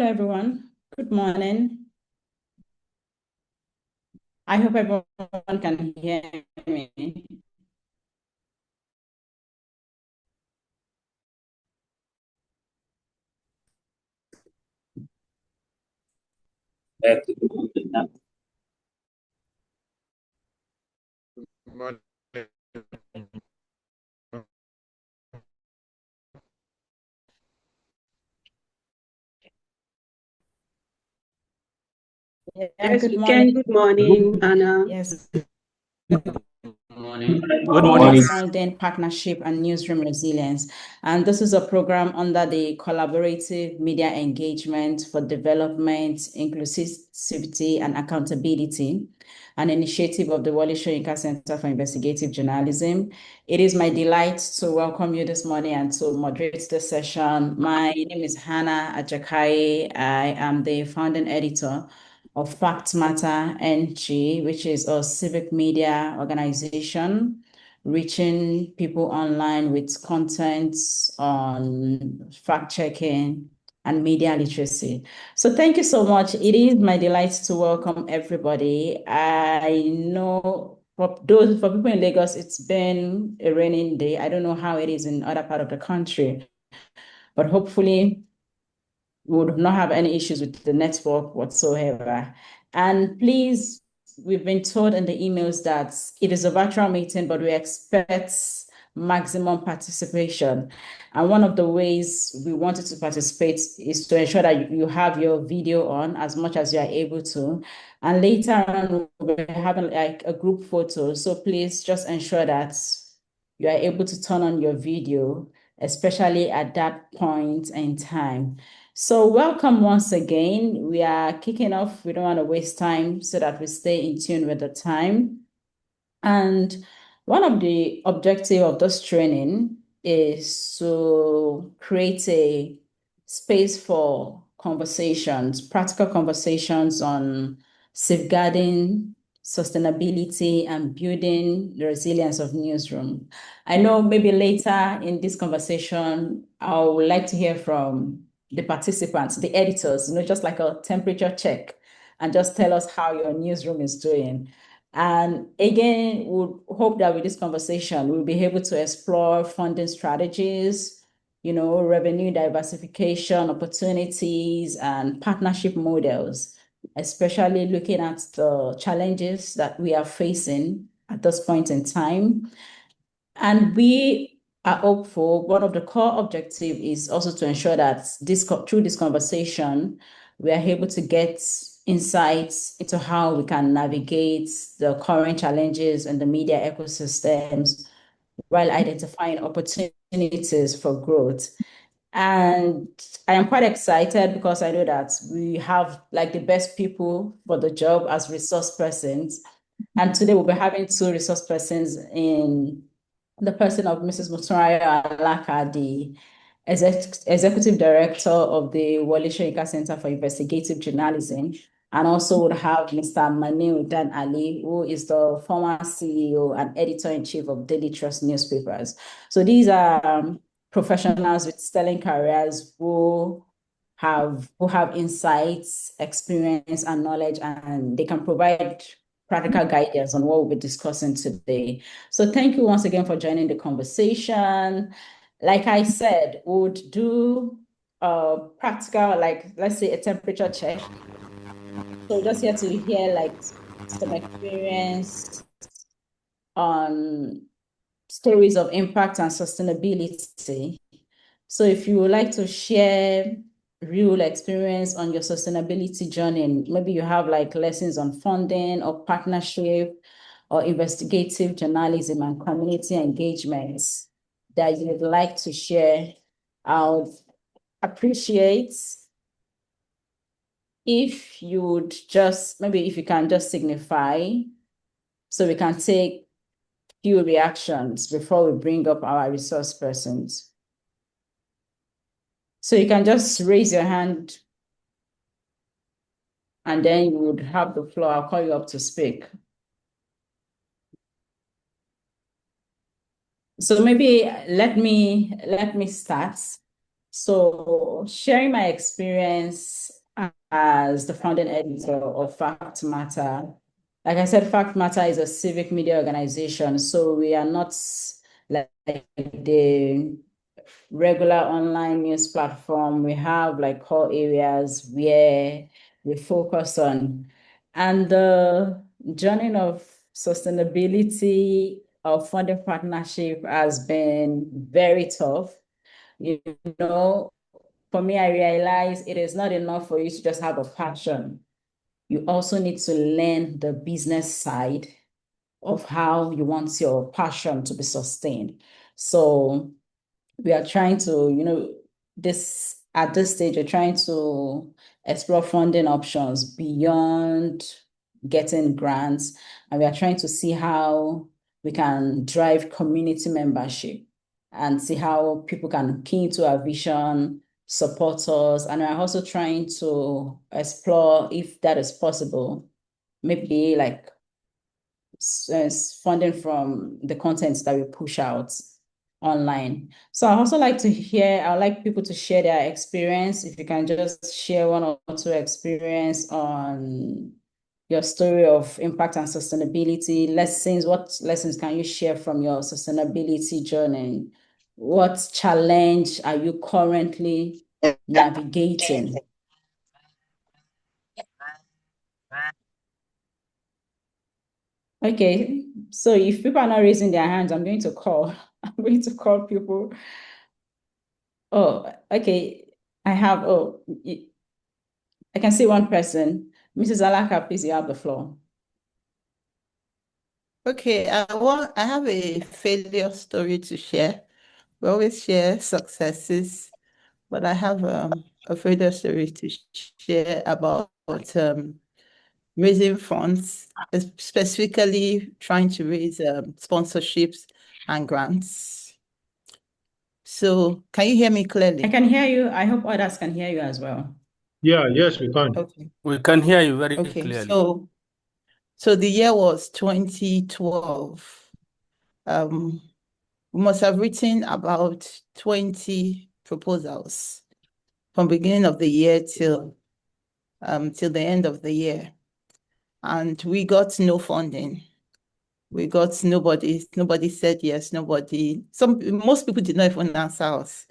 Hello, everyone. Good morning. I hope everyone can hear me. Yeah, Yes, good we can. morning. Good morning, Anna. Yes, Good morning. Good morning. Founding Partnership and Newsroom Resilience. And this is a program under the Collaborative Media Engagement for Development, Inclusivity, and Accountability, an initiative of the Wole Soyinka Center for Investigative Journalism. It is my delight to welcome you this morning and to moderate the session. My name is Hannah Ajakai. I am the founding editor of Fact Matter NG, which is a civic media organization reaching people online with content on fact-checking and media literacy. So thank you so much. It is my delight to welcome everybody. I know for people in Lagos, it's been a raining day. I don't know how it is in other part of the country, but hopefully we would not have any issues with the network whatsoever. And please, we've been told in the emails that it is a virtual meeting, but we expect maximum participation. And one of the ways we wanted to participate is to ensure that you have your video on as much as you are able to. And later on, we'll be having like a group photo. So please just ensure that you are able to turn on your video, especially at that point in time. So welcome once again. We are kicking off. We don't want to waste time so that we stay in tune with the time. And one of the objectives of this training is to create a space for conversations, practical conversations on safeguarding sustainability and building the resilience of newsroom. I know maybe later in this conversation, I would like to hear from the participants, the editors, just like a temperature check, and just tell us how your newsroom is doing. And again, we hope that with this conversation, we'll be able to explore funding strategies, revenue diversification opportunities and partnership models, especially looking at the challenges that we are facing at this point in time. And we are hopeful. One of the core objectives is also to ensure that through this conversation, we are able to get insights into how we can navigate the current challenges in the media ecosystems while identifying opportunities for growth. And I am quite excited because I know that we have like the best people for the job as resource persons. And today we'll be having two resource persons in the person of Mrs. Muturaya Alaka, the Executive Director of the Wole Soyinka Center for Investigative Journalism, and also would have Mr. Maniu Dan Ali, who is the former CEO and Editor-in-Chief of Daily Trust newspapers. So these are professionals with sterling careers who have insights, experience, and knowledge, and they can provide practical guidance on what we'll be discussing today. So thank you once again for joining the conversation. Like I said, we would do a practical, like let's say a temperature check. So just here to hear like some experience on stories of impact and sustainability. So if you would like to share real experience on your sustainability journey, maybe you have like lessons on funding or partnership or investigative journalism and community engagements that you would like to share, I would appreciate if you would maybe if you can just signify so we can take few reactions before we bring up our resource persons. So you can just raise your hand and then you would have the floor. I'll call you up to speak. So maybe let me start. So sharing my experience as the founding editor of Fact Matter. Like I said, Fact Matter is a civic media organization. So we are not like the regular online news platform. We have like core areas where we focus on. And the journey of sustainability of funding partnership has been very tough. You know, for me, I realize it is not enough for you to just have a passion. You also need to learn the business side of how you want your passion to be sustained. So we are trying to, this at this stage, we're trying to explore funding options beyond getting grants, and we are trying to see how we can drive community membership and see how people can key into our vision, support us, and we're also trying to explore if that is possible, maybe like funding from the contents that we push out online. So I also like to hear, I would like people to share their experience. If you can just share one or two experience on your story of impact and sustainability lessons. What lessons can you share from your sustainability journey? What challenge are you currently navigating? Okay, so if people are not raising their hands, I'm going to call. I'm going to call people. Oh, okay. I can see one person. Mrs. Alaka, please, you have the floor. Okay, I have a failure story to share. We always share successes, but I have a failure story to share about raising funds, specifically trying to raise sponsorships and grants. So can you hear me clearly? I can hear you. I hope others can hear you as well. Yeah, yes, we can. Okay. We can hear you very Okay, clearly. so the year was 2012. We must have written about 20 proposals from beginning of the year till the end of the year. And we got no funding. We got nobody said yes, most people did not even answer us.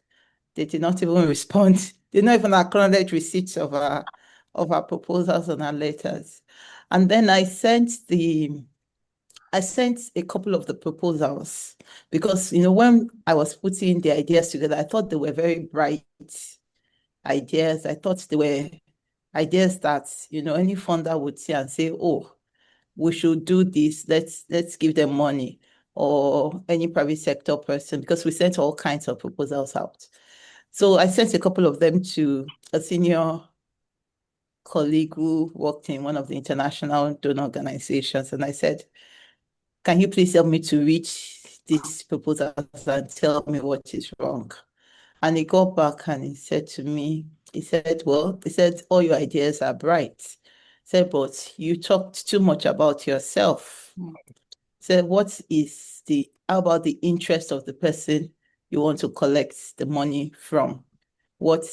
They did not even respond. They did not even acknowledge receipts of our proposals and our letters. And then I sent a couple of the proposals because, when I was putting the ideas together, I thought they were very bright ideas. I thought they were ideas that, any funder would see and say, oh, we should do this. Let's give them money, or any private sector person, because we sent all kinds of proposals out. So I sent a couple of them to a senior colleague who worked in one of the international donor organizations. And I said, can you please help me to read these proposals and tell me what is wrong? And he got back and he said to me, all your ideas are bright. He said, but you talked too much about yourself. He said, how about the interest of the person you want to collect the money from? What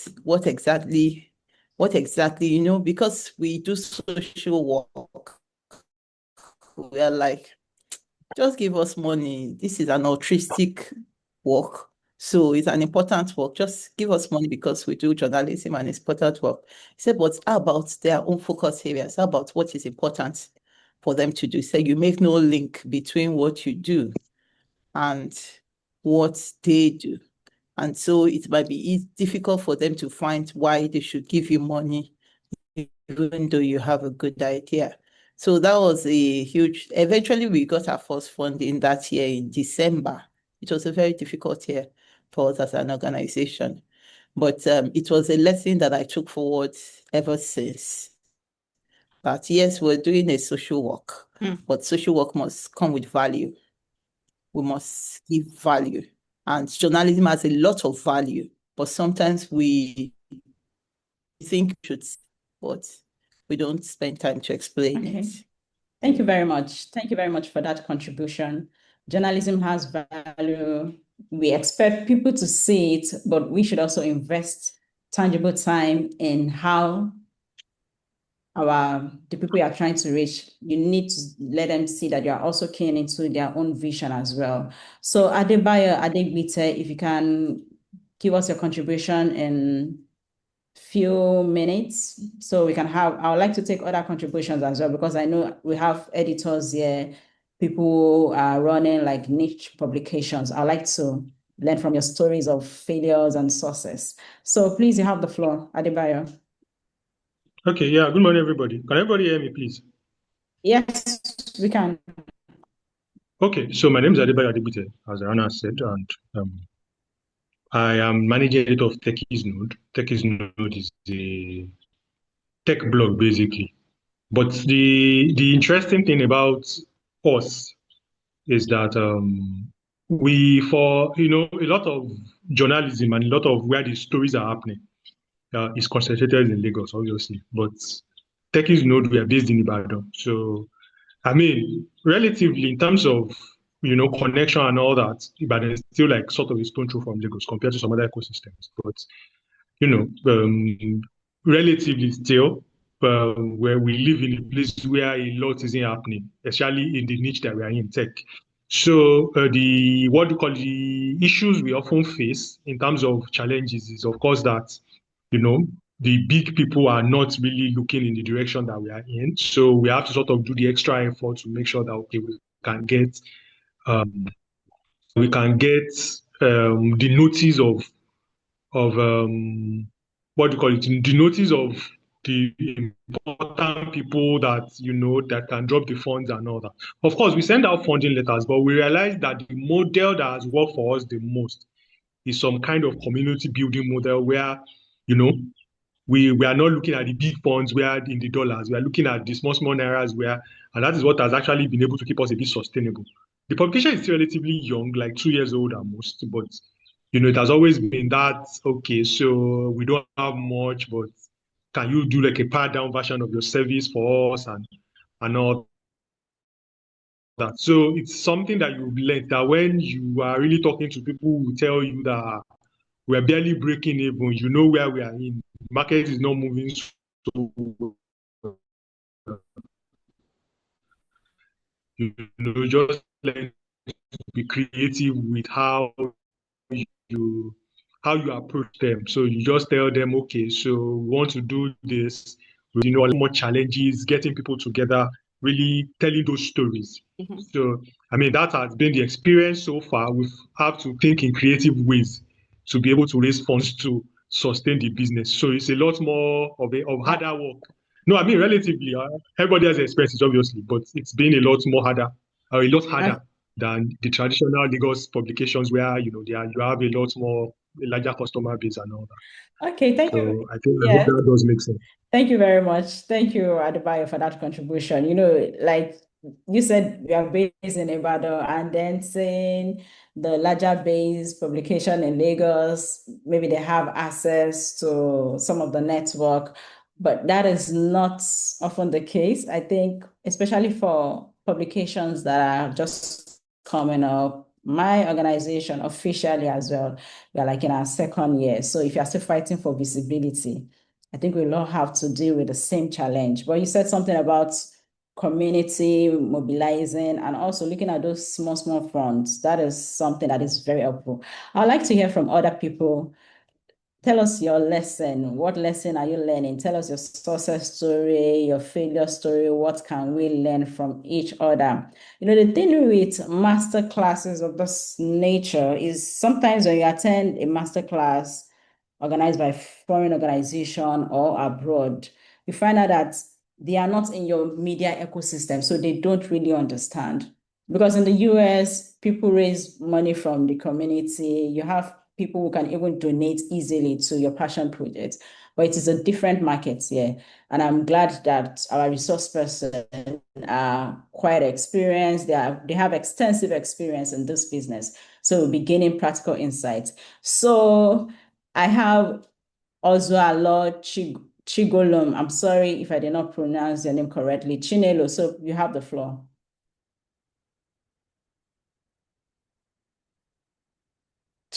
exactly, because we do social work, we are like, just give us money. This is an altruistic work. So it's an important work. Just give us money because we do journalism and it's important work. He said, but how about their own focus areas? How about what is important for them to do? So you make no link between what you do and what they do. And so it might be difficult for them to find why they should give you money, even though you have a good idea. So that was eventually we got our first funding that year in December. It was a very difficult year for us as an organization, but it was a lesson that I took forward ever since. That yes, we're doing a social work, but social work must come with value. We must give value. And journalism has a lot of value, but sometimes we think we should, but we don't spend time to explain it. Thank you very much. Thank you very much for that contribution. Journalism has value, we expect people to see it, but we should also invest tangible time in how the people you are trying to reach, you need to let them see that you are also keen into their own vision as well. So Adebayo, Adegbite, if you can give us your contribution in few minutes so we can have, I would like to take other contributions as well, because I know we have editors here, people are running like niche publications. I'd like to learn from your stories of failures and success. So please, you have the floor, Adebayo. Okay, yeah, good morning, everybody. Can everybody hear me, please? Yes, we can. Okay, so my name is Adebayo Adebite, as Anna said, and I am managing editor of Techies Node. Techies Node is the tech blog, basically. But the interesting thing about us is that we, for a lot of journalism and a lot of where the stories are happening is concentrated in Lagos, obviously. But Techies Node, we are based in Ibadan, so I mean, relatively in terms of connection and all that, Ibadan is still like sort of a stone throw from Lagos compared to some other ecosystems. But relatively still, where we live in a place where a lot isn't happening, especially in the niche that we are in, tech. So the what you call the issues we often face in terms of challenges is, of course, that the big people are not really looking in the direction that we are in. So we have to sort of do the extra effort to make sure that okay, can get the notice of what do you call it? The notice of the important people that that can drop the funds and all that. Of course, we send out funding letters, but we realize that the model that has worked for us the most is some kind of community building model where we are not looking at the big funds where in the dollars. We are looking at the small nairas and that is what has actually been able to keep us a bit sustainable. The publication is still relatively young, like 2 years old at most, but it has always been that, okay, so we don't have much, but can you do like a pared down version of your service for us and all that? So it's something that you've learned that when you are really talking to people who tell you that we're barely breaking even, where we are in. The market is not moving so just learn to be creative with how you approach them. So you just tell them, okay, so we want to do this, a lot more challenges, getting people together, really telling those stories. Mm-hmm. So, I mean, that has been the experience so far. We have to think in creative ways to be able to raise funds to sustain the business. So it's a lot more of harder work. No, I mean, relatively, everybody has expenses, obviously, but it's been a lot harder than the traditional Lagos publications where, you have a lot more, a larger customer base and all that. Okay, thank you. I hope that does make sense. Thank you very much. Thank you, Adebayo, for that contribution. Like you said, we are based in Ibadan, and then saying the larger base publication in Lagos, maybe they have access to some of the network, but that is not often the case. I think, especially for publications that are just coming up, my organization officially as well, we are like in our second year. So if you're still fighting for visibility, I think we'll all have to deal with the same challenge. But you said something about community mobilizing and also looking at those small fronts. That is something that is very helpful. I'd like to hear from other people. Tell us your lesson. What lesson are you learning? Tell us your success story, your failure story. What can we learn from each other? The thing with master classes of this nature is sometimes when you attend a master class organized by a foreign organization or abroad, you find out that they are not in your media ecosystem, so they don't really understand. Because in the US, people raise money from the community. You have people who can even donate easily to your passion project, but it is a different market here. And I'm glad that our resource person are quite experienced. They have extensive experience in this business. So we'll be gaining practical insights. So I have Ozualo Chigolum. I'm sorry if I did not pronounce your name correctly. Chinelo, so you have the floor.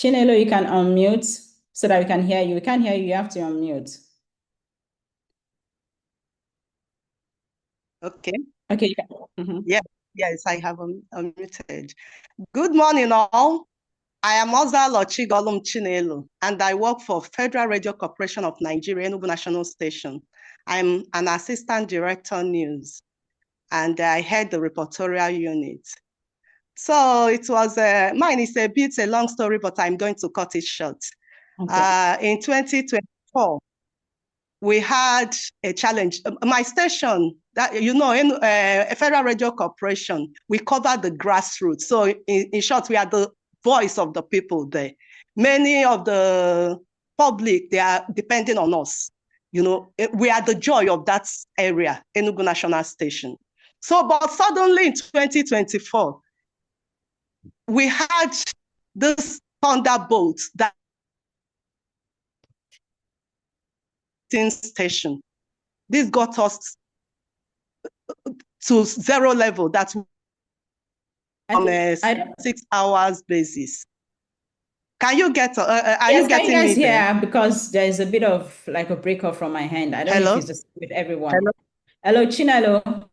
Chinelo, you can unmute so that we can hear you. We can't hear you. You have to unmute. Okay. Okay, you can. Mm-hmm. Yes, I have unmuted. Good morning, all. I am Ozalo Chigolum Chinelo, and I work for Federal Radio Corporation of Nigeria, Enugu National Station. I'm an assistant director news, and I head the reportorial unit. So it was, mine is a long story, but I'm going to cut it short. Okay. In 2024, we had a challenge. My station, that you know, in Federal Radio Corporation, we cover the grassroots. So in short, we are the voice of the people there. Many of the public, they are depending on us. You know, we are the joy of that area, Enugu National Station. So, but suddenly in 2024, we had this thunderbolt that station. This got us to zero level. That's on a 6 hours basis. Can you get? Are you getting can you me guys there? hear? Because there is a bit of like a breakup from my hand. I don't know Hello? if it's just with everyone. Hello? Chinelo.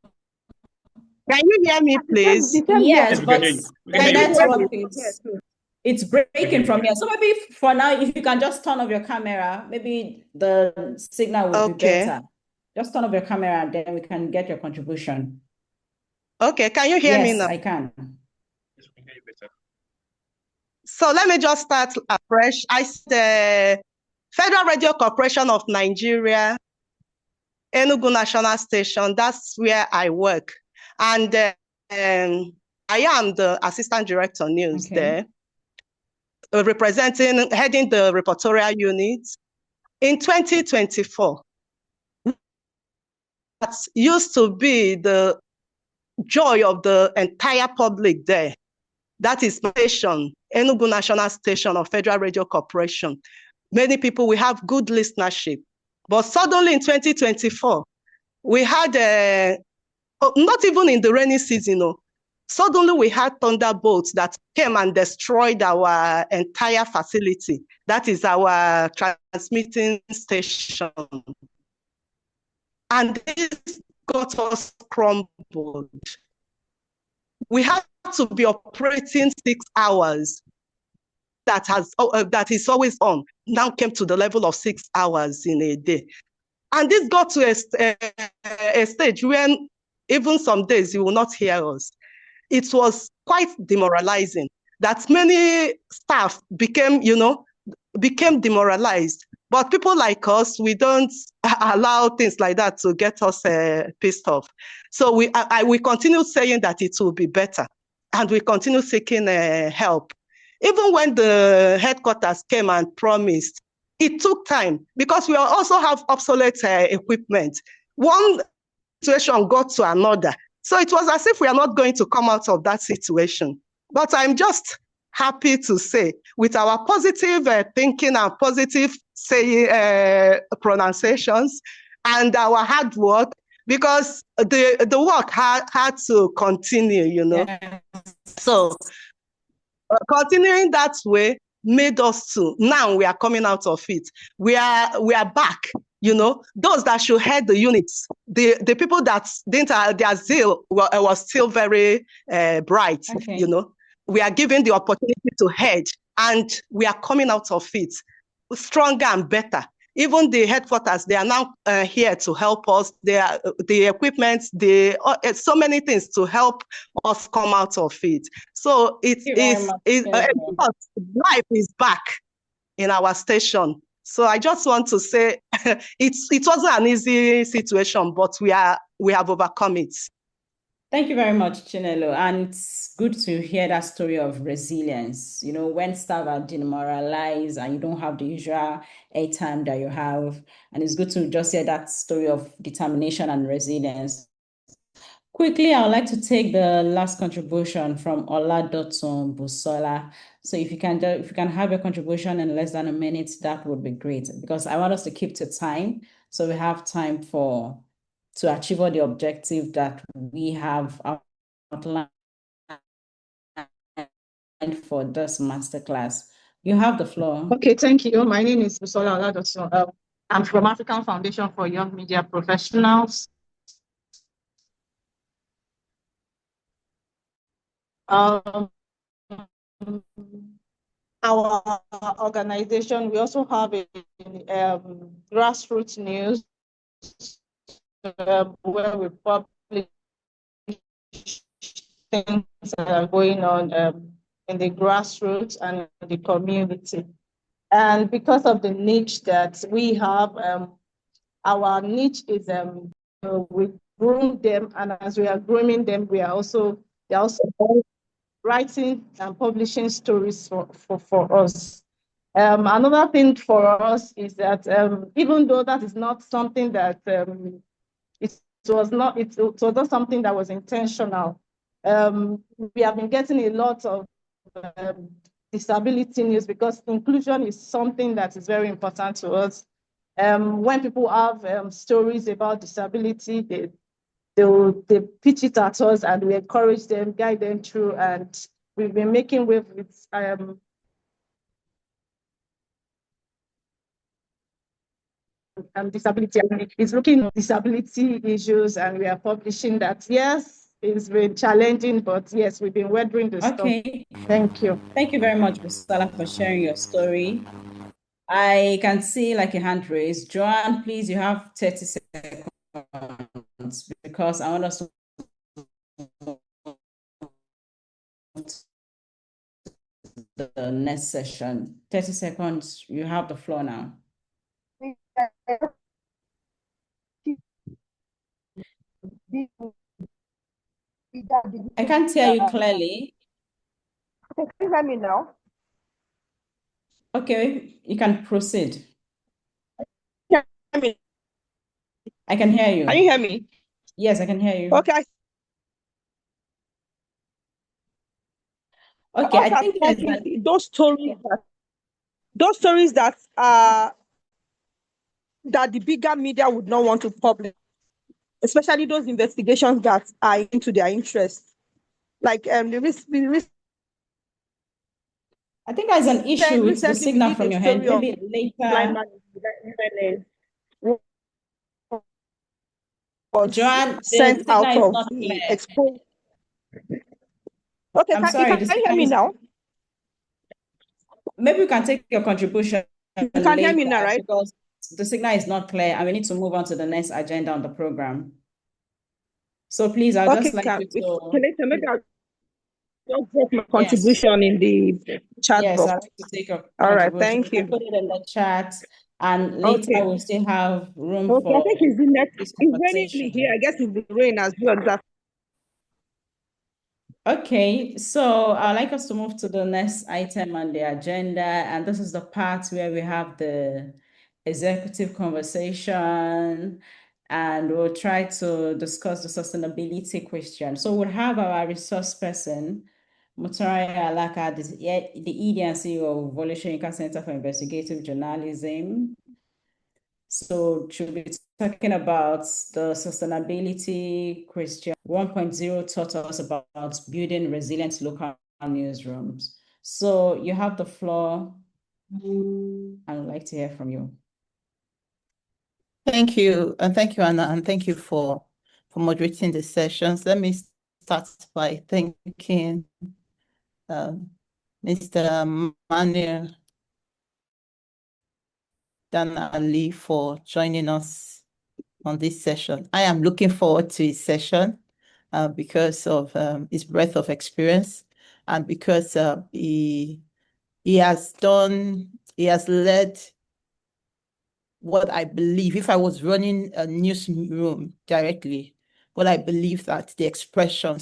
Can you hear me, please? Yes, we but can hear you. We the can hear you. network is it's breaking from here. you. So maybe for now, if you can just turn off your camera, maybe the signal will be Okay. better. Just turn off your camera and then we can get your contribution. Okay, can you hear me Yes, now? I can. Yes, we can hear you better. So let me just start afresh. I said Federal Radio Corporation of Nigeria, Enugu National Station, that's where I work. And I am the assistant director news there, heading the reportorial unit. In 2024, that used to be the joy of the entire public there. That is station, Enugu National Station of Federal Radio Corporation. Many people, we have good listenership. But suddenly in 2024, we had, not even in the rainy season, suddenly we had thunderbolts that came and destroyed our entire facility. That is our transmitting station. And this got us crumbled. We had to be operating 6 hours. That is always on, now came to the level of 6 hours in a day. And this got to a stage when even some days you will not hear us. It was quite demoralizing that many staff became demoralized. But people like us, we don't allow things like that to get us pissed off. So we continue saying that it will be better, and we continue seeking help. Even when the headquarters came and promised, it took time because we also have obsolete equipment. One situation got to another. So it was as if we are not going to come out of that situation. But I'm just happy to say, with our positive thinking and positive pronunciations and our hard work, because the work had to continue, Yes. So continuing that way made us to, now we are coming out of it. We are back. Those that should head the units, the people that didn't, their zeal was still very bright. We are given the opportunity to head, and we are coming out of it stronger and better. Even the headquarters, they are now here to help us. The equipment, so many things to help us come out of it. So life is back in our station. So I just want to say it wasn't an easy situation, but we have overcome it. Thank you very much, Chinelo. And it's good to hear that story of resilience. When staff are demoralized and you don't have the usual airtime that you have. And it's good to just hear that story of determination and resilience. Quickly, I would like to take the last contribution from Oladotun Busola. So if you can have your contribution in less than a minute, that would be great, because I want us to keep to time. So we have time to achieve all the objective that we have outlined for this masterclass. You have the floor. Okay, thank you. My name is Busola Oladosun. I'm from African Foundation for Young Media Professionals. Our organization, we also have a grassroots news where we publish things that are going on in the grassroots and in the community. And because of the niche that we have, our niche is we groom them, and as we are grooming them, they're also writing and publishing stories for us. Another thing for us is that even though that is not something that it was not something that was intentional, we have been getting a lot of disability news because inclusion is something that is very important to us. When people have stories about disability, they pitch it at us and we encourage them, guide them through, and we've been making with disability, and it's looking at disability issues, and we are publishing that. Yes, it's been challenging, but yes, we've been weathering the storm. Thank you. Thank you very much, Busala, for sharing your story. I can see like a hand raised. Joanne, please, you have 30 seconds because I want us to the next session. 30 seconds, you have the floor now. I can't hear you clearly. Can you hear me now? Okay, you can proceed. Can you hear me? I can hear you. Can you hear me? Yes, I can hear you. Okay. Okay, I think those stories that that the bigger media would not want to publish, especially those investigations that are into their interest, like the I think there's an issue with the signal from your hand. Maybe later. Joanne, sent out of the exposed. Okay, I'm sorry. Can you hear me now? Maybe we can take your contribution. You can hear me now, right? Because the signal is not clear and we need to move on to the next agenda on the program. So please, I'll just like you to... Maybe I'll just drop my contribution in the chat box. Yes, I'd like to take your All right, thank you. Put it in the chat, and later we'll still have room for... I think it's the next. It's raining here. I guess it's the rain as well. Okay, so I'd like us to move to the next item on the agenda, and this is the part where we have the executive conversation, and we'll try to discuss the sustainability question. So we'll have our resource person, Mutaraya Alaka, the ED and CEO of Voluntary Center for Investigative Journalism. So she'll be talking about the sustainability question. 1.0 taught us about building resilient local newsrooms. So you have the floor. I would like to hear from you. Thank you. And thank you, Anna. And thank you for moderating the sessions. Let me start by thanking Mr. Manuel Dana Ali for joining us on this session. I am looking forward to his session because of his breadth of experience and because he has led what I believe, if I was running a newsroom directly, what I believe that the expression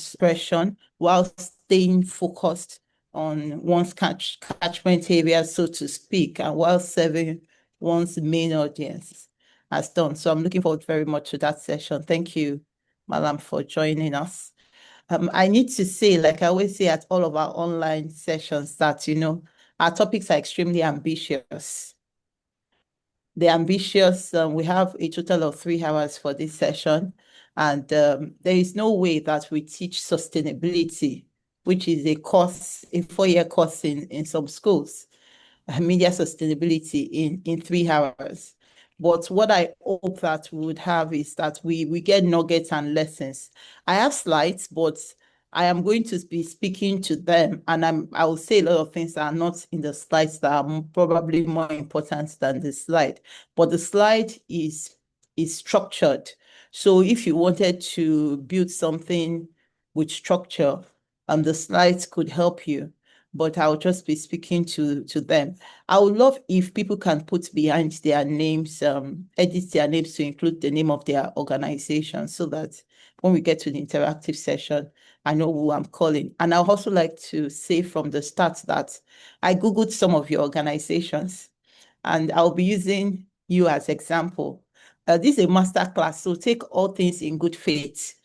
while staying focused on one's catchment area, so to speak, and while serving one's main audience has done. So I'm looking forward very much to that session. Thank you, Malam, for joining us. I need to say, like I always say at all of our online sessions, that, our topics are extremely ambitious. They're ambitious. We have a total of 3 hours for this session, and there is no way that we teach sustainability, which is a 4-year course in some schools. media sustainability in 3 hours. But what I hope that we would have is that we get nuggets and lessons. I have slides, but I am going to be speaking to them, and I will say a lot of things that are not in the slides that are probably more important than the slide. But the slide is structured. So if you wanted to build something with structure, the slides could help you. But I'll just be speaking to them. I would love if people can put behind their names, edit their names to include the name of their organization, so that when we get to the interactive session, I know who I'm calling. And I'd also like to say from the start that I Googled some of your organizations, and I'll be using you as example. This is a master class, so take all things in good faith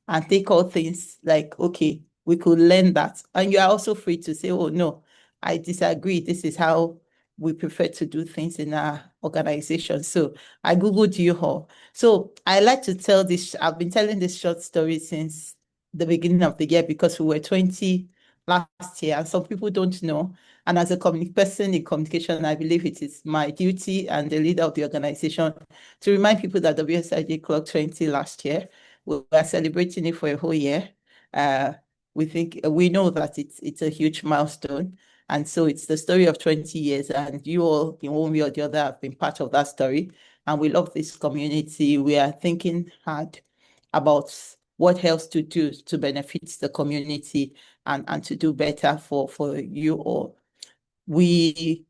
and take all things like, okay, we could learn that. And you are also free to say, oh, no, I disagree. This is how we prefer to do things in our organization. So I Googled you all. So I like to tell this, I've been telling this short story since the beginning of the year because we were 20 last year, and some people don't know. And as a person in communication, I believe it is my duty and the leader of the organization to remind people that WSIJ clocked 20 last year. We are celebrating it for a whole year. We know that it's a huge milestone. And so it's the story of 20 years, and you all, in one way or the other, have been part of that story. And we love this community. We are thinking hard about what else to do to benefit the community and to do better for you all. The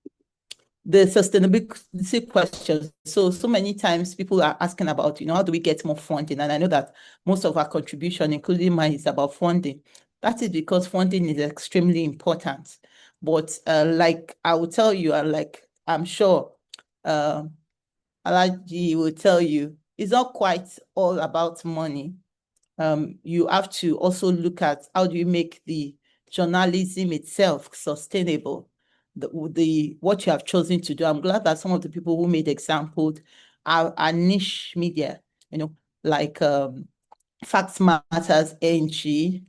sustainability questions. So many times people are asking about, how do we get more funding? And I know that most of our contribution, including mine, is about funding. That is because funding is extremely important. But like I will tell you, like I'm sure Alaji will tell you, it's not quite all about money. You have to also look at how do you make the journalism itself sustainable, what you have chosen to do. I'm glad that some of the people who made examples are niche media, like Facts Matters, NG,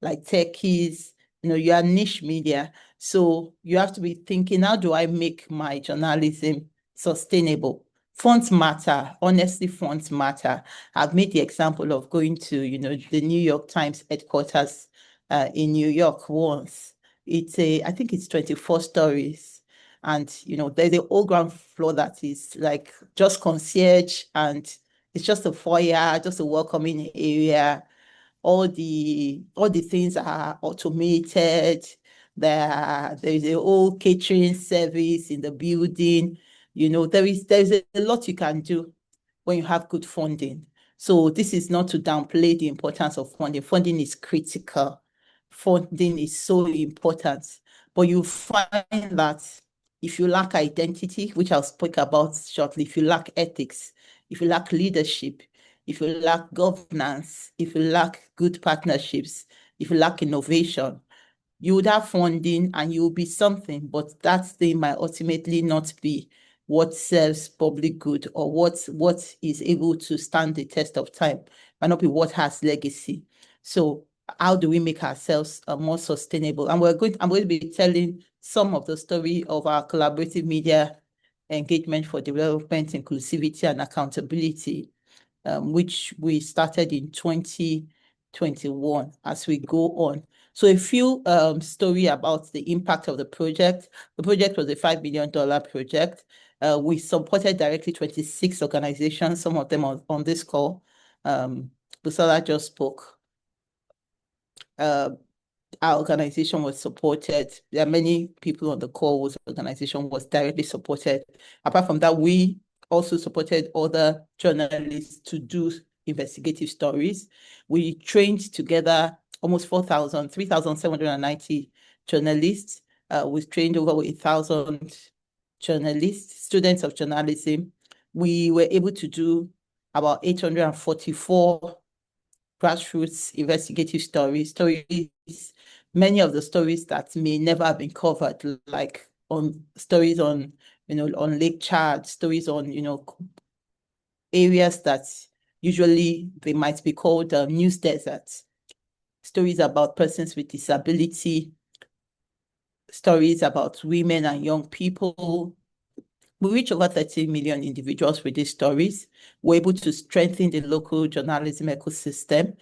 like Techies, you are niche media. So you have to be thinking, how do I make my journalism sustainable? Funds matter. Honestly, funds matter. I've made the example of going to, the New York Times headquarters in New York once. I think it's 24 stories. And, there's a whole ground floor that is like just concierge, and it's just a foyer, just a welcoming area. All the things are automated. There's a whole catering service in the building. There's a lot you can do when you have good funding. So this is not to downplay the importance of funding. Funding is critical. Funding is so important. But you find that if you lack identity, which I'll speak about shortly, if you lack ethics, if you lack leadership, if you lack governance, if you lack good partnerships, if you lack innovation, you would have funding and you will be something, but that thing might ultimately not be what serves public good or what is able to stand the test of time, might not be what has legacy. So how do we make ourselves more sustainable? And I'm going to be telling some of the story of our collaborative media engagement for development, inclusivity, and accountability, which we started in 2021 as we go on. So a few story about the impact of the project. The project was a $5 million project. We supported directly 26 organizations, some of them on this call. Busola just spoke. Our organization was supported. There are many people on the call whose organization was directly supported. Apart from that, we also supported other journalists to do investigative stories. We trained together almost 3,790 journalists. We trained over 1,000 journalists, students of journalism. We were able to do about 844 grassroots investigative stories, many of the stories that may never have been covered, like stories on Lake Chad, stories on, areas that usually they might be called news deserts, stories about persons with disability, stories about women and young people. We reach over 30 million individuals with these stories. We're able to strengthen the local journalism ecosystem,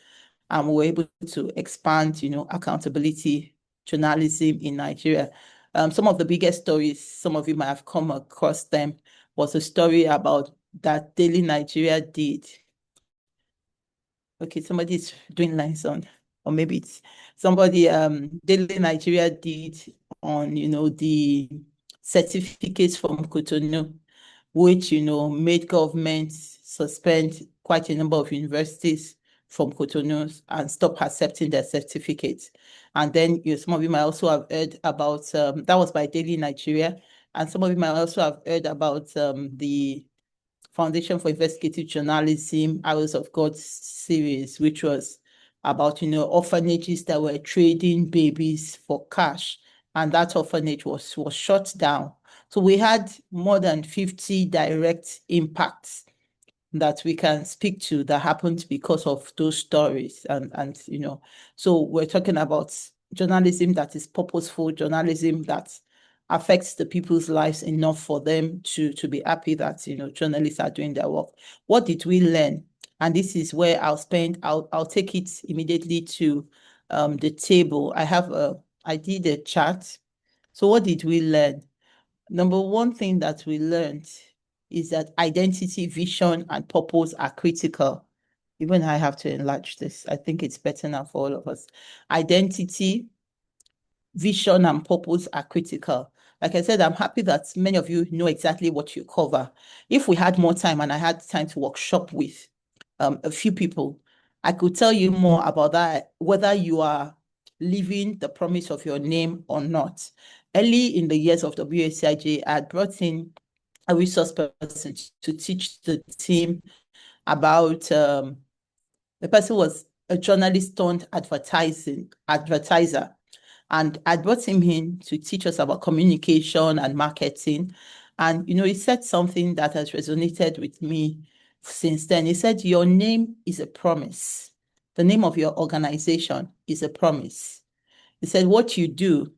and we're able to expand, accountability journalism in Nigeria. Some of the biggest stories, some of you might have come across them, was a story about that Daily Nigeria did. Okay, somebody's doing lines on, or maybe it's somebody, Daily Nigeria did on, the certificates from Cotonou, which, made government suspend quite a number of universities from Cotonou and stop accepting their certificates. And then some of you might also have heard about, that was by Daily Nigeria, and some of you might also have heard about the Foundation for Investigative Journalism, Hours of God series, which was about, orphanages that were trading babies for cash. And that orphanage was shut down. So we had more than 50 direct impacts that we can speak to that happened because of those stories. And so we're talking about journalism that is purposeful, journalism that affects the people's lives enough for them to be happy that, journalists are doing their work. What did we learn? And this is where I'll take it immediately to the table. I did a chart. So what did we learn? Number one thing that we learned is that identity, vision, and purpose are critical. Even I have to enlarge this. I think it's better now for all of us. Identity, vision, and purpose are critical. Like I said, I'm happy that many of you know exactly what you cover. If we had more time and I had time to workshop with a few people, I could tell you more about that, whether you are living the promise of your name or not. Early in the years of WSIJ, I had brought in a resource person to teach the team about, the person was a journalist turned advertiser. And I brought him in to teach us about communication and marketing. And, he said something that has resonated with me since then. He said, your name is a promise. The name of your organization is a promise. He said, what you do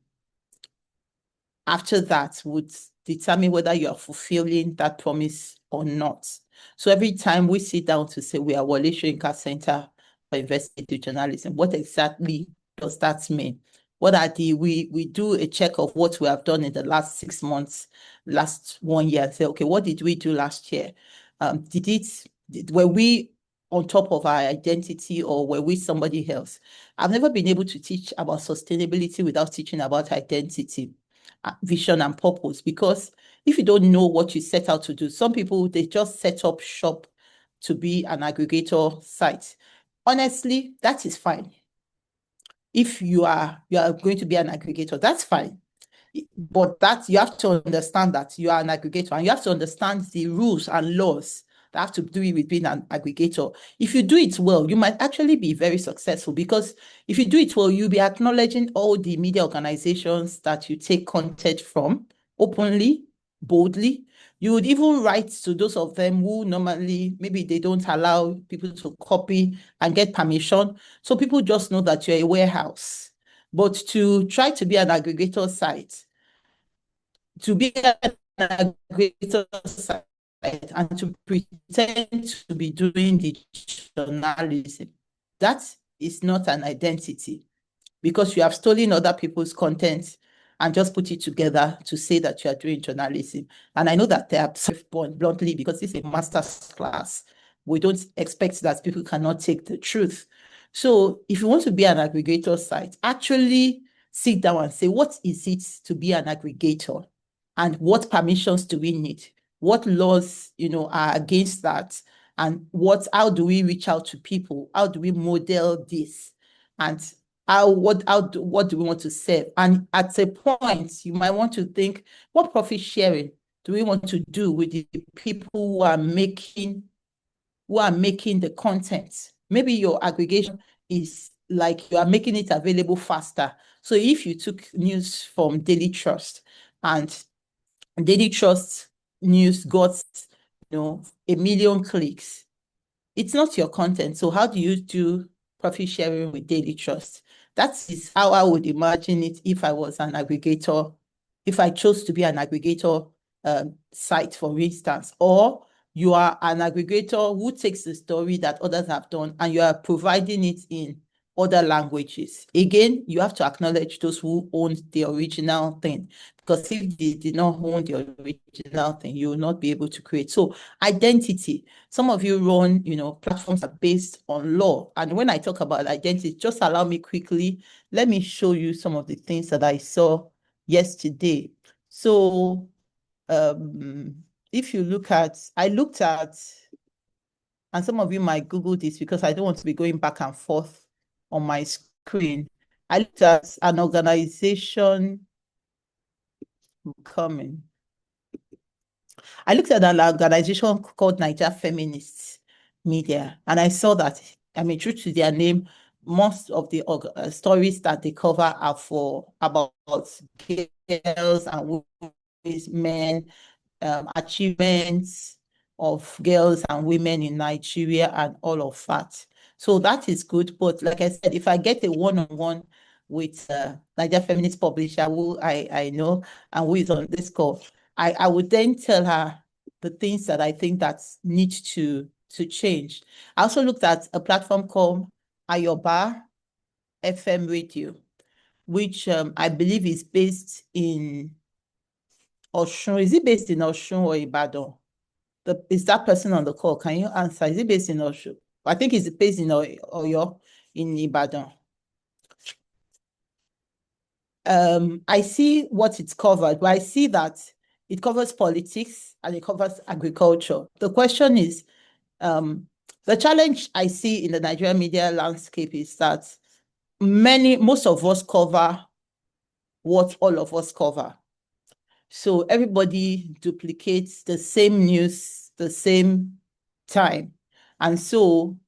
after that would determine whether you are fulfilling that promise or not. So every time we sit down to say we are Wole Soyinka Center for Investigative Journalism, what exactly does that mean? What are we do a check of what we have done in the last 6 months, last 1 year, and say, okay, what did we do last year? Were we on top of our identity, or were we somebody else? I've never been able to teach about sustainability without teaching about identity, vision, and purpose, because if you don't know what you set out to do, some people, they just set up shop to be an aggregator site. Honestly, that is fine. If you are going to be an aggregator, that's fine. But that you have to understand that you are an aggregator, and you have to understand the rules and laws that have to do with being an aggregator. If you do it well, you might actually be very successful, because if you do it well, you'll be acknowledging all the media organizations that you take content from openly, boldly. You would even write to those of them who normally, maybe they don't allow people to copy and get permission. So people just know that you're a warehouse. But to try to be an aggregator site, and to pretend to be doing the journalism, that is not an identity, because you have stolen other people's content and just put it together to say that you are doing journalism. And I know that they are born bluntly, because this is a master's class. We don't expect that people cannot take the truth. So if you want to be an aggregator site, actually sit down and say, what is it to be an aggregator? And what permissions do we need? What laws, are against that? And how do we reach out to people? How do we model this? And what do we want to serve? And at a point, you might want to think, what profit sharing do we want to do with the people who are making the content? Maybe your aggregation is like you are making it available faster. So if you took news from Daily Trust, and Daily Trust news got 1 million clicks, it's not your content. So how do you do profit sharing with Daily Trust? That is how I would imagine it if I was an aggregator, if I chose to be an aggregator site, for instance, or you are an aggregator who takes the story that others have done and you are providing it in other languages. Again, you have to acknowledge those who owned the original thing, because if they did not own the original thing, you will not be able to create. So identity, some of you run, platforms are based on law. And when I talk about identity, just allow me quickly, let me show you some of the things that I saw yesterday. So if you look at, I looked at, and some of you might Google this because I don't want to be going back and forth on my screen. I looked at an organization coming. I looked at an organization called Niger Feminist Media, and I saw that, true to their name, most of the stories that they cover are about girls and women, achievements of girls and women in Nigeria and all of that. So that is good. But like I said, if I get a one-on-one with Niger Feminist Publisher, who I know and who is on this call, I would then tell her the things that I think that need to change. I also looked at a platform called Ayoba FM Radio, which I believe is based in Oshun. Is it based in Oshun or Ibadan? Is that person on the call? Can you answer? Is it based in Oshun? I think it's based in Oyo, in Ibadan. I see what it's covered, but I see that it covers politics and it covers agriculture. The question is, the challenge I see in the Nigerian media landscape is that most of us cover what all of us cover. So everybody duplicates the same news, the same time. And so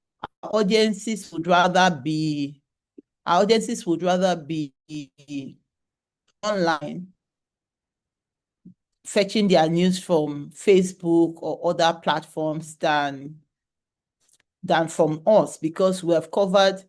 our audiences would rather be online, fetching their news from Facebook or other platforms than from us, because we have covered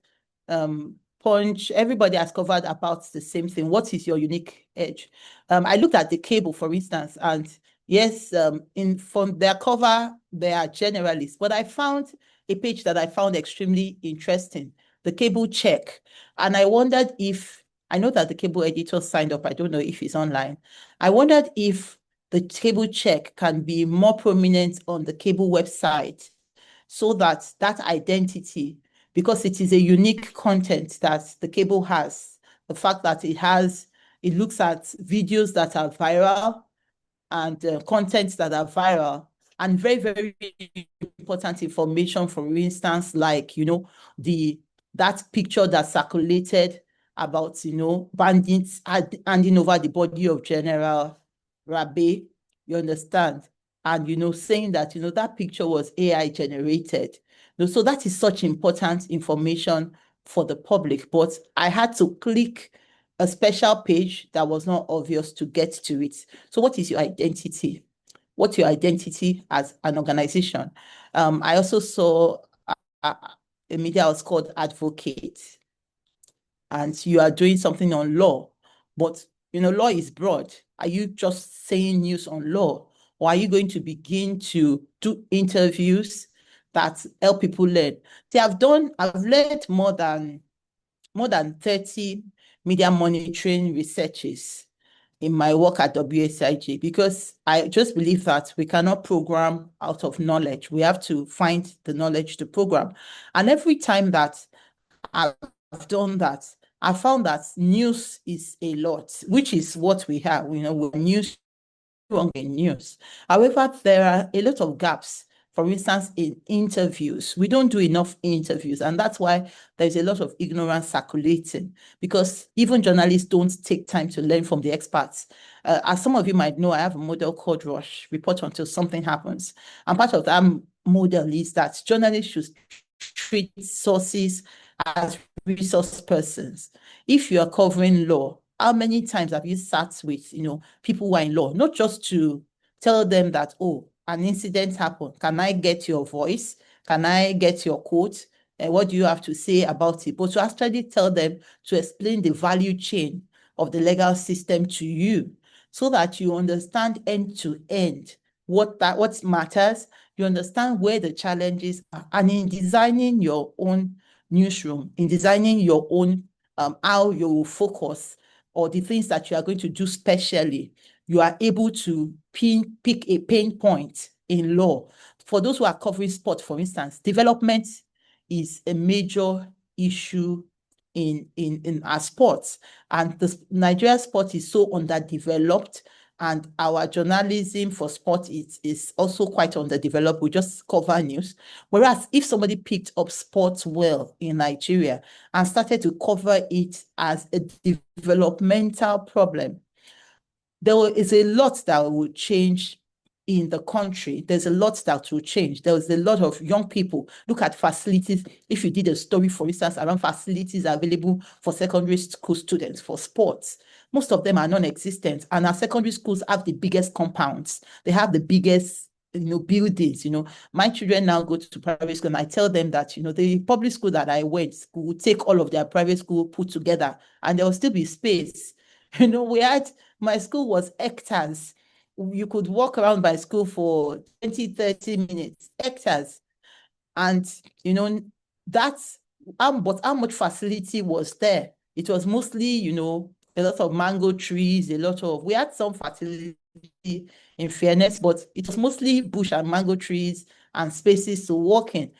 Punch. Everybody has covered about the same thing. What is your unique edge? I looked at the cable, for instance, and yes, from their cover, they are generalists, but I found a page that I found extremely interesting, the Cable Check. And I wondered if, I know that the cable editor signed up, I don't know if he's online. I wondered if the Cable Check can be more prominent on the cable website, so that identity, because it is a unique content that the cable has, the fact that it looks at videos that are viral and contents that are viral, and very, very important information, for instance, like, that picture that circulated about, bandits handing over the body of General Rabe, you understand? And, saying that, that picture was AI generated. So that is such important information for the public. But I had to click a special page that was not obvious to get to it. So what is your identity? What's your identity as an organization? I also saw a media house called Advocate, and you are doing something on law, but law is broad. Are you just saying news on law, or are you going to begin to do interviews that help people learn? I've led more than 30 media monitoring researches in my work at WSIG, because I just believe that we cannot program out of knowledge. We have to find the knowledge to program. And every time that I've done that, I found that news is a lot, which is what we have. We're news. However, there are a lot of gaps. For instance, in interviews, we don't do enough interviews, and that's why there's a lot of ignorance circulating, because even journalists don't take time to learn from the experts. As some of you might know, I have a model called Rush, report until something happens. And part of that model is that journalists should treat sources as resource persons. If you are covering law, how many times have you sat with, people who are in law, not just to tell them that, oh, an incident happened. Can I get your voice? Can I get your quote? what do you have to say about it? But to actually tell them, to explain the value chain of the legal system to you, so that you understand end to end what matters, you understand where the challenges are, and in designing your own newsroom, in designing your own how you will focus, or the things that you are going to do specially, you are able to pick a pain point in law. For those who are covering sport, for instance, development is a major issue in our sports, and the Nigeria sport is so underdeveloped, and our journalism for sport is also quite underdeveloped. We just cover news. Whereas if somebody picked up sports well in Nigeria and started to cover it as a developmental problem, there is a lot that will change in the country. There's a lot that will change. There's a lot of young people. Look at facilities. If you did a story, for instance, around facilities available for secondary school students for sports, most of them are non-existent. And our secondary schools have the biggest compounds. They have the biggest buildings. My children now go to private school, and I tell them that, the public school that I went will take all of their private school put together, and there will still be space. My school was hectares. You could walk around my school for 20, 30 minutes, hectares. And, that's, but how much facility was there? It was mostly, a lot of mango trees, we had some facility in fairness, but it was mostly bush and mango trees and spaces to walk in,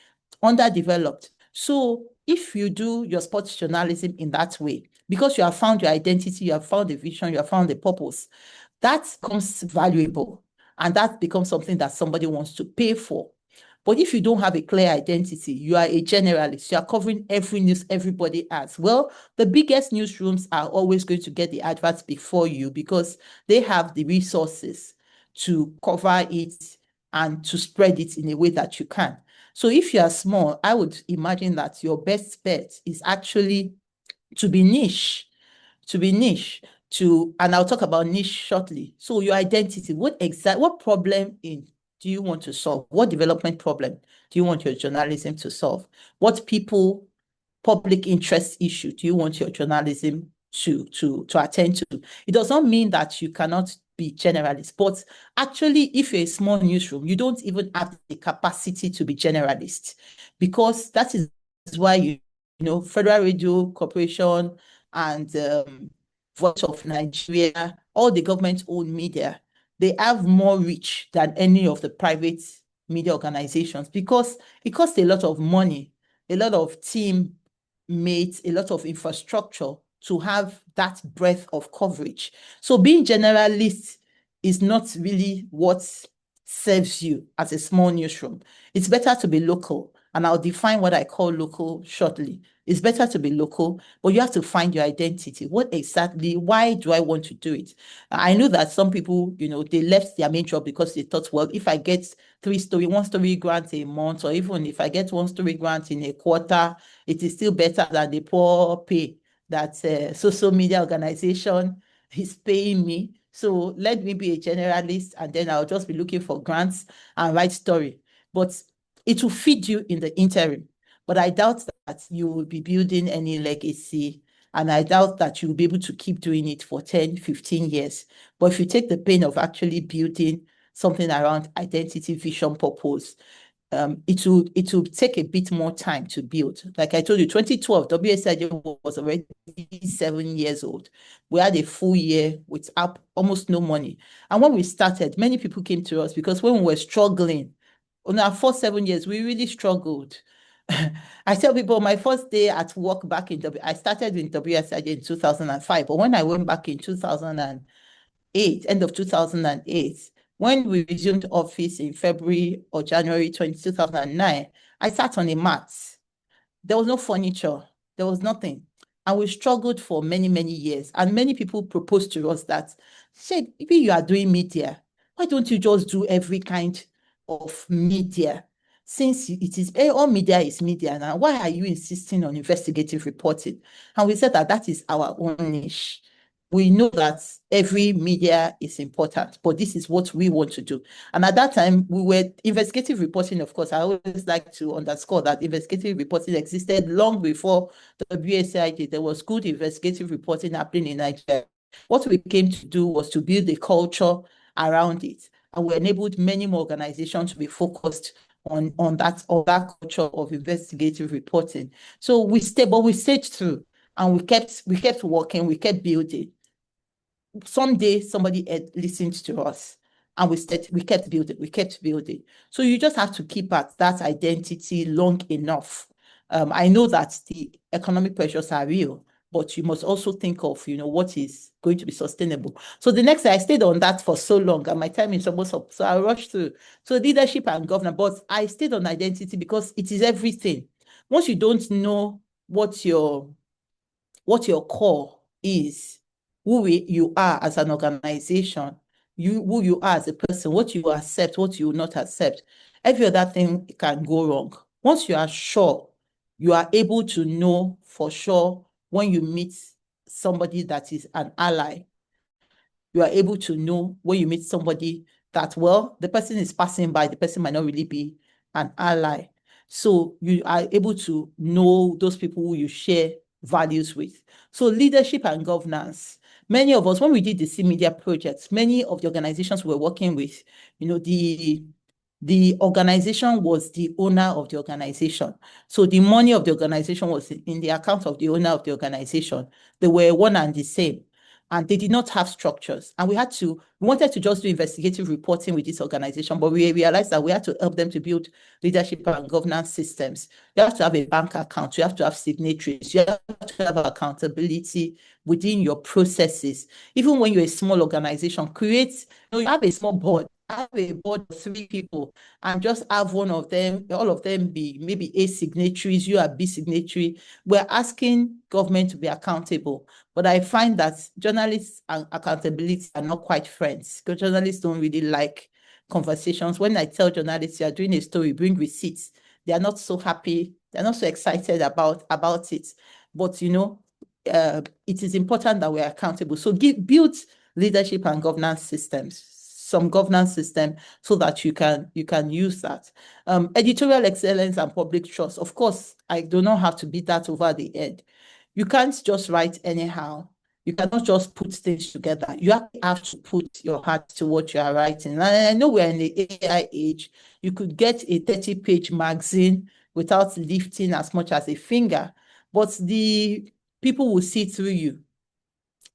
underdeveloped. So if you do your sports journalism in that way, because you have found your identity, you have found the vision, you have found the purpose, that becomes valuable, and that becomes something that somebody wants to pay for. But if you don't have a clear identity, you are a generalist, you are covering every news everybody has. Well, the biggest newsrooms are always going to get the adverts before you, because they have the resources to cover it and to spread it in a way that you can. So if you are small, I would imagine that your best bet is actually to be niche, and I'll talk about niche shortly. So your identity, what problem do you want to solve? What development problem do you want your journalism to solve? What public interest issue do you want your journalism to attend to? It does not mean that you cannot be generalist, but actually, if you're a small newsroom, you don't even have the capacity to be generalist, because that is why Federal Radio Corporation and Voice of Nigeria, all the government-owned media, they have more reach than any of the private media organizations, because it costs a lot of money, a lot of team mates, a lot of infrastructure to have that breadth of coverage. So being generalist is not really what serves you as a small newsroom. It's better to be local, and I'll define what I call local shortly. It's better to be local, but you have to find your identity. Why do I want to do it? I know that some people, they left their main job because they thought, well, if I get one story grant a month, or even if I get one story grant in a quarter, it is still better than the poor pay that social media organization is paying me. So let me be a generalist, and then I'll just be looking for grants and write story. But it will feed you in the interim. But I doubt that you will be building any legacy, and I doubt that you will be able to keep doing it for 10, 15 years. But if you take the pain of actually building something around identity, vision, purpose, it will take a bit more time to build. Like I told you, 2012, WSIJ was already 7 years old. We had a full year with almost no money. And when we started, many people came to us because when we were struggling, on our first 7 years, we really struggled. I tell people my first day at work back I started in WSIJ in 2005, but when I went back in 2008, end of 2008, when we resumed office in February or January 2009, I sat on a mat. There was no furniture. There was nothing. And we struggled for many, many years. And many people proposed to us that, said, maybe you are doing media. Why don't you just do every kind of media? Since all media is media now, why are you insisting on investigative reporting? And we said that is our own niche. we know that every media is important, but this is what we want to do. And at that time, we were investigative reporting, of course. I always like to underscore that investigative reporting existed long before the WSID. There was good investigative reporting happening in Nigeria. What we came to do was to build a culture around it. And we enabled many more organizations to be focused on that culture of investigative reporting. So we stayed through, and we kept working, we kept building. Someday somebody listened to us, and we kept building. So you just have to keep at that identity long enough. I know that the economic pressures are real, but you must also think of, what is going to be sustainable. So the next day, I stayed on that for so long, and my time is almost up. So I rushed through. So leadership and governance, but I stayed on identity because it is everything. Once you don't know what your core is, who you are as an organization, who you are as a person, what you accept, what you will not accept, every other thing can go wrong. Once you are sure, you are able to know for sure when you meet somebody that is an ally. You are able to know when you meet somebody that, well, the person is passing by, the person might not really be an ally. So you are able to know those people who you share values with. So leadership and governance. Many of us, when we did the CMEDIA projects, many of the organizations we were working with, the organization was the owner of the organization. So the money of the organization was in the account of the owner of the organization. They were one and the same, and they did not have structures. And we wanted to just do investigative reporting with this organization, but we realized that we had to help them to build leadership and governance systems. You have to have a bank account, you have to have signatories, you have to have accountability within your processes. Even when you're a small organization, you have a small board, have a board of 3 people, and just have all of them be maybe A signatories, you are B signatory. We're asking government to be accountable. But I find that journalists and accountability are not quite friends, because journalists don't really like conversations. When I tell journalists you are doing a story, bring receipts, they are not so happy, they're not so excited about it. But it is important that we're accountable. So build leadership and governance systems, some governance system, so that you can use that. Editorial excellence and public trust. Of course, I do not have to beat that over the head. You can't just write anyhow. You cannot just put things together. You have to put your heart to what you are writing. And I know we're in the AI age. You could get a 30-page magazine without lifting as much as a finger, but the people will see through you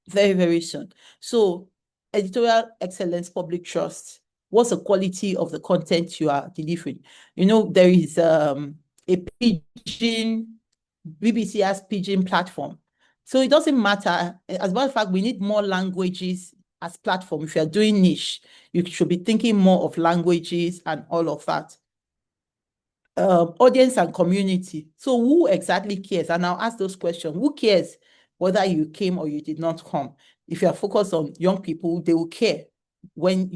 very, very soon. So editorial excellence, public trust. What's the quality of the content you are delivering? There is a pidgin, BBC has pidgin platform. So it doesn't matter. As a matter of fact, we need more languages as platform. If you're doing niche, you should be thinking more of languages and all of that. Audience and community. So who exactly cares? And I'll ask those questions. Who cares whether you came or you did not come? If you are focused on young people, they will care when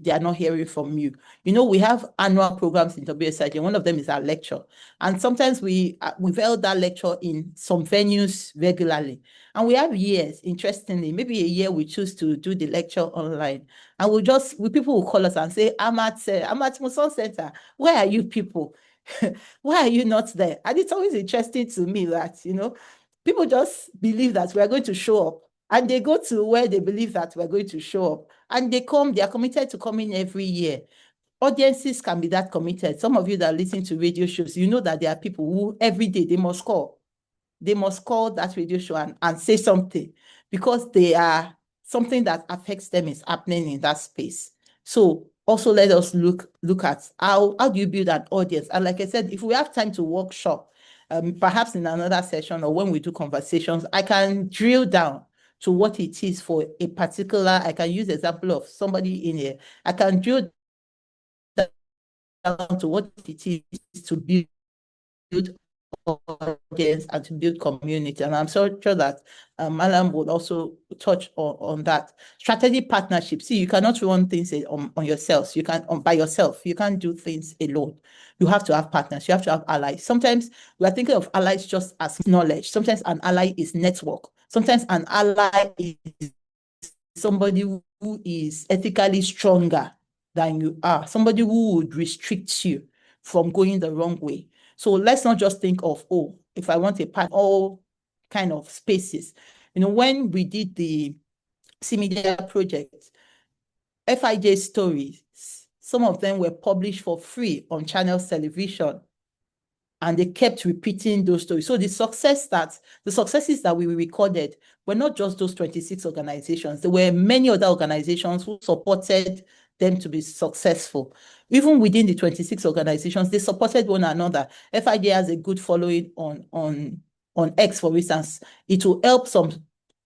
they are not hearing from you. We have annual programs in WSIG, and one of them is our lecture. And sometimes we've held that lecture in some venues regularly. And we have years, interestingly, maybe a year we choose to do the lecture online. And people will call us and say, I'm at Muson Center. Where are you people? Why are you not there? And it's always interesting to me that, people just believe that we're going to show up, and they go to where they believe that we're going to show up, and they are committed to coming every year. Audiences can be that committed. Some of you that listen to radio shows, you know that there are people who every day they must call that radio show and say something, because they are something that affects them is happening in that space. So also let us look at how do you build an audience. And like I said, if we have time to workshop, perhaps in another session or when we do conversations, I can drill down to what it is for a particular, I can use the example of somebody in here. I can drill down to what it is to build audience and to build community. And I'm so sure that Malam would also touch on that. Strategic partnership. See, you cannot run things on yourself. You can by yourself. You can't do things alone. You have to have partners. You have to have allies. Sometimes we are thinking of allies just as knowledge. Sometimes an ally is network. Sometimes an ally is somebody who is ethically stronger than you are, somebody who would restrict you from going the wrong way. So let's not just think of, oh, if I want a part, all kind of spaces. When we did the CMEDIA project, FIJ stories, some of them were published for free on Channels Television, and they kept repeating those stories. So the successes that we recorded were not just those 26 organizations. There were many other organizations who supported them to be successful. Even within the 26 organizations, they supported one another. FIJ has a good following on X, for instance. It will help some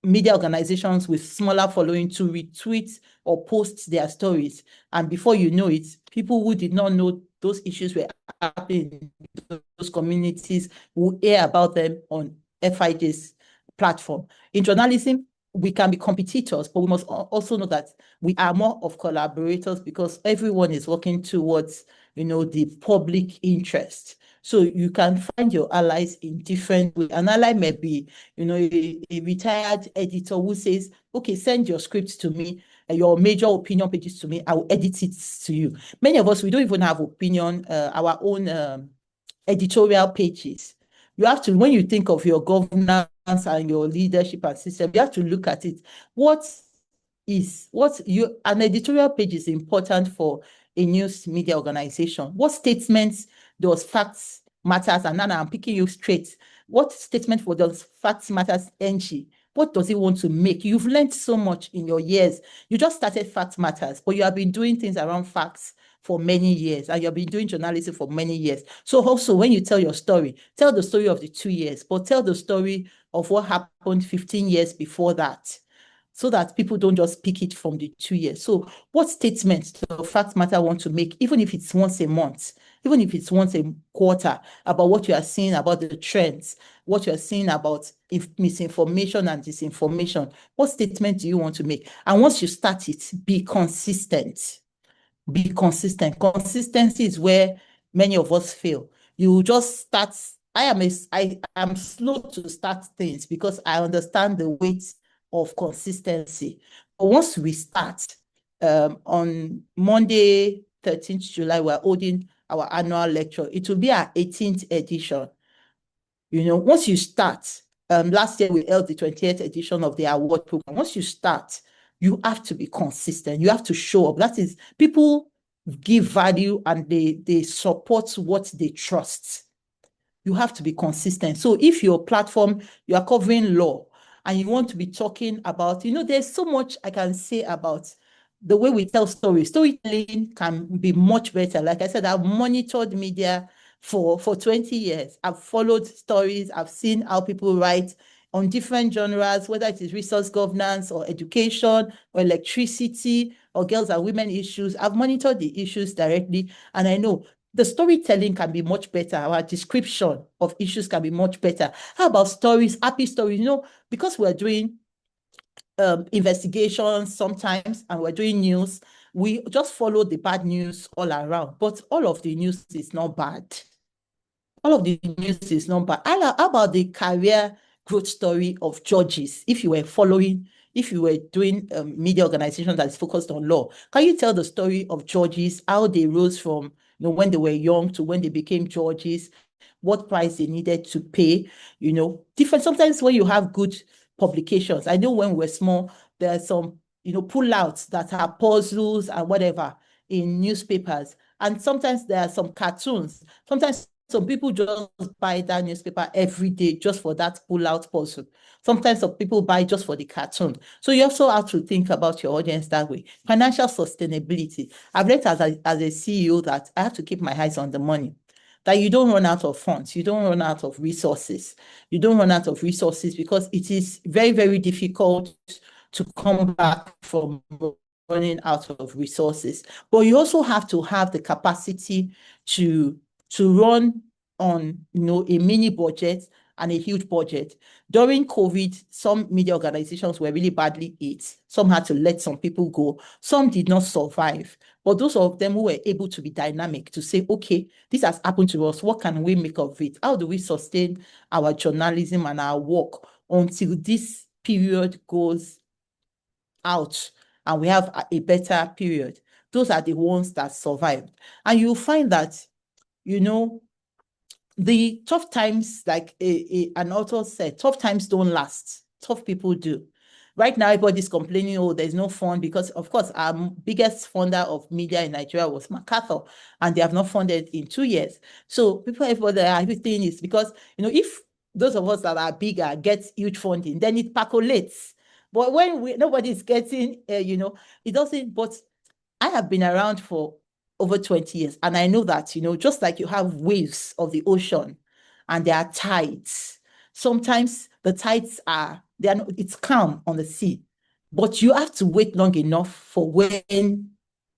media organizations with smaller following to retweet or post their stories. And before you know it, people who did not know those issues were happening in those communities will hear about them on FIJ's platform. In journalism, we can be competitors, but we must also know that we are more of collaborators, because everyone is working towards, the public interest. So you can find your allies in different ways. An ally may be, a retired editor who says, okay, send your scripts to me, your major opinion pages to me, I will edit it to you. Many of us, we don't even have our own editorial pages. You have to, when you think of your governance and your leadership and system, you have to look at it. An editorial page is important for a news media organization. What statements does facts matters? And now I'm picking you straight. What statement for does facts matters NG? What does it want to make? You've learned so much in your years. You just started Facts Matters, but you have been doing things around facts for many years, and you've been doing journalism for many years. So also, when you tell your story, tell the story of the 2 years, but tell the story of what happened 15 years before that, so that people don't just pick it from the 2 years. So what statements does Fact Matter want to make, even if it's once a month, even if it's once a quarter, about what you are seeing about the trends, what you are seeing about misinformation and disinformation? What statement do you want to make? And once you start it, be consistent. Be consistent. Consistency is where many of us fail. You just start. I am slow to start things because I understand the weight of consistency. But once we start, on Monday, 13th July, we're holding our annual lecture. It will be our 18th edition. Once you start, last year we held the 20th edition of the award program. Once you start, you have to be consistent. You have to show up. That is, people give value and they support what they trust. You have to be consistent. So if your platform, you are covering law and you want to be talking about, there's so much I can say about the way we tell stories. Storytelling can be much better. Like I said, I've monitored media for 20 years. I've followed stories. I've seen how people write on different genres, whether it is resource governance or education or electricity or girls and women issues. I've monitored the issues directly, and I know the storytelling can be much better. Our description of issues can be much better. How about stories, happy stories? Because we're doing investigations sometimes and we're doing news, we just follow the bad news all around. But all of the news is not bad. All of the news is not bad. How about the career growth story of judges? If you were doing media organization that is focused on law, can you tell the story of judges, how they rose from when they were young to when they became judges, what price they needed to pay? Different. Sometimes when you have good publications, I know when we were small, there are some pullouts that are puzzles and whatever in newspapers, and sometimes there are some cartoons. Sometimes some people just buy that newspaper every day just for that pull-out puzzle. Sometimes some people buy just for the cartoon. So you also have to think about your audience that way. Financial sustainability. I've learned as a CEO that I have to keep my eyes on the money, that you don't run out of funds, you don't run out of resources. You don't run out of resources because it is very, very difficult to come back from running out of resources. But you also have to have the capacity to run on a mini budget and a huge budget. During COVID, some media organizations were really badly hit. Some had to let some people go. Some did not survive. But those of them who were able to be dynamic, to say, okay, this has happened to us. What can we make of it? How do we sustain our journalism and our work until this period goes out and we have a better period. Those are the ones that survived. And you'll find that, you know, the tough times, like an author said, tough times don't last. Tough people do. Right now, everybody's complaining, oh, there's no fund, because, of course, our biggest funder of media in Nigeria was MacArthur, and they have not funded in 2 years. So everybody, everything is because, you know, if those of us that are bigger get huge funding, then it percolates. But when nobody's getting, you know, it doesn't. But I have been around for over 20 years, and I know that, you know, just like you have waves of the ocean and there are tides, sometimes the tides are, it's calm on the sea, but you have to wait long enough for when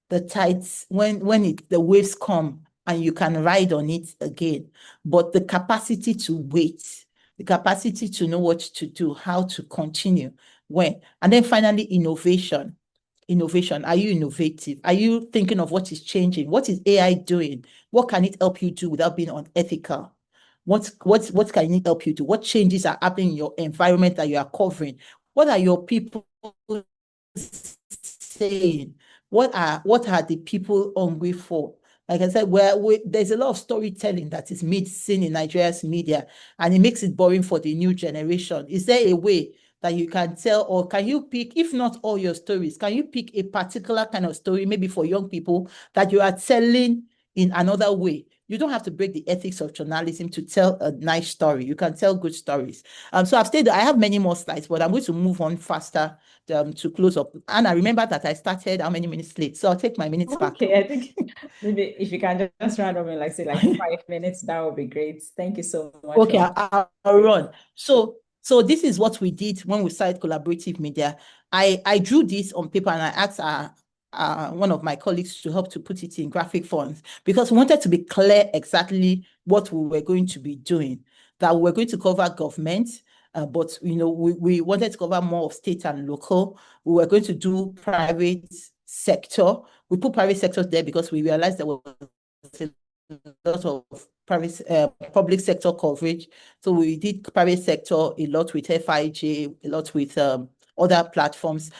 the tides, the waves come and you can ride on it again. But the capacity to wait, the capacity to know what to do, how to continue, when. And then finally, innovation. Innovation. Are you innovative? Are you thinking of what is changing? What is AI doing? What can it help you do without being unethical? What can it help you do? What changes are happening in your environment that you are covering? What are your people saying? What are the people hungry for? Like I said, there's a lot of storytelling that is seen in Nigeria's media, and it makes it boring for the new generation. Is there a way that you can tell, or can you pick, if not all your stories, can you pick a particular kind of story, maybe for young people, that you are telling in another way? You don't have to break the ethics of journalism to tell a nice story. You can tell good stories. So I have many more slides, but I'm going to move on faster to close up. And I remember that I started how many minutes late? So I'll take my minutes back. Okay, I think maybe if you can just round up in like 5 minutes, that would be great. Thank you so much. Okay, I'll run. So this is what we did when we started collaborative media. I drew this on paper and I asked one of my colleagues to help to put it in graphic forms, because we wanted to be clear exactly what we were going to be doing, that we were going to cover government, but you know, we wanted to cover more of state and local. We were going to do private sector. We put private sector there because we realized there was a lot of public sector coverage. So we did private sector a lot with FIJ, a lot with other platforms.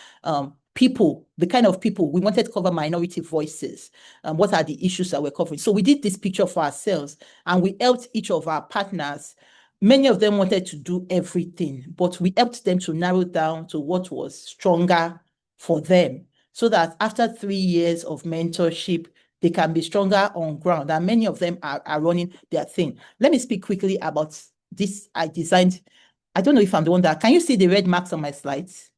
People, the kind of people, we wanted to cover minority voices. What are the issues that we're covering? So we did this picture for ourselves, and we helped each of our partners. Many of them wanted to do everything, but we helped them to narrow down to what was stronger for them, so that after 3 years of mentorship, they can be stronger on ground, and many of them are running their thing. Let me speak quickly about this. I designed, I don't know if I'm the one that, can you see the red marks on my slides?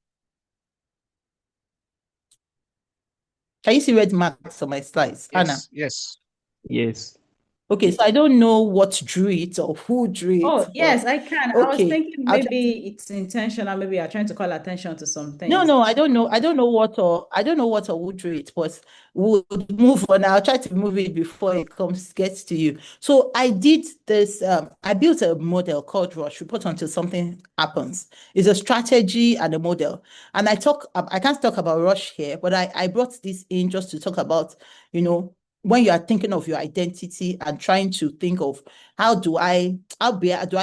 Can you see red marks on my slides, Anna? Yes. Okay, so I don't know what drew it or who drew it. Oh, yes, I can. I was Okay, thinking maybe it's intentional. Maybe you're trying to call attention to some things. No, I don't know. I don't know what or who drew it, but we'll move on. I'll try to move it before it gets to you. So I did this. I built a model called Rush, Report Until Something Happens. It's a strategy and a model. And I can't talk about Rush here, but I brought this in just to talk about, you know, when you are thinking of your identity and trying to think of how do I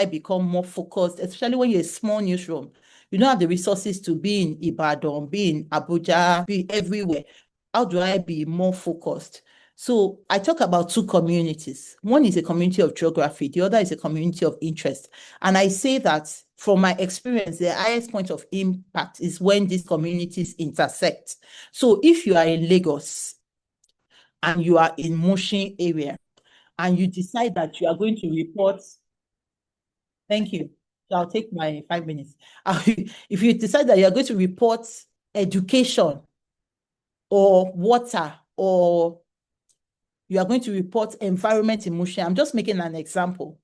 become more focused, especially when you're a small newsroom. You don't have the resources to be in Ibadan, be in Abuja, be everywhere. How do I be more focused? So I talk about two communities. One is a community of geography. The other is a community of interest. And I say that from my experience, the highest point of impact is when these communities intersect. So if you are in Lagos and you are in Mushin area and you decide that you are going to report, thank you. So I'll take my 5 minutes. If you decide that you're going to report education or water, or you are going to report environment in Mushin, I'm just making an example.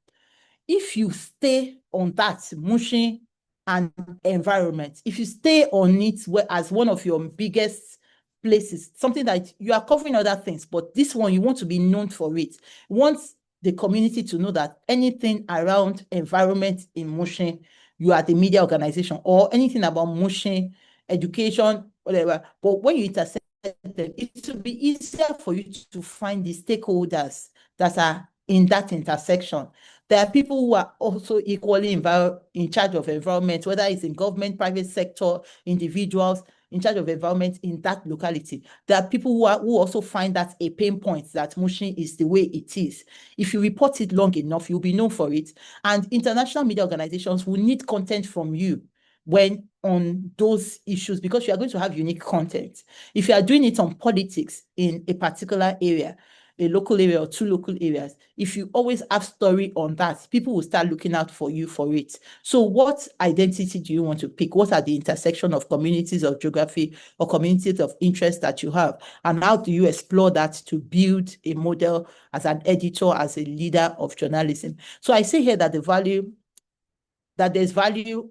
If you stay on that Mushin and environment, if you stay on it as one of your biggest places, something that you are covering other things, but this one, you want to be known for it. Once the community to know that anything around environment in Mushin, you are the media organization, or anything about Mushin, education, whatever. But when you intersect them, it will be easier for you to find the stakeholders that are in that intersection. There are people who are also equally in charge of environment, whether it's in government, private sector, individuals in charge of environment in that locality. There are people who also find that a pain point, that Mushin is the way it is. If you report it long enough, you'll be known for it. And international media organizations will need content from you when on those issues, because you are going to have unique content. If you are doing it on politics in a particular area, a local area or two local areas, if you always have story on that, people will start looking out for you for it. So what identity do you want to pick? What are the intersection of communities of geography or communities of interest that you have? And how do you explore that to build a model as an editor, as a leader of journalism? So I say here that the value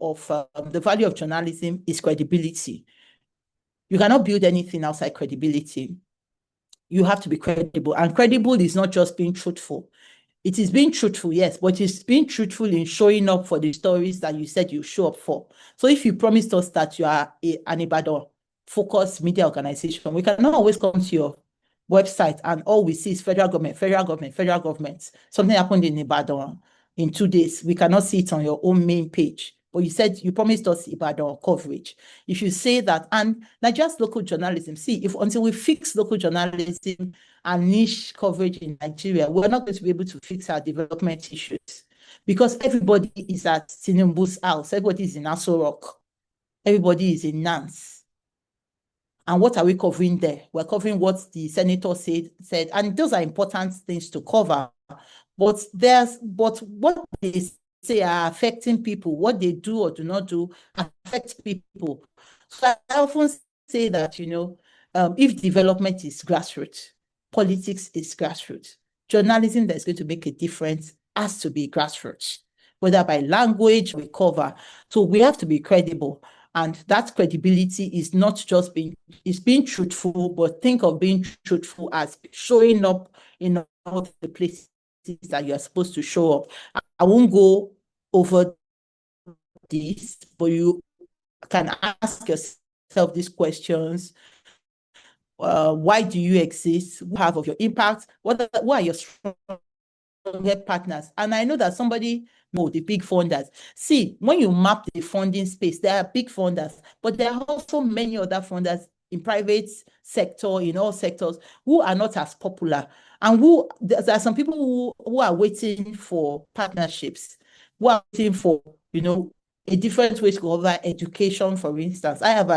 of journalism is credibility. You cannot build anything outside credibility. You have to be credible. And credible is not just being truthful. It is being truthful, yes, but it's being truthful in showing up for the stories that you said you show up for. So if you promised us that you are an Ibadan-focused media organization, we cannot always come to your website and all we see is federal government. Something happened in Ibadan in 2 days. We cannot see it on your own main page. But you said you promised us Ibadan coverage. If you say that, and not just local journalism, see, until we fix local journalism and niche coverage in Nigeria, we're not going to be able to fix our development issues, because everybody is at Tinubu's house, everybody is in Aso Rock, everybody is in Nance. And what are we covering there? We're covering what the senator said, and those are important things to cover. But what they say are affecting people, what they do or do not do affects people. So I often say that, if development is grassroots, politics is grassroots. Journalism that's going to make a difference has to be grassroots, whether by language we cover. So we have to be credible. And that credibility is not just being truthful, but think of being truthful as showing up in all the places that you're supposed to show up. I won't go over this, but you can ask yourself these questions. Why do you exist? What have of your impact? What are your strong partners? And I know that somebody know the big funders. See, when you map the funding space, there are big funders, but there are also many other funders in private sector, in all sectors, who are not as popular. And there are some people who are waiting for partnerships, who are waiting for, a different way to cover education, for instance. I have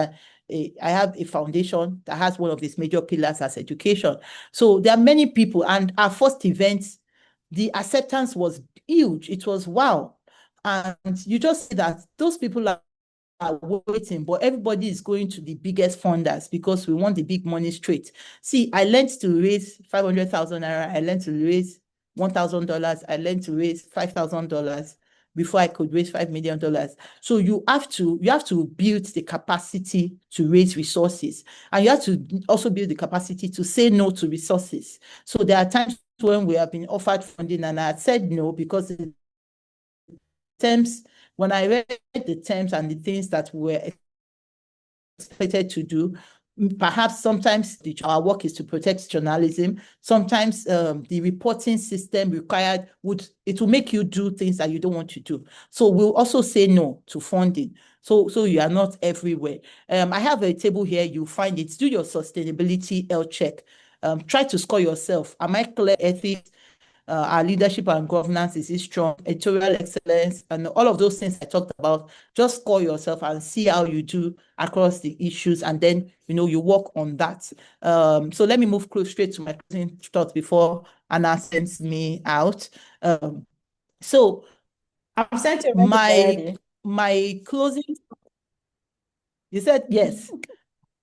a foundation that has one of these major pillars as education. So there are many people, and our first event, the acceptance was huge. It was wow. And you just see that those people are waiting, but everybody is going to the biggest funders because we want the big money straight. See, I learned to raise 500,000 naira. I learned to raise $1,000. I learned to raise $5,000 before I could raise $5 million. So you have to build the capacity to raise resources, and you have to also build the capacity to say no to resources. So there are times when we have been offered funding and I had said no because the terms, when I read the terms and the things that were expected to do, perhaps sometimes our work is to protect journalism. Sometimes the reporting system required will make you do things that you don't want to do. So we'll also say no to funding. So you are not everywhere. I have a table here. You find it. Do your sustainability health check. Try to score yourself. Am I clear? Ethics, our leadership and governance, is it strong? Editorial excellence, and all of those things I talked about. Just score yourself and see how you do across the issues, and then you work on that. So let me move straight to my closing thoughts before Anna sends me out. So I've sent you already. My closing. You said yes.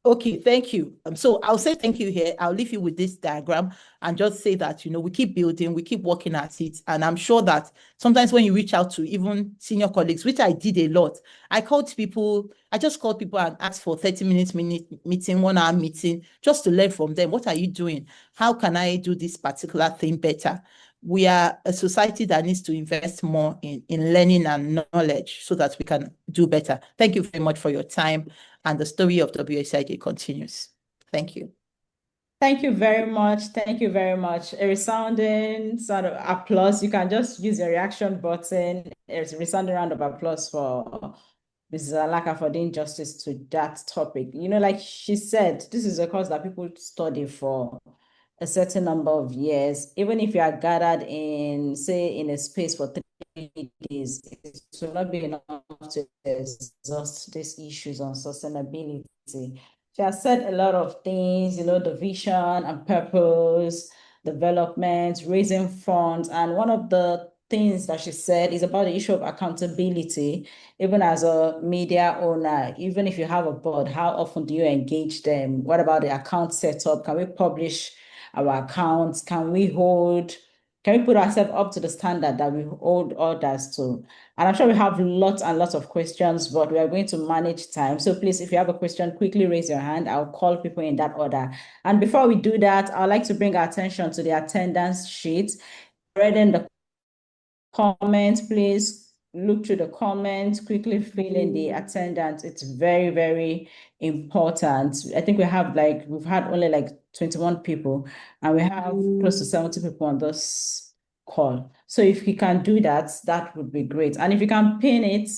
Okay, thank you. So I'll say thank you here. I'll leave you with this diagram and just say that, we keep building, we keep working at it. And I'm sure that sometimes when you reach out to even senior colleagues, which I did a lot, I just called people and asked for 30 minutes meeting, 1 hour meeting, just to learn from them. What are you doing? How can I do this particular thing better? We are a society that needs to invest more in learning and knowledge so that we can do better. Thank you very much for your time. And the story of WSIJ continues. Thank you. Thank you very much. Thank you very much. A resounding sort of applause. You can just use your reaction button. There's a resounding round of applause for Mrs. Alaka for doing justice to that topic. You know, like she said, this is a course that people study for a certain number of years. Even if you are gathered in, say, in a space for 3 days, it will not be enough to exhaust these issues on sustainability. She has said a lot of things, you know, the vision and purpose, development, raising funds. And one of the things that she said is about the issue of accountability. Even as a media owner, even if you have a board, how often do you engage them? What about the account setup? Can we publish our accounts? Can we put ourselves up to the standard that we hold others to? And I'm sure we have lots and lots of questions, but we are going to manage time. So please, if you have a question, quickly raise your hand. I'll call people in that order. And before we do that, I'd like to bring our attention to the attendance sheet. Read in the comments, please look through the comments, quickly fill in the attendance. It's very, very important. I think we've had only like 21 people and we have close to 70 people on this call. So if you can do that, that would be great. And if you can pin it,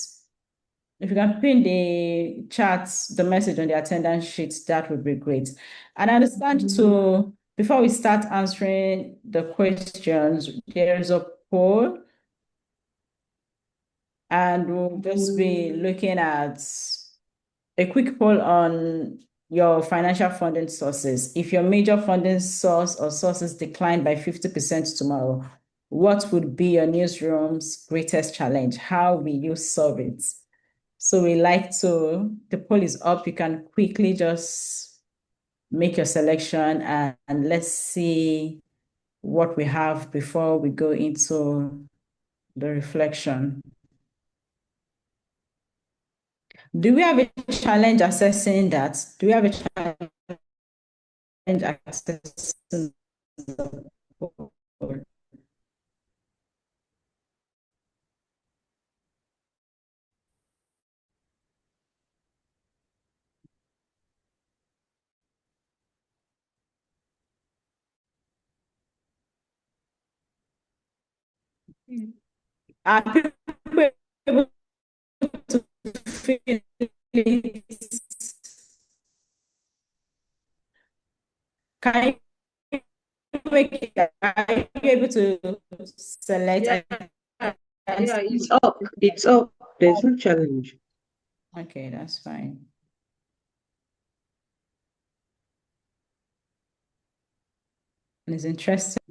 if you can pin the chats, the message on the attendance sheet, that would be great. And I understand too, before we start answering the questions, there's a poll. And we'll just be looking at a quick poll on your financial funding sources. If your major funding source or sources decline by 50% tomorrow, what would be your newsroom's greatest challenge? How will you solve it? So the poll is up. You can quickly just make your selection and let's see what we have before we go into the reflection. Do we have a challenge assessing that? Do we have a challenge assessing the poll? Are people able to fill it? Can you are you able to select? Yeah, yeah, it's up. It's up. There's no challenge. Okay, that's fine. It's interesting.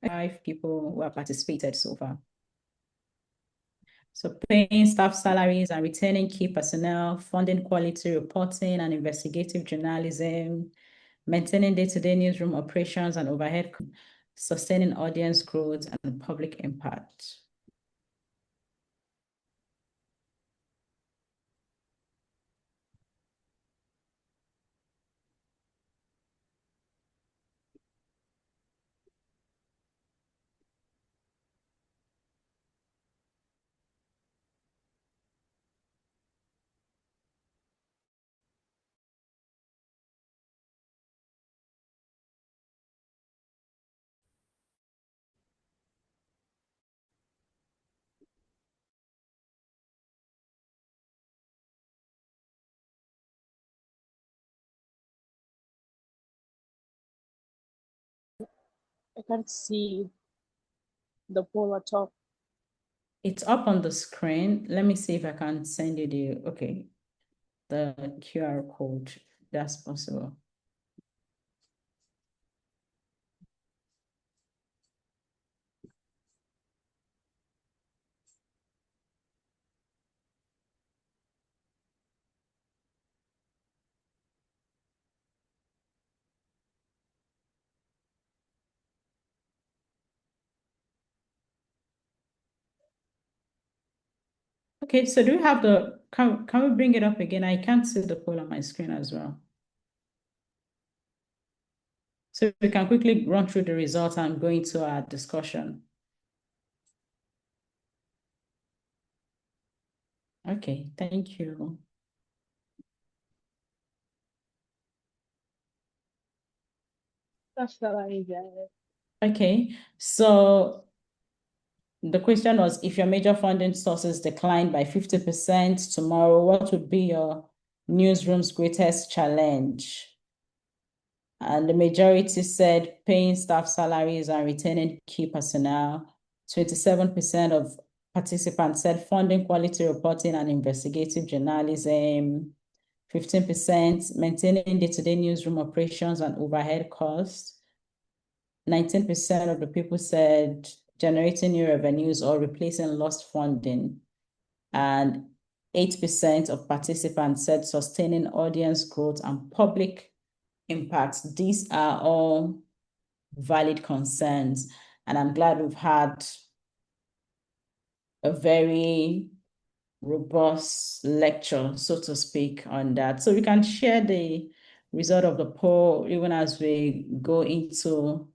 5 people who have participated so far. So paying staff salaries and retaining key personnel, funding quality reporting and investigative journalism, maintaining day-to-day newsroom operations and overhead, sustaining audience growth and public impact. I can't see the poll at all. It's up on the screen. Let me see if I can send you the QR code. That's possible. Okay, so do we have can we bring it up again? I can't see the poll on my screen as well. So we can quickly run through the results and go into our discussion. Okay, thank you. Okay, so the question was, if your major funding sources declined by 50% tomorrow, what would be your newsroom's greatest challenge? And the majority said paying staff salaries and retaining key personnel. 27% of participants said funding quality reporting and investigative journalism. 15% maintaining day-to-day newsroom operations and overhead costs. 19% of the people said generating new revenues or replacing lost funding. And 8% of participants said sustaining audience growth and public impacts. These are all valid concerns. And I'm glad we've had a very robust lecture, so to speak, on that. So we can share the result of the poll even as we go into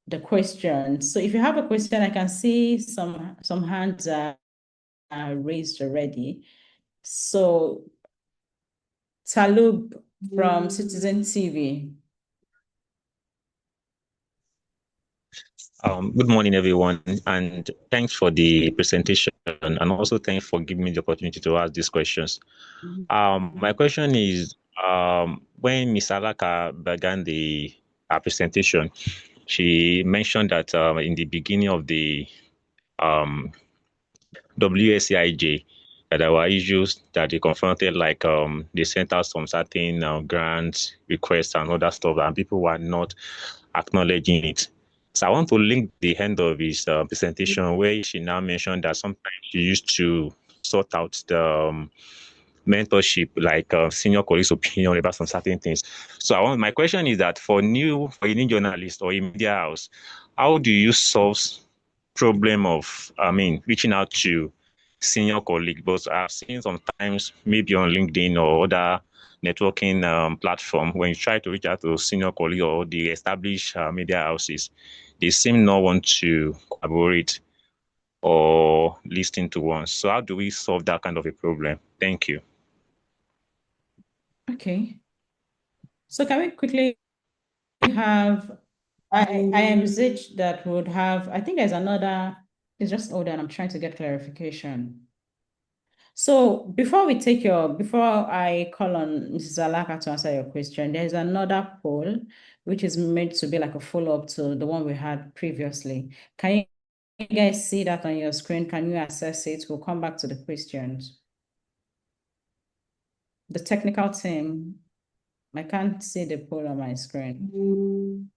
the questions. So if you have a question, I can see some hands are raised already. So Talub from Citizen TV. Good morning, everyone, and thanks for the presentation, and also thanks for giving me the opportunity to ask these questions. My question is, when Ms. Alaka began the presentation, she mentioned that in the beginning of the WSCIJ, that there were issues that they confronted, like they sent out some certain grant requests and other stuff, and people were not acknowledging it. So I want to link the end of his presentation where she now mentioned that sometimes she used to sort out the mentorship, like senior colleagues' opinion about some certain things. So my question is that for a new journalist or a media house, how do you solve problem of, reaching out to senior colleagues? But I've seen sometimes maybe on LinkedIn or other networking platform, when you try to reach out to senior colleagues or the established media houses, they seem not want to collaborate or listen to one. So how do we solve that kind of a problem? Thank you. Okay. So can we quickly have, I envisage that would have, I think there's another, it's just hold on, I'm trying to get clarification. So before I call on Mrs. Alaka to answer your question, there's another poll, which is made to be like a follow-up to the one we had previously. Can you guys see that on your screen? Can you access it? We'll come back to the questions. The technical team, I can't see the poll on my screen.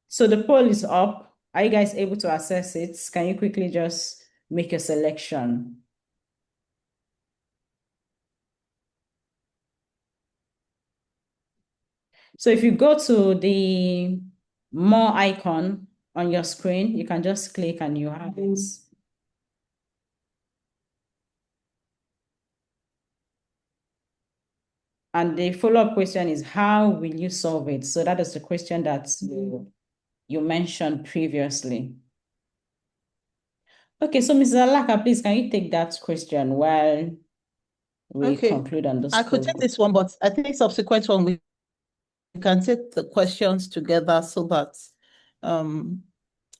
So the poll is up. Are you guys able to access it? Can you quickly just make a selection? So if you go to the more icon on your screen, you can just click and you have it. And the follow-up question is, how will you solve it? So that is the question that you mentioned previously. Okay, so Mrs. Alaka, please, can you take that question while we conclude on this? I could take this one, but I think subsequent one we can take the questions together so that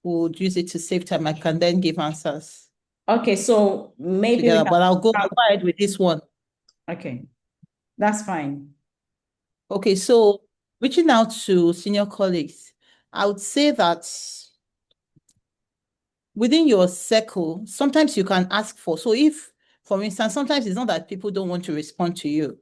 we'll use it to save time. I can then give answers. Okay, so maybe together, but I'll go ahead with this one. Okay, that's fine. Okay, so reaching out to senior colleagues, I would say that within your circle, sometimes you can ask for, so if, for instance, sometimes it's not that people don't want to respond to you.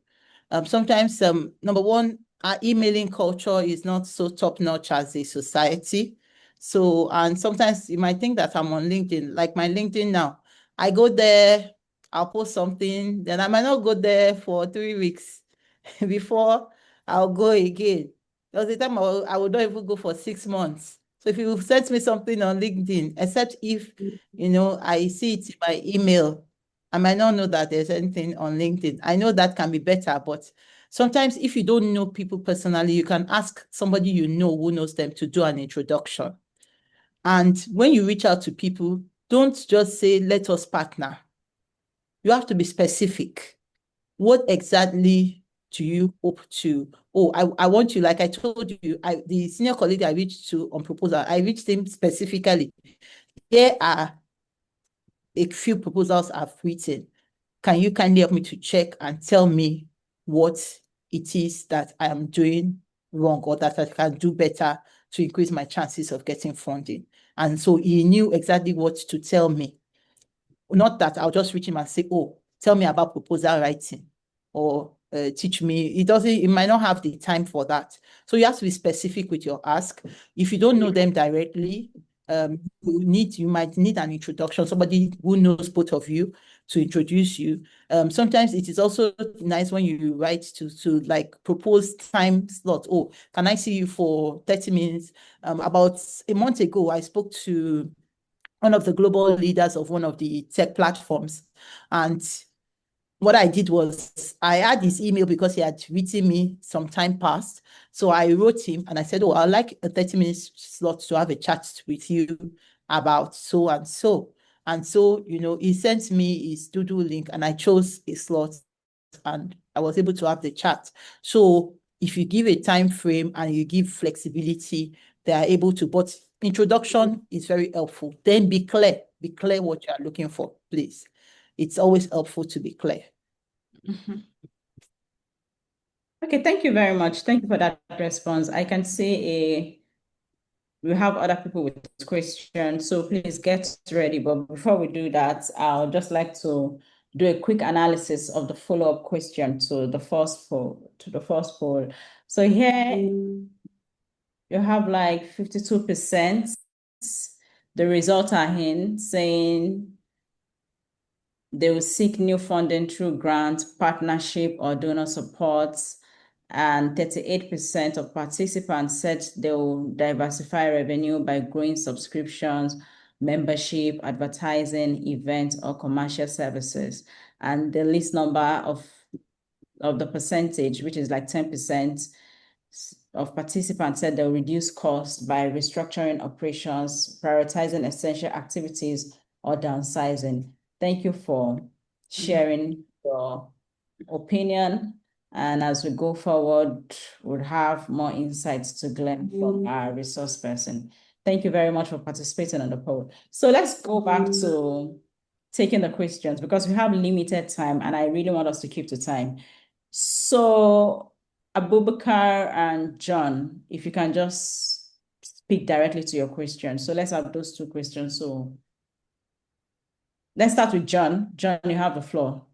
Sometimes, number one, our emailing culture is not so top-notch as a society. So, and sometimes you might think that I'm on LinkedIn, like my LinkedIn now. I go there, I'll post something, then I might not go there for 3 weeks before I'll go again. There was a time I would not even go for 6 months. So if you send me something on LinkedIn, except if, I see it in my email, I might not know that there's anything on LinkedIn. I know that can be better, but sometimes if you don't know people personally, you can ask somebody you know who knows them to do an introduction. And when you reach out to people, don't just say, let us partner. You have to be specific. What exactly do you hope to? Oh, I want you, like I told you, the senior colleague I reached to on proposal, I reached him specifically. Here are a few proposals I've written. Can you kindly help me to check and tell me what it is that I am doing wrong or that I can do better to increase my chances of getting funding? And so he knew exactly what to tell me. Not that I'll just reach him and say, oh, tell me about proposal writing or teach me. He might not have the time for that. So you have to be specific with your ask. If you don't know them directly, you might need an introduction, somebody who knows both of you to introduce you. Sometimes it is also nice when you write to like propose time slot. Oh, can I see you for 30 minutes? About a month ago, I spoke to one of the global leaders of one of the tech platforms. And what I did was I had his email because he had written me some time past. So I wrote him and I said, oh, I'd like a 30-minute slot to have a chat with you about so and so. And so, he sent me his to-do link and I chose a slot and I was able to have the chat. So if you give a time frame and you give flexibility, they are able to, but introduction is very helpful. Then be clear what you are looking for, please. It's always helpful to be clear. Okay, thank you very much. Thank you for that response. I can see we have other people with questions, so please get ready. But before we do that, I'll just like to do a quick analysis of the follow-up question to the first poll. So here you have like 52%. The results are in saying they will seek new funding through grant, partnership, or donor support. And 38% of participants said they will diversify revenue by growing subscriptions, membership, advertising, events, or commercial services. And the least number of the percentage, which is like 10%, of participants said they'll reduce costs by restructuring operations, prioritizing essential activities, or downsizing. Thank you for sharing your opinion. And as we go forward, we'll have more insights to glean from our resource person. Thank you very much for participating on the poll. So let's go back to taking the questions because we have limited time and I really want us to keep to time. So Abubakar and John, if you can just speak directly to your question. So let's have those two questions. So let's start with John. John, you have the floor.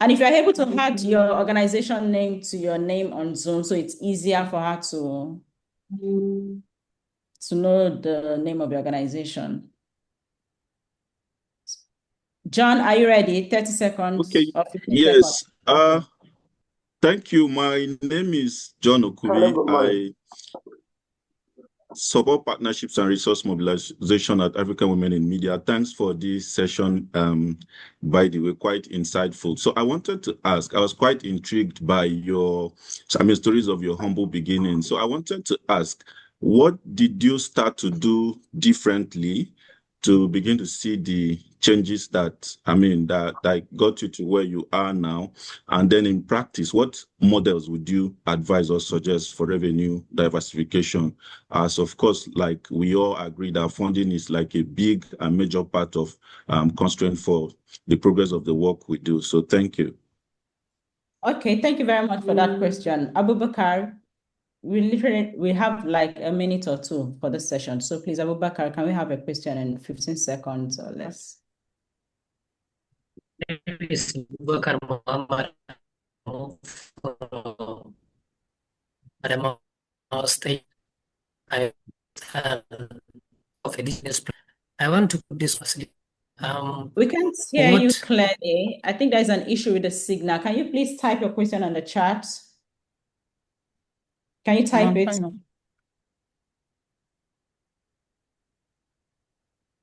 And if you're able to add your organization name to your name on Zoom, so it's easier for her to know the name of your organization. John, are you ready? 30 seconds. Okay. Or 15 Yes. seconds. Thank you. My name is John Okubi. I support partnerships and resource mobilization at African Women in Media. Thanks for this session. By the way, quite insightful. So I wanted to ask, I was quite intrigued by stories of your humble beginnings. So I wanted to ask, what did you start to do differently to begin to see the changes that got you to where you are now? And then in practice, what models would you advise or suggest for revenue diversification? As of course, like we all agree that funding is like a big and major part of constraint for the progress of the work we do. So thank you. Okay, thank you very much for that question. Abubakar, we have like a minute or two for this session. So please, Abubakar, can we have a question in 15 seconds or less? Is Abubakar Muhammad State. I have a business plan. I want to put this firstly. We can't hear you clearly. I think there's an issue with the signal. Can you please type your question on the chat? Can you type it?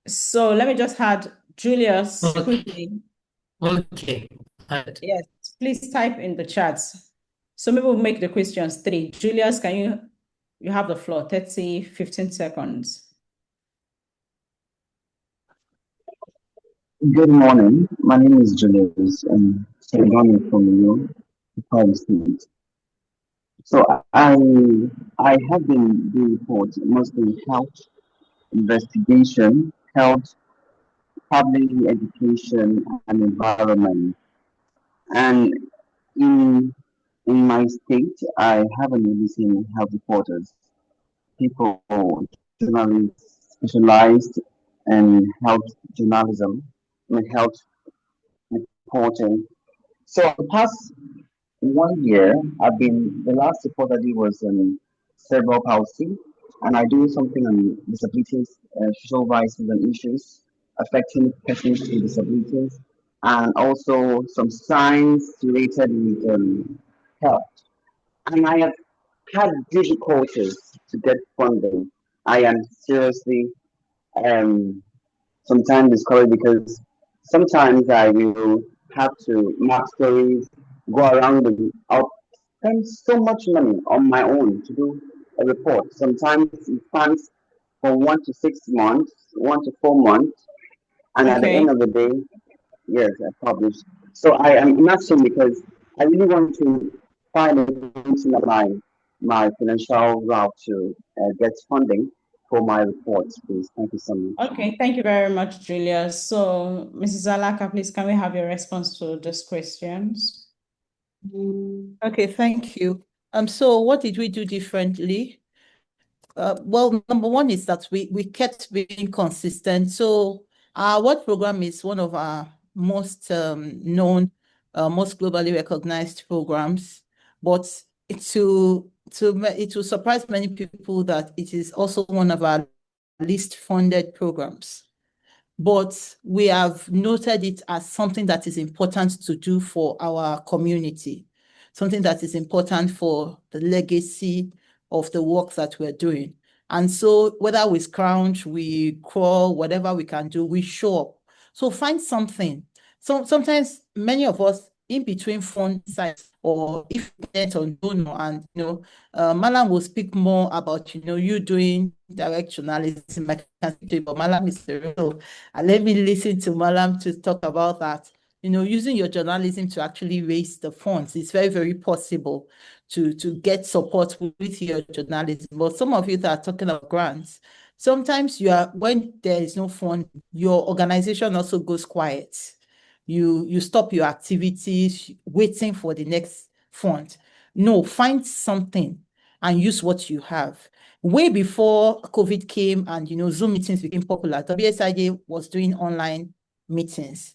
So let me just add Julius quickly. Okay. Yes, please type in the chat. So maybe we'll make the questions 3. Julius, you have the floor, 15 seconds. Good morning. My name is Julius and I'm from Ohio State. So I have been doing reports mostly health investigation, health, public education, and environment. And in in my state, I have been releasing health reporters, people, journalists specialized in health journalism, and health reporting. So the past 1 year, the last report I did was cerebral palsy, and I do something on disabilities, social vices and issues affecting persons with disabilities, and also some science related with health. And I have had difficulties to get funding. I am seriously um, sometimes discouraged because sometimes I will have to mark stories, go around I'll spend so much money on my own to do a report. Sometimes it spans from 1 to 6 months, 1 to 4 months, and at the end Okay. of the day, yes, I publish. So I am asking because I really want to find a reason that my financial route to get funding for my reports, please. Thank you so much. Okay, thank you very much, Julius. So, Mrs. Alaka, please, can we have your response to those questions? Okay, thank you. So what did we do differently? Well, number one is that we kept being consistent. So our award program is one of our most known, most globally recognized programs, but it will surprise many people that it is also one of our least funded programs. But we have noted it as something that is important to do for our community, something that is important for the legacy of the work that we're doing. And so whether we scrounge, we crawl, whatever we can do, we show up. So find something. So sometimes many of us in between fund sites, or if it's on donor, and Malam will speak more about you doing direct journalism. I can speak to you, but Malam is the real. And let me listen to Malam to talk about that. Using your journalism to actually raise the funds. It's very, very possible to get support with your journalism. But some of you that are talking about grants, sometimes when there is no fund, your organization also goes quiet. You stop your activities waiting for the next fund. No, find something and use what you have. Way before COVID came and Zoom meetings became popular, WSIJ was doing online meetings.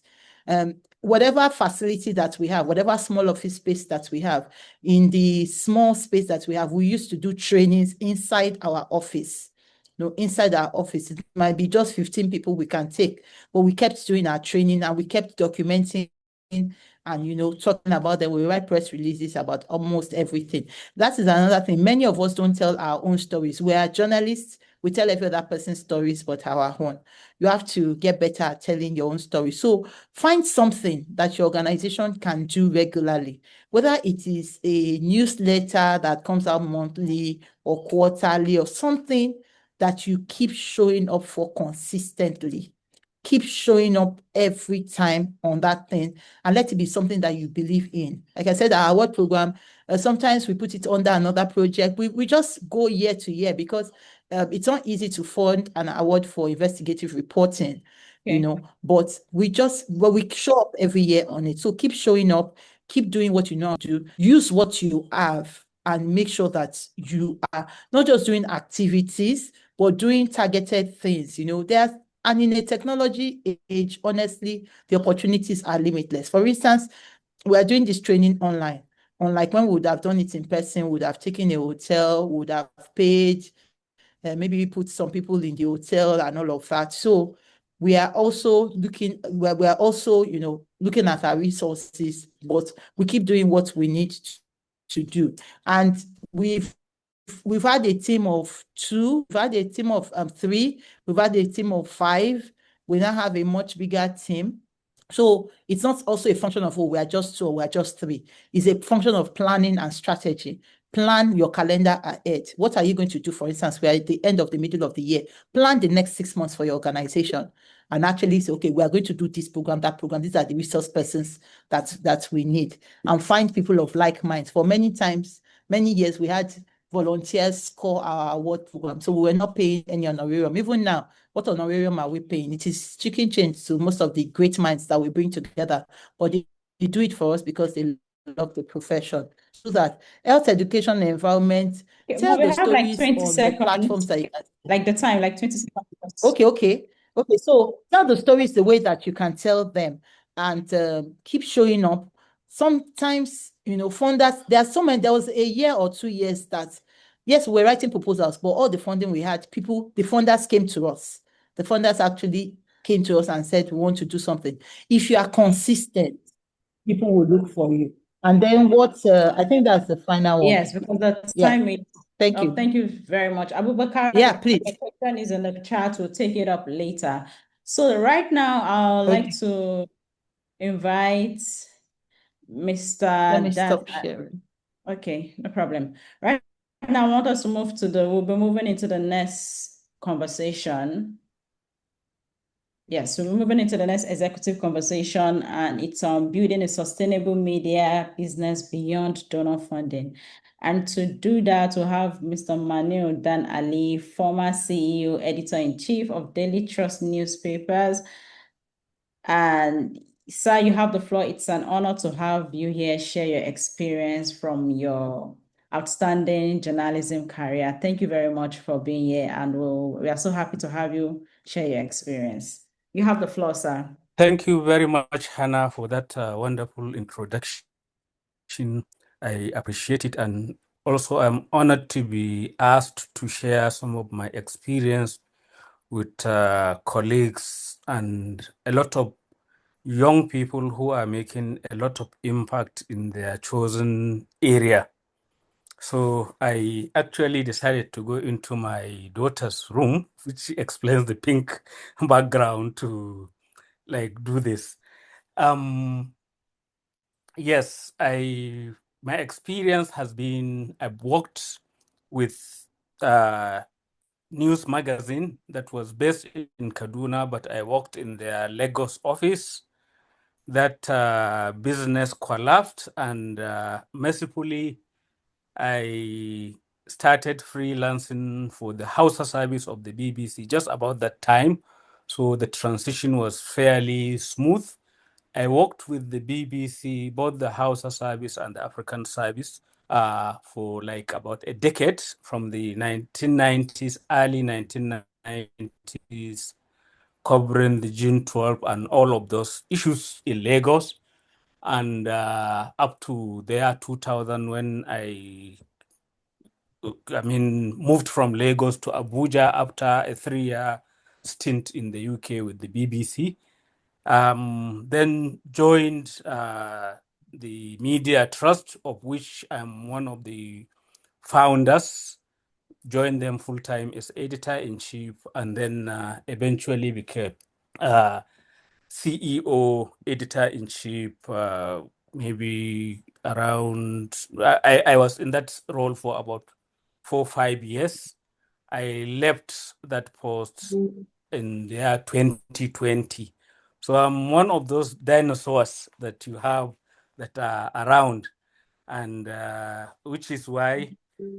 Whatever facility that we have, whatever small office space that we have, in the small space that we have, we used to do trainings inside our office. Inside our office, it might be just 15 people we can take, but we kept doing our training and we kept documenting and talking about them. We write press releases about almost everything. That is another thing. Many of us don't tell our own stories. We are journalists. We tell every other person's stories but our own. You have to get better at telling your own story. So find something that your organization can do regularly, whether it is a newsletter that comes out monthly or quarterly, or something that you keep showing up for consistently. Keep showing up every time on that thing, and let it be something that you believe in. Like I said, our award program, sometimes we put it under another project. We just go year to year because it's not easy to fund an award for investigative reporting, but we show up every year on it. So keep showing up, keep doing what you know how to do, use what you have, and make sure that you are not just doing activities, but doing targeted things. And in a technology age, honestly, the opportunities are limitless. For instance, we are doing this training online. Unlike when we would have done it in person, we would have taken a hotel, would have paid, maybe we put some people in the hotel and all of that. So we are also looking at our resources, but we keep doing what we need to do. And we've had a team of 2, we've had a team of 3, we've had a team of 5. We now have a much bigger team. So it's not also a function of, we are just 2 or we are just 3. It's a function of planning and strategy. plan your calendar ahead. What are you going to do? For instance, we're at the end of the middle of the year. Plan the next 6 months for your organization and actually say, okay, we are going to do this program, that program. These are the resource persons that we need, and find people of like minds. For many years, we had volunteers score our award program. So we were not paying any honorarium. Even now, what honorarium are we paying? It is chicken change to most of the great minds that we bring together. But they do it for us because they love the profession. So that health, education, and environment, tell the stories like on the platforms that you can. Like the time, like 20 seconds. Okay. So tell the stories the way that you can tell them, and keep showing up. Sometimes, funders, there was a year or 2 years that, yes, we're writing proposals, but all the funding we had, the funders came to us. The funders actually came to us and said, we want to do something. If you are consistent, people will look for you. And then I think that's the final one. Yes, because the time is. Thank you. Thank you very much. Abubakar, yeah, please. the question is in the chat. We'll take it up later. So right now, I'd like to invite Mr. Let me stop sharing. Okay, no problem. Right now, I want us to we'll be moving into the next conversation. Yes, so we're moving into the next executive conversation, and it's on building a sustainable media business beyond donor funding. And to do that, we'll have Mr. Manu Dan Ali, former CEO, editor-in-chief of Daily Trust newspapers. And sir, you have the floor. It's an honor to have you here share your experience from your outstanding journalism career. Thank you very much for being here, and we are so happy to have you share your experience. You have the floor, sir. Thank you very much, Hannah, for that wonderful introduction. I appreciate it, and also I'm honored to be asked to share some of my experience with colleagues and a lot of young people who are making a lot of impact in their chosen area. So I actually decided to go into my daughter's room, which explains the pink background, to do this. Yes, my experience has been, I've worked with news magazine that was based in Kaduna, but I worked in their Lagos office. That business collapsed, and mercifully, I started freelancing for the Hausa service of the BBC just about that time. So the transition was fairly smooth. I worked with the BBC, both the Hausa service and the African service, for about a decade, from the 1990s, early 1990s, covering the June 12 and all of those issues in Lagos, and up to the year 2000, when I moved from Lagos to Abuja after a 3-year stint in the UK with the BBC. Then joined the Media Trust, of which I'm one of the founders. Joined them full-time as editor-in-chief, and then eventually became CEO, editor-in-chief, maybe around, I was in that role for about 4 or 5 years. I left that post in the year 2020. So I'm one of those dinosaurs that you have that are around, and which is why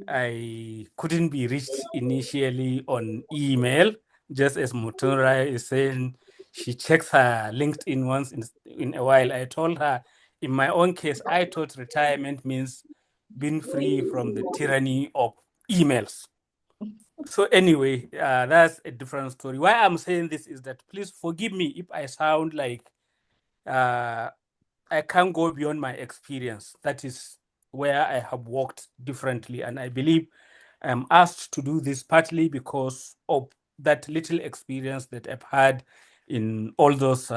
I couldn't be reached initially on email, just as Mutunra is saying she checks her LinkedIn once in a while. I told her, in my own case, I thought retirement means being free from the tyranny of emails. So anyway, that's a different story. Why I'm saying this is that, please forgive me if I sound like I can't go beyond my experience. That is where I have worked differently, and I believe I'm asked to do this partly because of that little experience that I've had in all those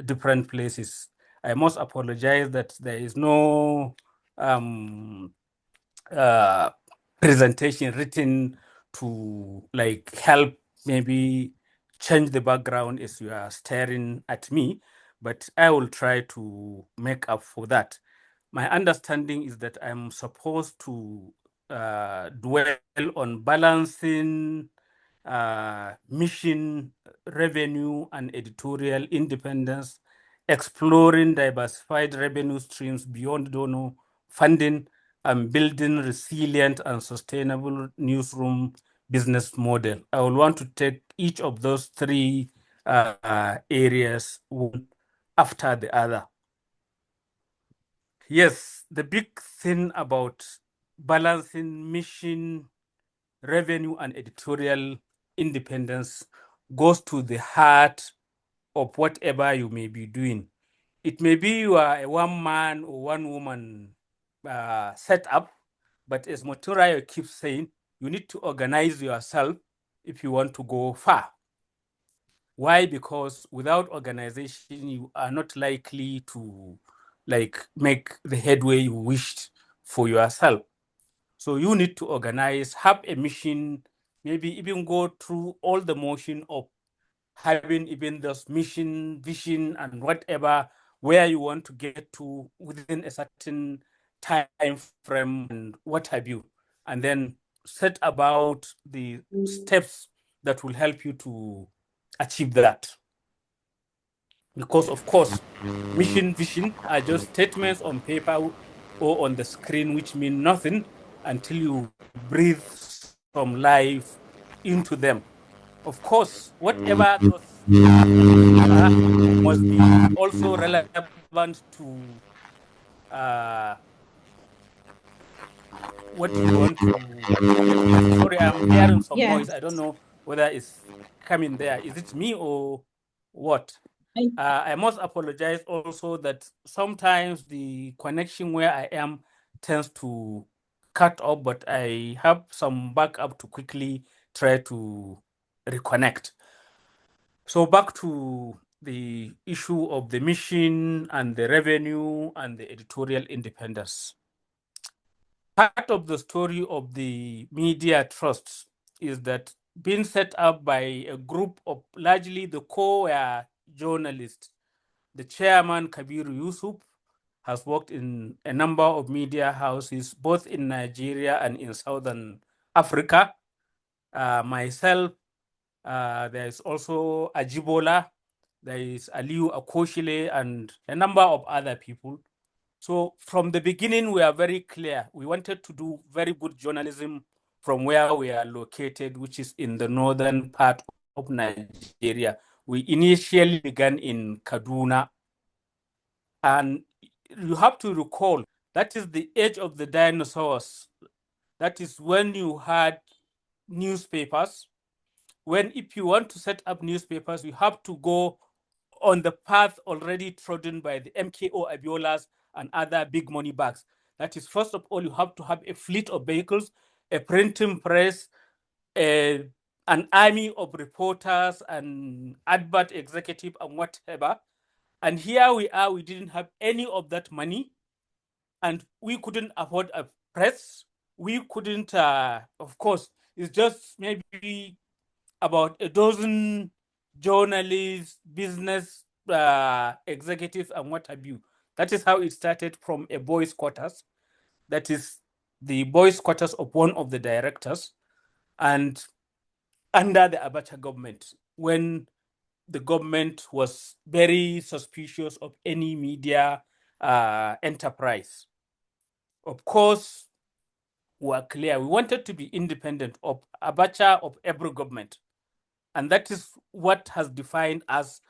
different places. I must apologize that there is no presentation written to help maybe change the background as you are staring at me, but I will try to make up for that. My understanding is that I'm supposed to dwell on balancing mission, revenue, and editorial independence, exploring diversified revenue streams beyond donor funding, and building resilient and sustainable newsroom business model. I will want to take each of those three areas one after the other. Yes, the big thing about balancing mission, revenue, and editorial independence goes to the heart of whatever you may be doing. It may be you are a one man or one woman setup, but as Moturayo keeps saying, you need to organize yourself if you want to go far. Why? Because without organization, you are not likely to make the headway you wished for yourself. So you need to organize, have a mission, maybe even go through all the motion of having even this mission, vision, and whatever, where you want to get to within a certain time frame and what have you. And then set about the steps that will help you to achieve that. Because of course, mission, vision are just statements on paper or on the screen, which mean nothing until you breathe some life into them. Of course, whatever those are must be also relevant to what you want to implement. Sorry, I'm hearing some noise. I don't know whether it's coming there. Is it me or what? I must apologize also that sometimes the connection where I am tends to cut off, but I have some backup to quickly try to reconnect. So back to the issue of the mission and the revenue and the editorial independence. Part of the story of the media trusts is that being set up by a group of largely the core journalists. The chairman, Kabir Yusuf, has worked in a number of media houses, both in Nigeria and in Southern Africa. Myself, there is also Ajibola, there is Aliu Akoshile, and a number of other people. So from the beginning, we are very clear. We wanted to do very good journalism from where we are located, which is in the northern part of Nigeria. We initially began in Kaduna. And you have to recall, that is the age of the dinosaurs. That is when you had newspapers. When if you want to set up newspapers, you have to go on the path already trodden by the MKO Abiolas and other big money bags. That is, first of all, you have to have a fleet of vehicles, a printing press, an army of reporters and advert executive and whatever. And here we are, we didn't have any of that money, and we couldn't afford a press. We couldn't, of course, it's just maybe about a dozen journalists, business executives, and what have you. That is how it started, from a boys' quarters. That is the boys' quarters of one of the directors, and under the Abacha government, when the government was very suspicious of any media enterprise. Of course, we were clear. We wanted to be independent of Abacha, of every government. And that is what has defined us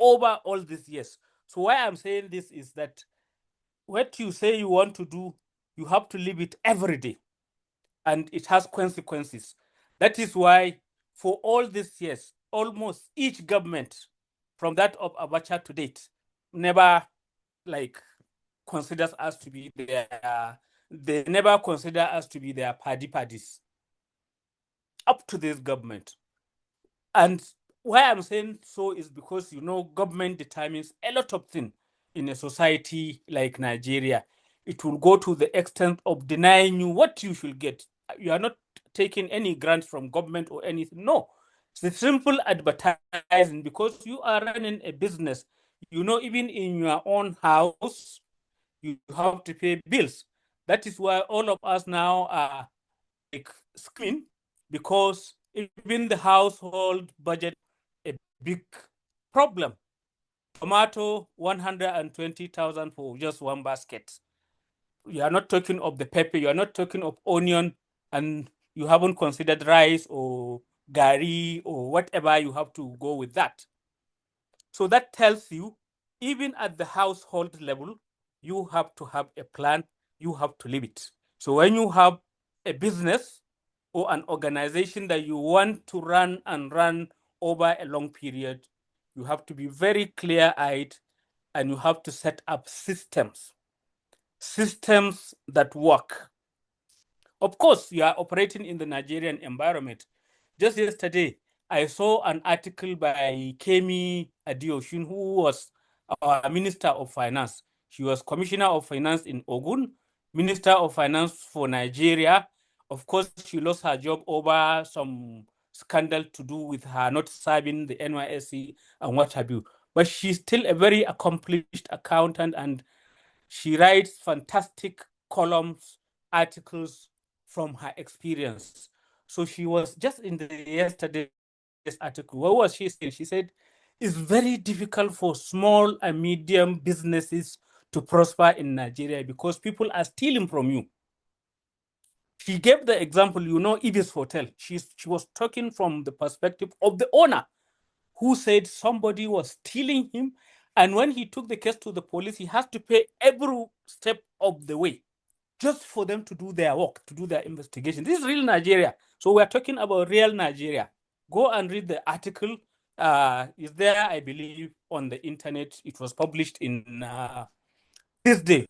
over all these years. So why I'm saying this is that what you say you want to do, you have to live it every day. And it has consequences. That is why for all these years, almost each government from that of Abacha to date never considers us to be they never consider us to be their parties up to this government. And why I'm saying so is because, government determines a lot of things in a society like Nigeria. It will go to the extent of denying you what you should get. You are not taking any grants from government or anything. No, it's the simple advertising, because you are running a business. Even in your own house, you have to pay bills. That is why all of us now are skimming, because even the household budget a big problem. Tomato 120,000 for just one basket. You are not talking of the pepper, you are not talking of onion, and you haven't considered rice or gari or whatever you have to go with that. So that tells you, even at the household level, you have to have a plan, you have to live it. So when you have a business or an organization that you want to run and run over a long period, you have to be very clear-eyed, and you have to set up systems that work. Of course, you are operating in the Nigerian environment. Just yesterday, I saw an article by Kemi Adeosun, who was our Minister of Finance. She was Commissioner of Finance in Ogun, Minister of Finance for Nigeria. Of course, she lost her job over some scandal to do with her not serving the NYSC and what have you. But she's still a very accomplished accountant, and she writes fantastic columns, articles from her experience. So she was just in the yesterday's article. What was she saying? She said, it's very difficult for small and medium businesses to prosper in Nigeria because people are stealing from you. She gave the example, Ibis Hotel. She was talking from the perspective of the owner, who said somebody was stealing him. And when he took the case to the police, he has to pay every step of the way just for them to do their work, to do their investigation. This is real Nigeria. So we're talking about real Nigeria. Go and read the article. Is there, I believe, on the internet. It was published in this day,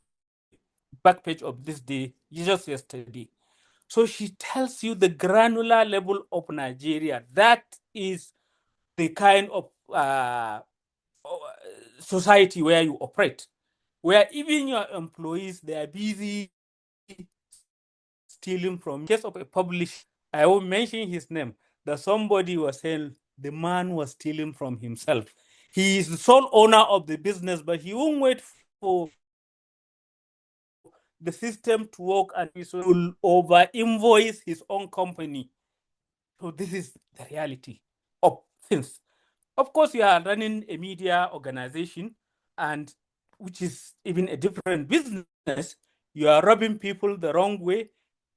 back page of this day, just yesterday. So she tells you the granular level of Nigeria. That is the kind of society where you operate, where even your employees, they are busy stealing from. In case of a publisher, I won't mention his name, that somebody was saying the man was stealing from himself. He is the sole owner of the business, but he won't wait for the system to work, and he will over invoice his own company. So this is the reality of things. Of course, you are running a media organization, and which is even a different business. You are robbing people the wrong way,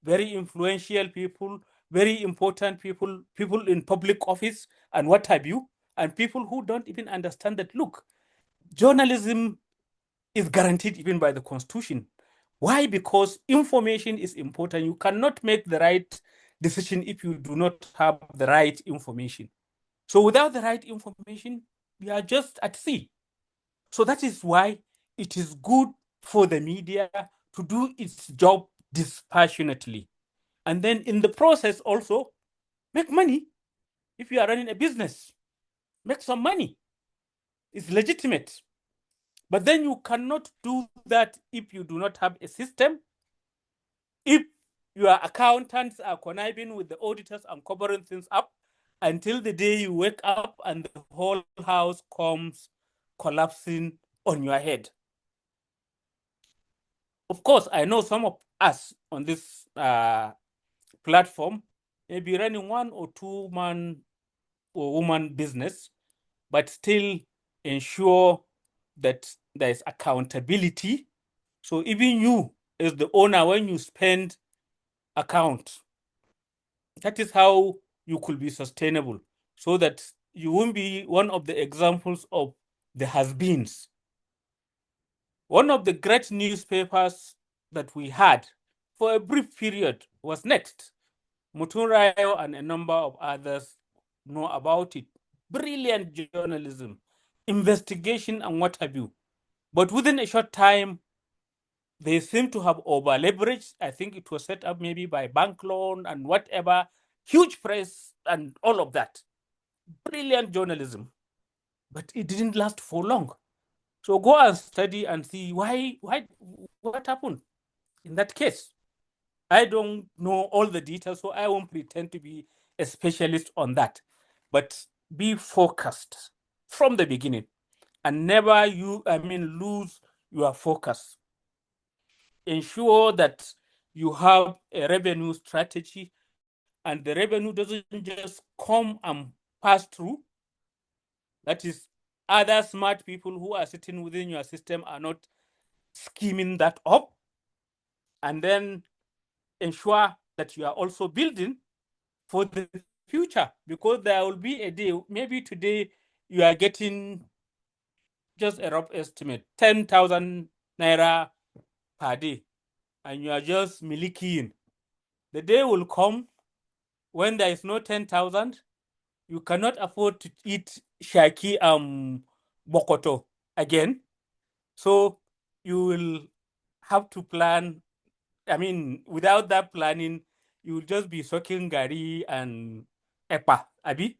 very influential people, very important people, people in public office, and what have you, and people who don't even understand that, look, journalism is guaranteed even by the Constitution. Why? Because information is important. You cannot make the right decision if you do not have the right information. So without the right information, we are just at sea. So that is why it is good for the media to do its job dispassionately. And then in the process also, make money. If you are running a business, make some money. It's legitimate. But then you cannot do that if you do not have a system. If your accountants are conniving with the auditors and covering things up, until the day you wake up and the whole house comes collapsing on your head. Of course, I know some of us on this platform may be running 1 or 2 man or woman business, but still ensure that there is accountability. So even you as the owner, when you spend account, that is how you could be sustainable, so that you won't be one of the examples of the has-beens. One of the great newspapers that we had for a brief period was Next. Mutunrayo and a number of others know about it. Brilliant journalism, investigation, and what have you. But within a short time, they seem to have over-leveraged. I think it was set up maybe by bank loan and whatever, huge press and all of that. Brilliant journalism. But it didn't last for long. So go and study and see what happened in that case. I don't know all the details, so I won't pretend to be a specialist on that. But be focused from the beginning and never lose your focus. Ensure that you have a revenue strategy, and the revenue doesn't just come and pass through. That is, other smart people who are sitting within your system are not scheming that up, and then ensure that you are also building for the future, because there will be a day, maybe today you are getting, just a rough estimate, 10,000 naira per day, and you are just miliking. The day will come when there is no 10,000, you cannot afford to eat shaki bokoto again. So you will have to plan. I mean, without that planning, you will just be sucking gari and epa, abi.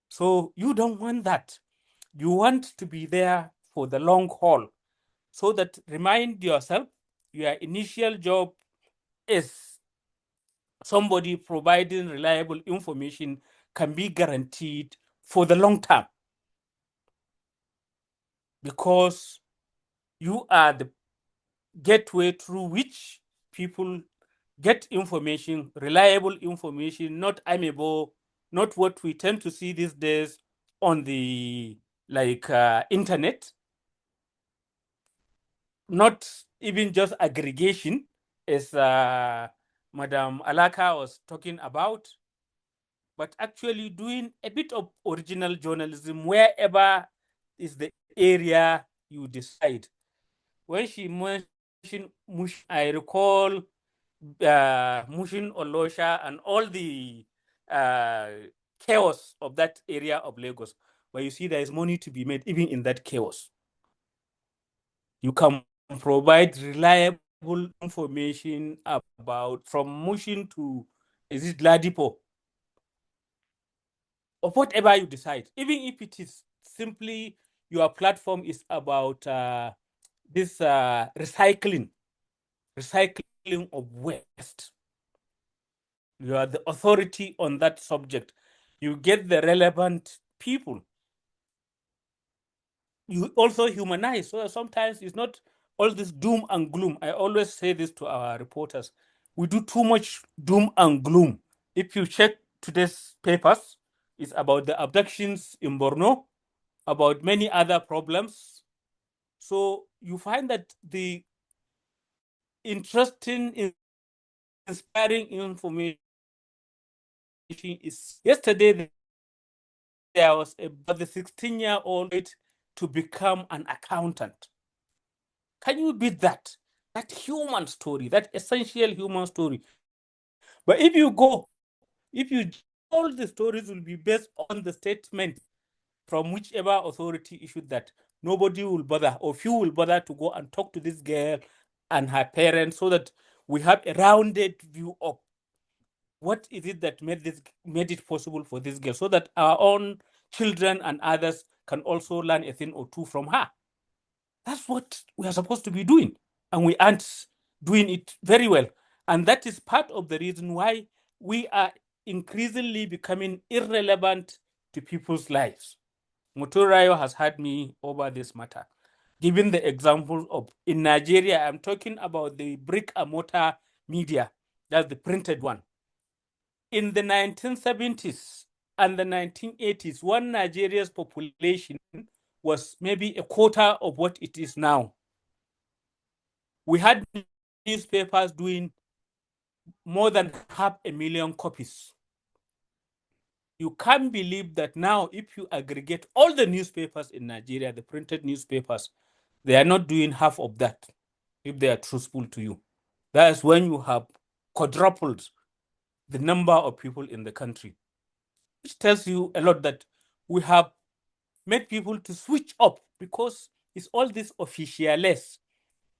So you don't want that. You want to be there for the long haul, so that remind yourself your initial job is somebody providing reliable information can be guaranteed for the long term, because you are the gateway through which people get information, reliable information, not amiable, not what we tend to see these days on the internet, not even just aggregation, as Madam Alaka was talking about, but actually doing a bit of original journalism wherever is the area you decide. When she mentioned Mush, I recall Mushin Olosha and all the chaos of that area of Lagos. But you see, there is money to be made even in that chaos. You can provide reliable information about from Mushin to, is it Ladipo, or whatever you decide. Even if it is simply your platform is about this recycling of waste. You are the authority on that subject. You get the relevant people. You also humanize. So sometimes it's not all this doom and gloom. I always say this to our reporters. We do too much doom and gloom. If you check today's papers, it's about the abductions in Borno, about many other problems. So you find that the interesting, inspiring information is yesterday there was about the 16-year-old to become an accountant. Can you beat that? That human story, that essential human story. But if you all the stories will be based on the statement from whichever authority issued that. Nobody will bother, or few will bother to go and talk to this girl and her parents, so that we have a rounded view of what is it that made it possible for this girl, so that our own children and others can also learn a thing or two from her. That's what we are supposed to be doing, and we aren't doing it very well. And that is part of the reason why we are increasingly becoming irrelevant to people's lives. Muturayo has had me over this matter, given the example of in Nigeria. I'm talking about the brick and mortar media, that's the printed one. In the 1970s and the 1980s, when Nigeria's population was maybe a quarter of what it is now, we had newspapers doing more than 500,000 copies. You can't believe that now, if you aggregate all the newspapers in Nigeria, the printed newspapers, they are not doing half of that, if they are truthful to you. That's when you have quadrupled the number of people in the country, which tells you a lot that we have made people to switch up, because it's all this officialist,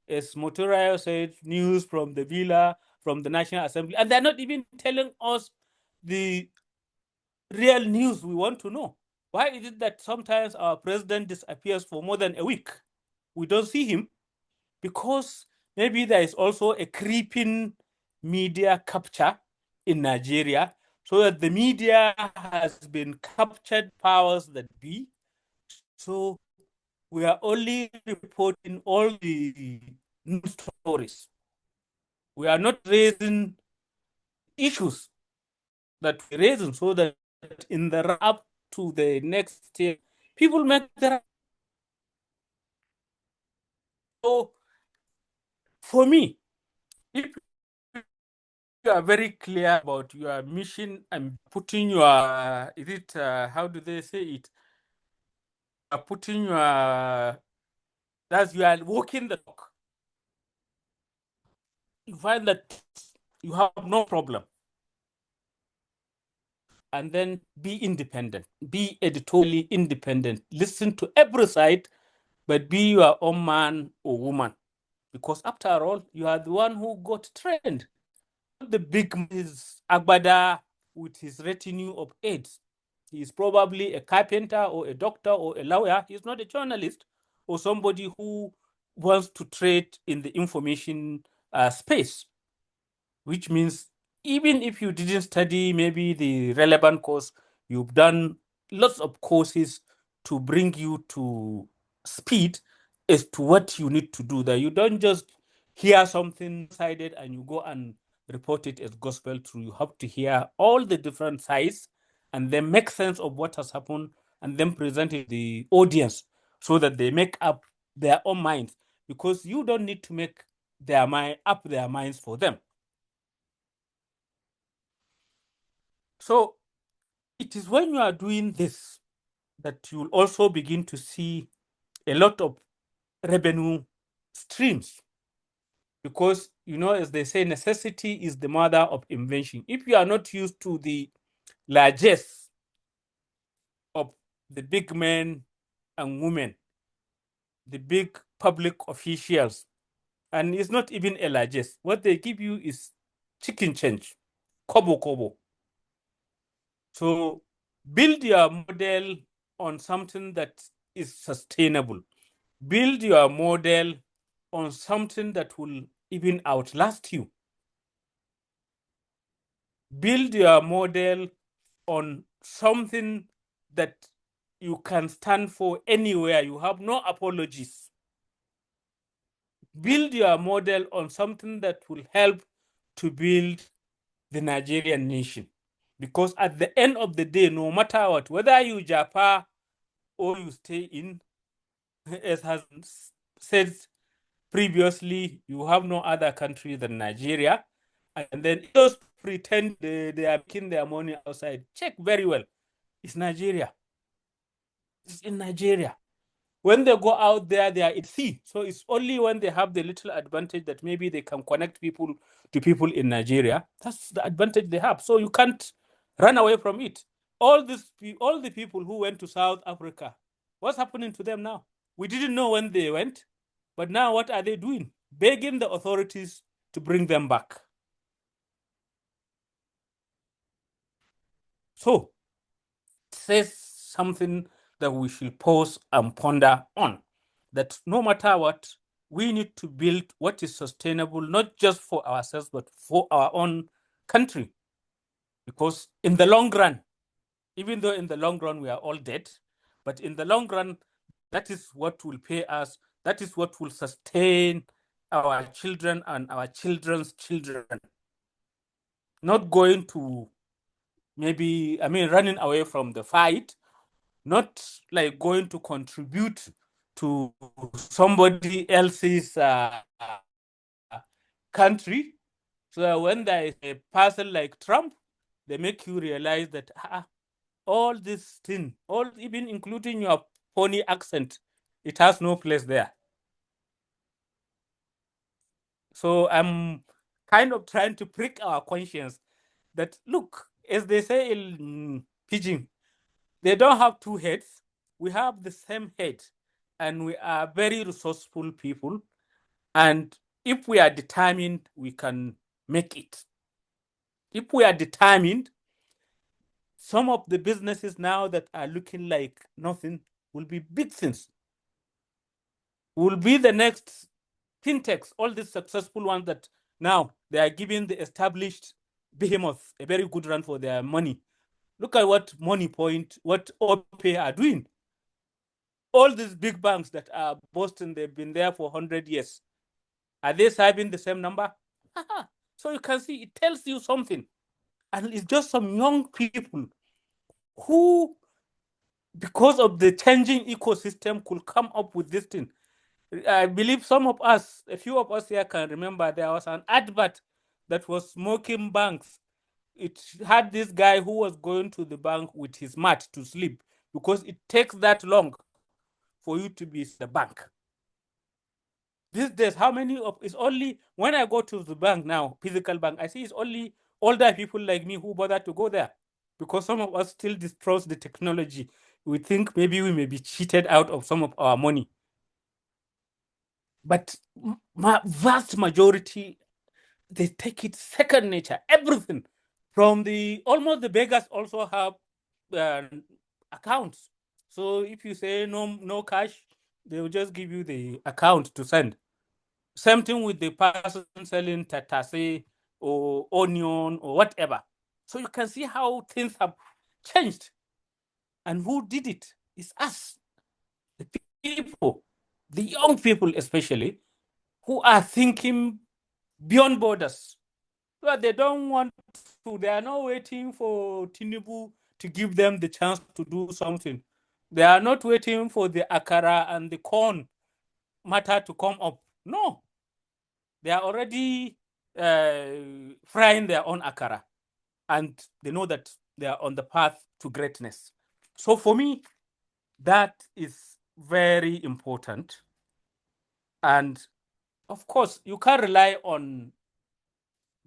as Motorayo said, news from the villa, from the National Assembly, and they're not even telling us the real news we want to know. Why is it that sometimes our president disappears for more than a week? We don't see him, because maybe there is also a creeping media capture in Nigeria, so that the media has been captured powers that be. So we are only reporting all the news stories. We are not raising issues that we're raising so that in the up to the next step, people make the right. So for me, if you are very clear about your mission and putting your, is it, how do they say it? Putting your, that's you are walking the talk. You find that you have no problem. And then be independent, be editorially independent, listen to every side, but be your own man or woman. Because after all, you are the one who got trained. The big man is Agbada with his retinue of aides. He is probably a carpenter or a doctor or a lawyer. He's not a journalist or somebody who wants to trade in the information space, which means even if you didn't study maybe the relevant course, you've done lots of courses to bring you to speed as to what you need to do. That you don't just hear something decided and you go and report it as gospel truth. You have to hear all the different sides and then make sense of what has happened and then present it to the audience so that they make up their own minds, because you don't need to make their minds for them. So it is when you are doing this that you'll also begin to see a lot of revenue streams, because, you know, as they say, necessity is the mother of invention. If you are not used to the largesse of the big men and women, the big public officials, and it's not even a largesse, what they give you is chicken change, kobo. So build your model on something that is sustainable. Build your model on something that will even outlast you. Build your model on something that you can stand for anywhere. You have no apologies. Build your model on something that will help to build the Nigerian nation. Because at the end of the day, no matter what, whether you Japa or you stay in, as has said previously, you have no other country than Nigeria. And then just pretend they are making their money outside. Check very well. It's Nigeria. It's in Nigeria. When they go out there, they are at sea. So it's only when they have the little advantage that maybe they can connect people to people in Nigeria. That's the advantage they have. So you can't run away from it. All the people who went to South Africa, what's happening to them now? We didn't know when they went, but now what are they doing? Begging the authorities to bring them back. So says something that we should pause and ponder on, that no matter what, we need to build what is sustainable, not just for ourselves, but for our own country. Because in the long run, even though in the long run we are all dead, but in the long run, that is what will pay us, that is what will sustain our children and our children's children. Not going to running away from the fight, not like going to contribute to somebody else's country. So when there is a person like Trump, they make you realize that all this thing, even including your phony accent, it has no place there. So I'm kind of trying to prick our conscience that, look, as they say in Pidgin, they don't have two heads. We have the same head, and we are very resourceful people. And if we are determined, we can make it. If we are determined, some of the businesses now that are looking like nothing will be big things. Will be the next fintechs, all these successful ones that now they are giving the established behemoths a very good run for their money. Look at what MoneyPoint, what OPay are doing. All these big banks that are boasting they've been there for 100 years, are they serving the same number? So you can see it tells you something. And it's just some young people who, because of the changing ecosystem, could come up with this thing. I believe some of us, a few of us here can remember there was an advert that was smoking banks. It had this guy who was going to the bank with his mat to sleep because it takes that long for you to be in the bank. These days, how many of it's only when I go to the bank now, physical bank, I see it's only older people like me who bother to go there because some of us still distrust the technology. We think maybe we may be cheated out of some of our money. But vast majority, they take it second nature. Everything from almost the beggars also have accounts. So if you say no cash, they will just give you the account to send. Same thing with the person selling tatase or onion or whatever. So you can see how things have changed. And who did it? It's us, the people, the young people especially, who are thinking beyond borders. But they don't want to, they are not waiting for Tinubu to give them the chance to do something. They are not waiting for the akara and the corn matter to come up. No. They are already frying their own akara. And they know that they are on the path to greatness. So for me, that is very important. And of course, you can't rely on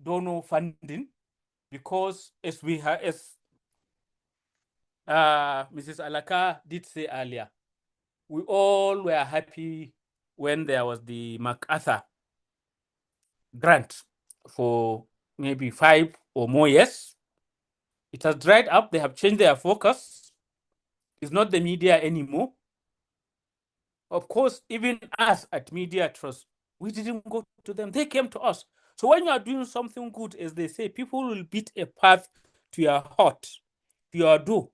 donor funding because as Mrs. Alaka did say earlier, we all were happy when there was the MacArthur grant for maybe 5 or more years. It has dried up. They have changed their focus. It's not the media anymore. Of course, even us at Media Trust, we didn't go to them. They came to us. So when you are doing something good, as they say, people will beat a path to your heart, to your door,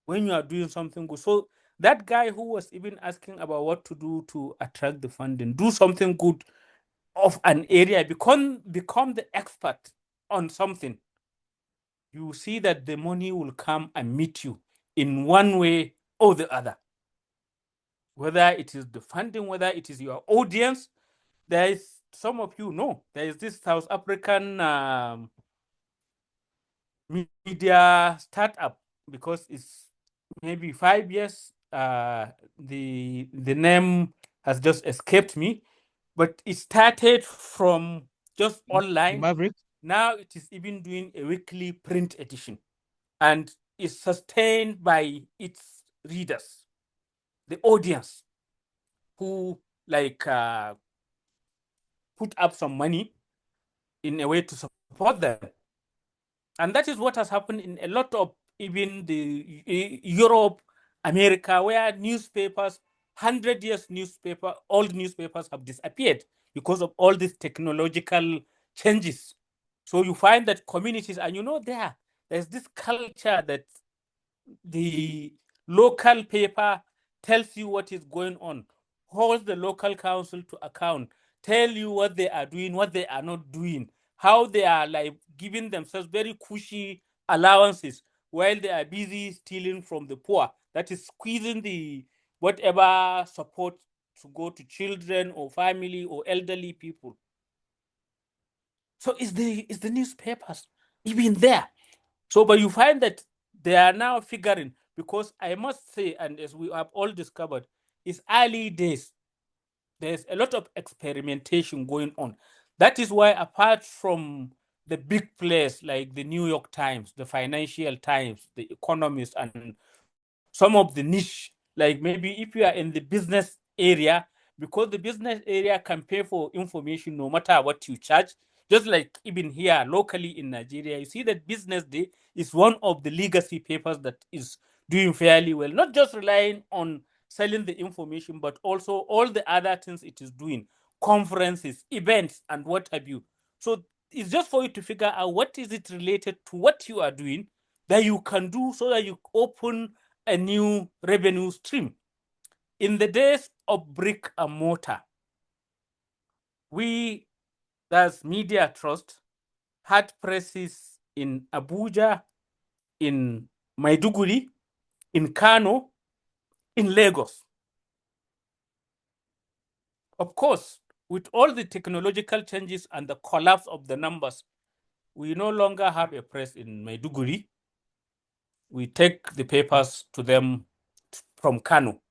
when you are doing something good. So that guy who was even asking about what to do to attract the funding, do something good of an area, become the expert on something. You see that the money will come and meet you in one way or the other. Whether it is the funding, whether it is your audience, there is, some of you know, there is this South African media startup, because it's maybe 5 years. The name has just escaped me, but it started from just online. Maverick. Now it is even doing a weekly print edition, and is sustained by its readers, the audience, who like put up some money in a way to support them. And that is what has happened in a lot of even the Europe, America, where newspapers, 100 years old newspapers have disappeared because of all these technological changes. So you find that communities, and there's this culture that the local paper tells you what is going on, holds the local council to account, tell you what they are doing, what they are not doing, how they are like giving themselves very cushy allowances while they are busy stealing from the poor. That is squeezing the whatever support to go to children or family or elderly people. So is the newspapers even there? So, but you find that they are now figuring, because I must say, and as we have all discovered, it's early days. There's a lot of experimentation going on. That is why, apart from the big players like the New York Times, the Financial Times, the Economist, and some of the niche, like maybe if you are in the business area, because the business area can pay for information no matter what you charge. Just like even here locally in Nigeria, you see that Business Day is one of the legacy papers that is doing fairly well, not just relying on selling the information, but also all the other things it is doing, conferences, events, and what have you. So it's just for you to figure out what is it related to what you are doing that you can do so that you open a new revenue stream. In the days of brick and mortar, we that's Media Trust, had presses in Abuja, in Maiduguri, in Kano, in Lagos. Of course, with all the technological changes and the collapse of the numbers, we no longer have a press in Maiduguri. We take the papers to them from Kano.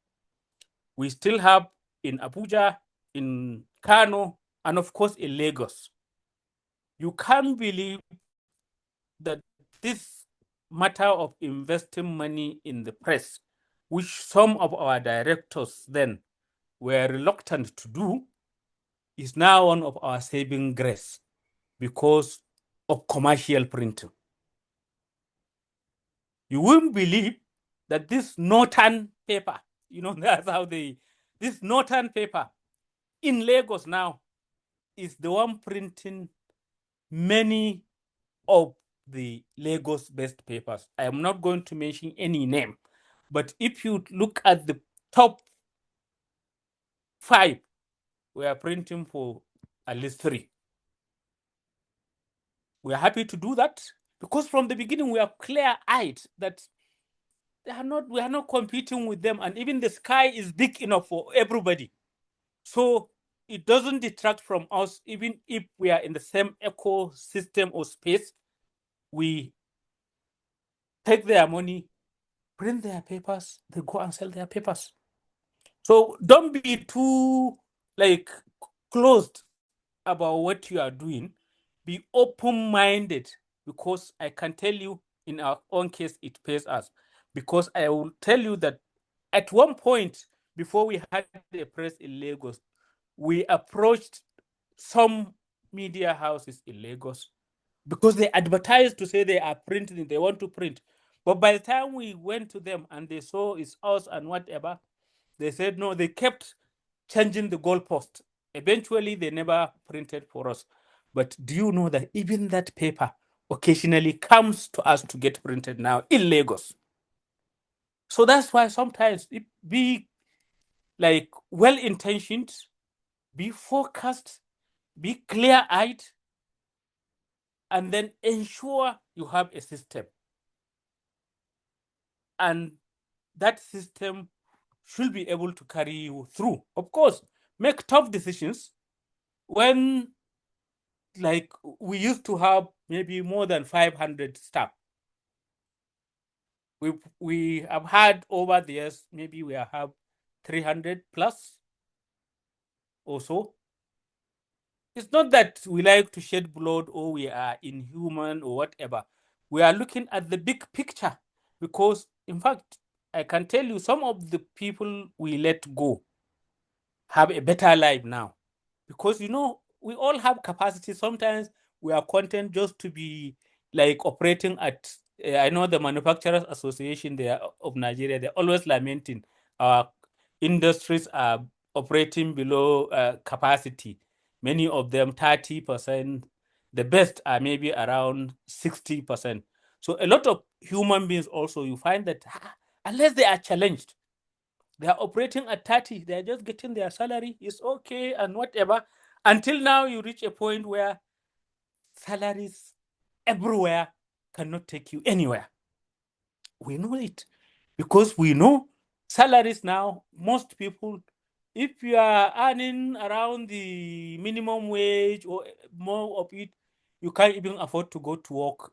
We still have in Abuja, in Kano, and of course in Lagos. You can't believe that this matter of investing money in the press, which some of our directors then were reluctant to do, is now one of our saving grace because of commercial printing. You wouldn't believe that this Northern paper, that's how this Northern paper in Lagos now is the one printing many of the Lagos-based papers. I am not going to mention any name, but if you look at the top 5, we are printing for at least 3. We are happy to do that because from the beginning we are clear-eyed that we are not competing with them, and even the sky is big enough for everybody. So it doesn't detract from us, even if we are in the same ecosystem or space. We take their money, print their papers, they go and sell their papers. So don't be too closed about what you are doing. Be open-minded, because I can tell you in our own case it pays us. Because I will tell you that at one point, before we had a press in Lagos, we approached some media houses in Lagos because they advertised to say they are printing, they want to print. But by the time we went to them and they saw it's us and whatever, they said no, they kept changing the goalpost. Eventually, they never printed for us. But do you know that even that paper occasionally comes to us to get printed now in Lagos? So that's why sometimes be well-intentioned, be focused, be clear-eyed, and then ensure you have a system. And that system should be able to carry you through. Of course, make tough decisions. When we used to have maybe more than 500 staff, we have had over the years, maybe we have 300 plus or so. It's not that we like to shed blood or we are inhuman or whatever. We are looking at the big picture because, in fact, I can tell you some of the people we let go have a better life now. Because, we all have capacity. Sometimes we are content just to be operating at, I know the Manufacturers Association of Nigeria, they're always lamenting our industries are operating below capacity. Many of them 30%, the best are maybe around 60%. So a lot of human beings also, you find that unless they are challenged, they are operating at 30, they are just getting their salary, it's okay and whatever. Until now, you reach a point where salaries everywhere cannot take you anywhere. We know it because we know salaries now, most people, if you are earning around the minimum wage or more of it, you can't even afford to go to work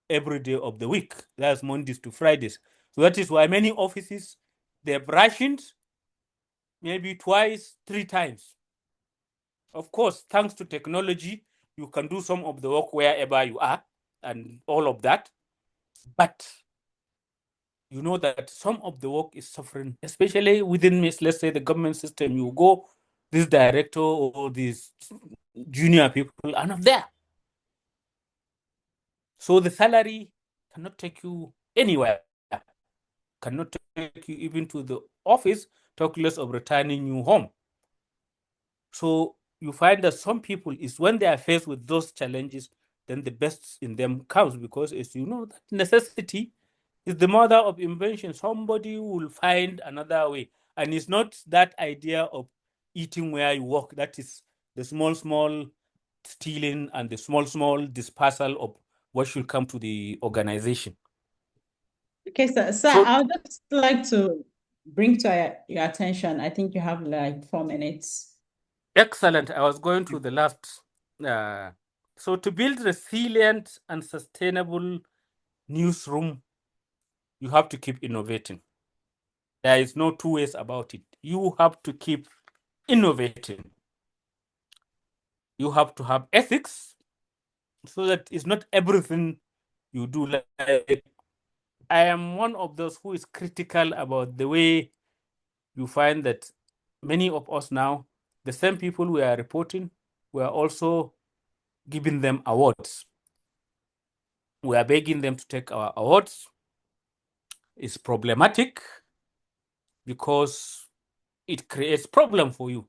every day of the week. That's Mondays to Fridays. So that is why many offices, they've rationed maybe twice, 3 times. Of course, thanks to technology, you can do some of the work wherever you are and all of that. But you know that some of the work is suffering, especially within, let's say, the government system. You go, this director or these junior people are not there. So the salary cannot take you anywhere, cannot take you even to the office, talk less of returning you home. So you find that some people is when they are faced with those challenges, then the best in them comes, because as you know, that necessity is the mother of invention. Somebody will find another way. And it's not that idea of eating where you work. That is the small stealing and the small dispersal of what should come to the organization. Okay, sir, I would just like to bring to your attention, I think you have like 4 minutes. Excellent. I was going to the last. So to build resilient and sustainable newsroom, you have to keep innovating. There is no two ways about it. You have to keep innovating. You have to have ethics so that it's not everything you do. Like, I am one of those who is critical about the way you find that many of us now, the same people we are reporting, we are also giving them awards. We are begging them to take our awards. It's problematic because it creates problem for you.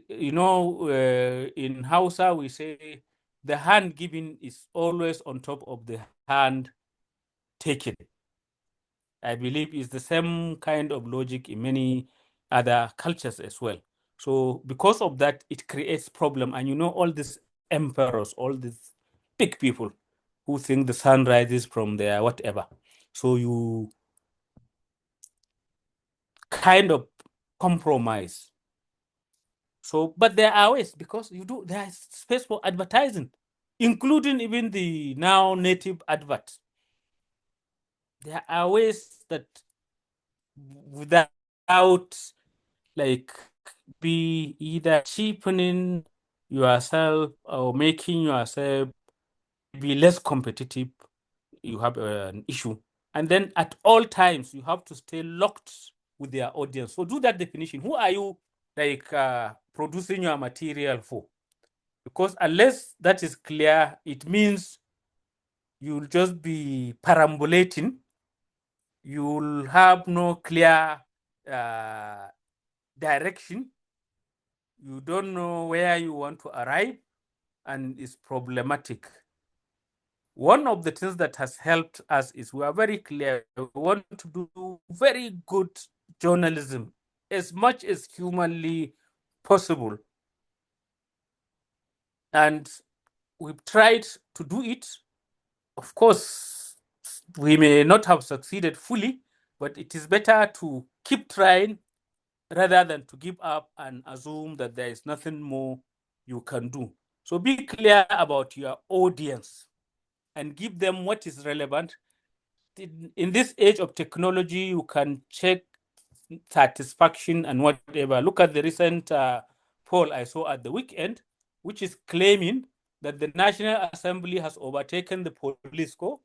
You know, in Hausa, we say the hand given is always on top of the hand taken. I believe it's the same kind of logic in many other cultures as well. So because of that, it creates problem. And you know, all these emperors, all these big people who think the sun rises from their whatever. So you kind of compromise. So, but there are ways, because there is space for advertising, including even the now native adverts. There are ways that without like be either cheapening yourself or making yourself be less competitive, you have an issue. And then at all times, you have to stay locked with their audience. So do that definition. Who are you like producing your material for? Because unless that is clear, it means you'll just be perambulating. You'll have no clear direction. You don't know where you want to arrive, and it's problematic. One of the things that has helped us is we are very clear. We want to do very good journalism as much as humanly possible. And we've tried to do it. Of course, we may not have succeeded fully, but it is better to keep trying rather than to give up and assume that there is nothing more you can do. So be clear about your audience and give them what is relevant. In this age of technology, you can check satisfaction and whatever. Look at the recent poll I saw at the weekend, which is claiming that the National Assembly has overtaken the police score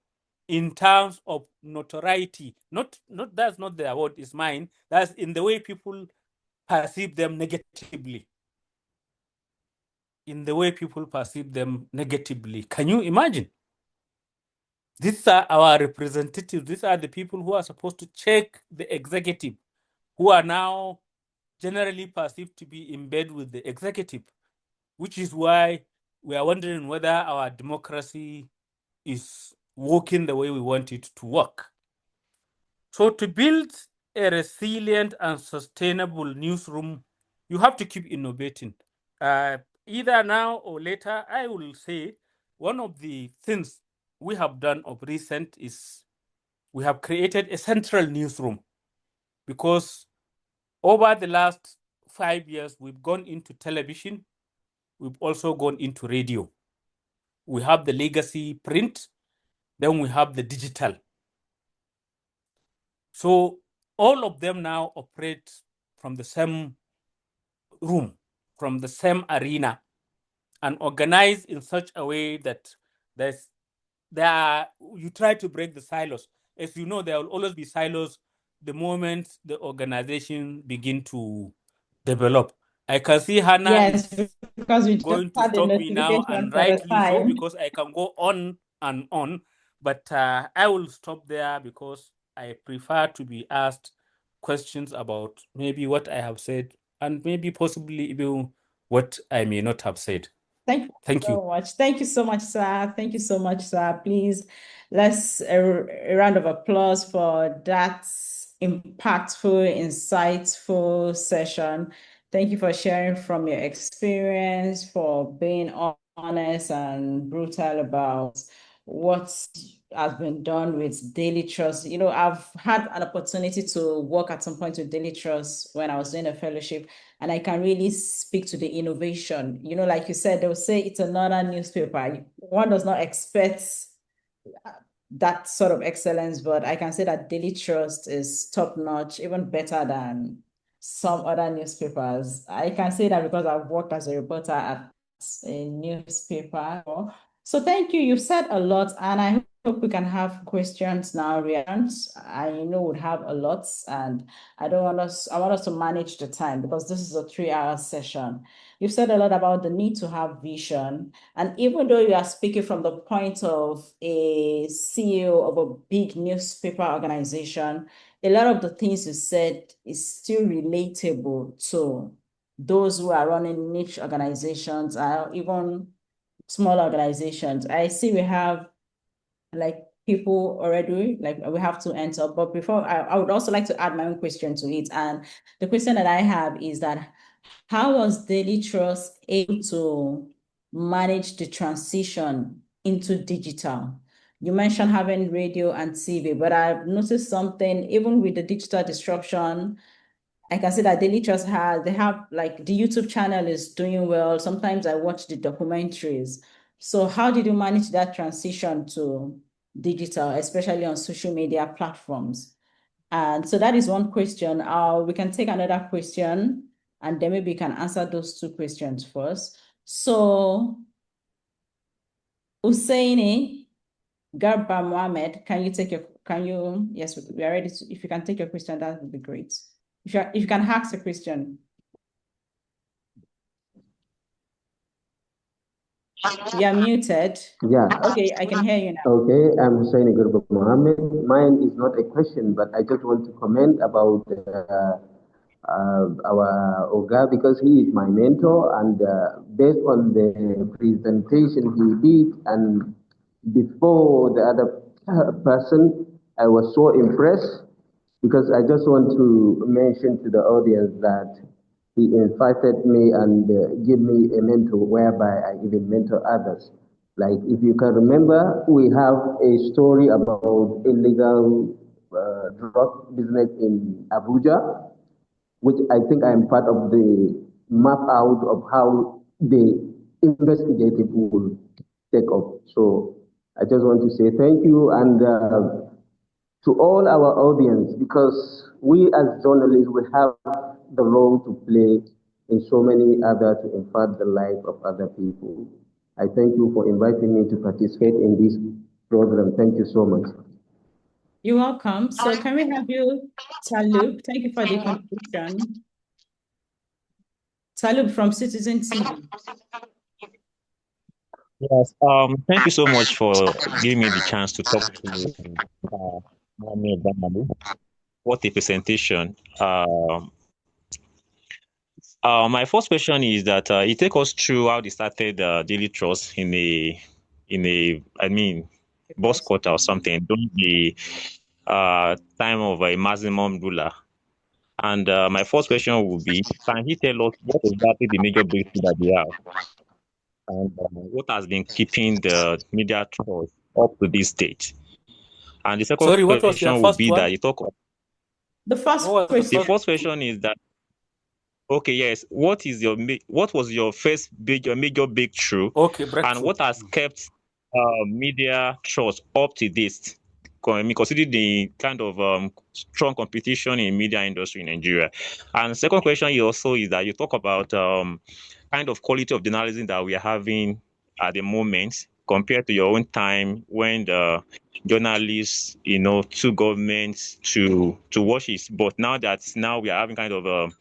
in terms of notoriety. Not that's not the award, is mine. That's in the way people perceive them negatively. In the way people perceive them negatively. Can you imagine? These are our representatives. These are the people who are supposed to check the executive, who are now generally perceived to be in bed with the executive, which is why we are wondering whether our democracy is working the way we want it to work. So to build a resilient and sustainable newsroom, you have to keep innovating. Either now or later, I will say one of the things we have done of recent is we have created a central newsroom, because over the last 5 years, we've gone into television. We've also gone into radio. We have the legacy print, then we have the digital. So all of them now operate from the same room, from the same arena, and organized in such a way that you try to break the silos. As you know, there will always be silos the moment the organization begin to develop. I can see Hannah Yes, is because we just going to had a stop me now, notification and for the rightly so, time. because I can go on and on. But I will stop there because I prefer to be asked questions about maybe what I have said and maybe possibly even what I may not have said. Thank you so much. Thank you so much, sir. Thank you so much, sir. Please, let's a round of applause for that impactful, insightful session. Thank you for sharing from your experience, for being on honest and brutal about what has been done with Daily Trust. You know, I've had an opportunity to work at some point with Daily Trust when I was doing a fellowship, and I can really speak to the innovation. You know, like you said, they'll say it's another newspaper. One does not expect that sort of excellence, but I can say that Daily Trust is top notch, even better than some other newspapers. I can say that because I've worked as a reporter at a newspaper. So thank you. You've said a lot, and I hope we can have questions now, reactions. I know we'd have a lot, and I want us to manage the time because this is a 3-hour session. You've said a lot about the need to have vision. And even though you are speaking from the point of a CEO of a big newspaper organization, a lot of the things you said is still relatable to those who are running niche organizations or even small organizations. I see we have like people already, like we have to enter, but before I would also like to add my own question to it. And the question that I have is that how was Daily Trust able to manage the transition into digital? You mentioned having radio and TV, but I've noticed something, even with the digital disruption, I can see that Daily Trust they have like the YouTube channel is doing well. Sometimes I watch the documentaries. So how did you manage that transition to digital, especially on social media platforms? And so that is one question. We can take another question and then maybe we can answer those two questions first. So Husseini Garba Mohammed, yes, we are ready to, if you can take your question, that would be great. If you can ask a question. You're muted. Yeah. Okay, I can hear you now. Okay, I'm Hussein Gurba Mohammed. Mine is not a question, but I just want to comment about our Oga because he is my mentor, and based on the presentation he did, and before the other person, I was so impressed because I just want to mention to the audience that he invited me and gave me a mentor whereby I even mentor others. Like if you can remember, we have a story about illegal drug business in Abuja, which I think I am part of the map out of how the investigative will take up. So I just want to say thank you and to all our audience, because we as journalists, we have the role to play in so many other to impact the life of other people. I thank you for inviting me to participate in this program. Thank you so much. You're welcome. So can we have you, Talib? Thank you for the contribution. Talib from Citizen TV. Yes. Thank you so much for giving me the chance to talk to Mohammed Bamalu. What a presentation. My first question is that you take us through how they started Daily Trust in a boss quarter or something during the time of a maximum ruler. And my first question would be, can he tell us what exactly the major breakthrough that they have? And what has been keeping the media trust up to this date? And the second Sorry, what was your question would first be one? that you talk of, The first the first question is that, okay, yes, what was your first major breakthrough? Okay, breakthrough. And what has kept media trust up to date, considering the kind of strong competition in media industry in Nigeria? And second question also is that you talk about kind of quality of journalism that we are having at the moment compared to your own time when the journalists, to governments to watch it. But now we are having kind of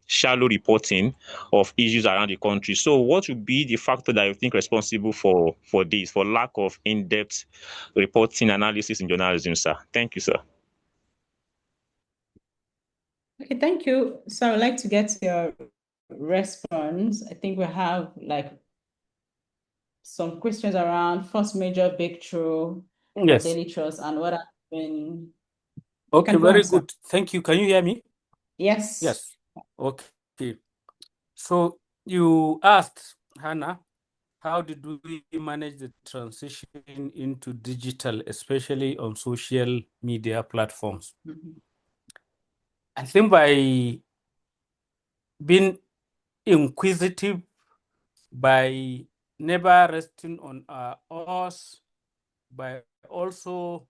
shallow reporting of issues around the country. So what would be the factor that you think responsible for this, for lack of in-depth reporting analysis in journalism, sir? Thank you, sir. Okay, thank you. So I would like to get your response. I think we have like some questions around first major breakthrough for Yes. Daily Trust and what has been. Okay, very good. Thank you. Can you hear me? Yes. Yes. Okay. So you asked, Hannah, how did we manage the transition into digital, especially on social media platforms? I think by being inquisitive, by never resting on our oars, by also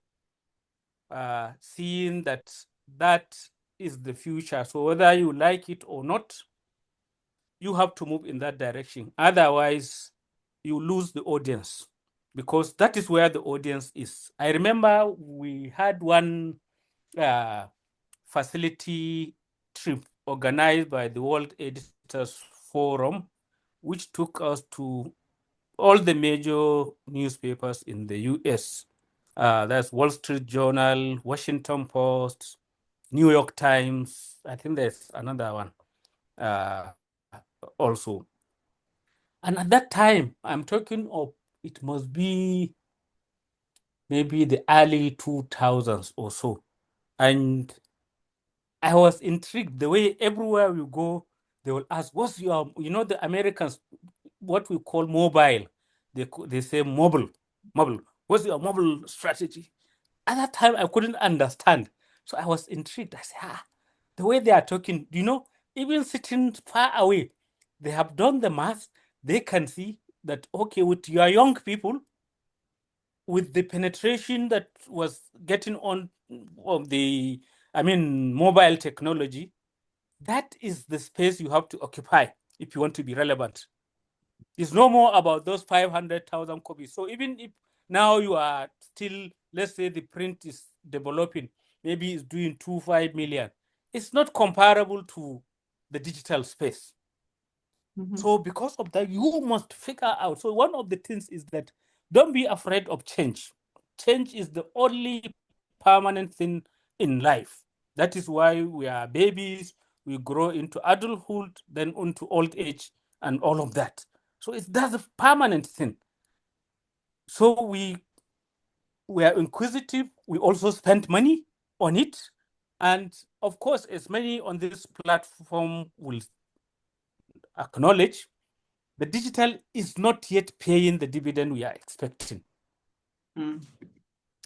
seeing that that is the future. So whether you like it or not, you have to move in that direction. Otherwise, you lose the audience, because that is where the audience is. I remember we had one facility trip organized by the World Editors Forum, which took us to all the major newspapers in the US. That's Wall Street Journal, Washington Post, New York Times. I think there's another one also. And at that time, I'm talking of, it must be maybe the early 2000s or so. And I was intrigued the way everywhere we go, they will ask, what's your, the Americans, what we call mobile, they say mobile. What's your mobile strategy? At that time, I couldn't understand. So I was intrigued. I said, the way they are talking, even sitting far away, they have done the math. They can see that, okay, with your young people, with the penetration that was getting on of the, mobile technology, that is the space you have to occupy if you want to be relevant. It's no more about those 500,000 copies. So even if now you are still, let's say the print is developing, maybe it's doing 2.5 million, it's not comparable to the digital space. So because of that, you must figure out. So one of the things is that don't be afraid of change. Change is the only permanent thing in life. That is why we are babies, we grow into adulthood, then into old age, and all of that. So that's a permanent thing. So we are inquisitive. We also spend money on it. And of course, as many on this platform will acknowledge, the digital is not yet paying the dividend we are expecting.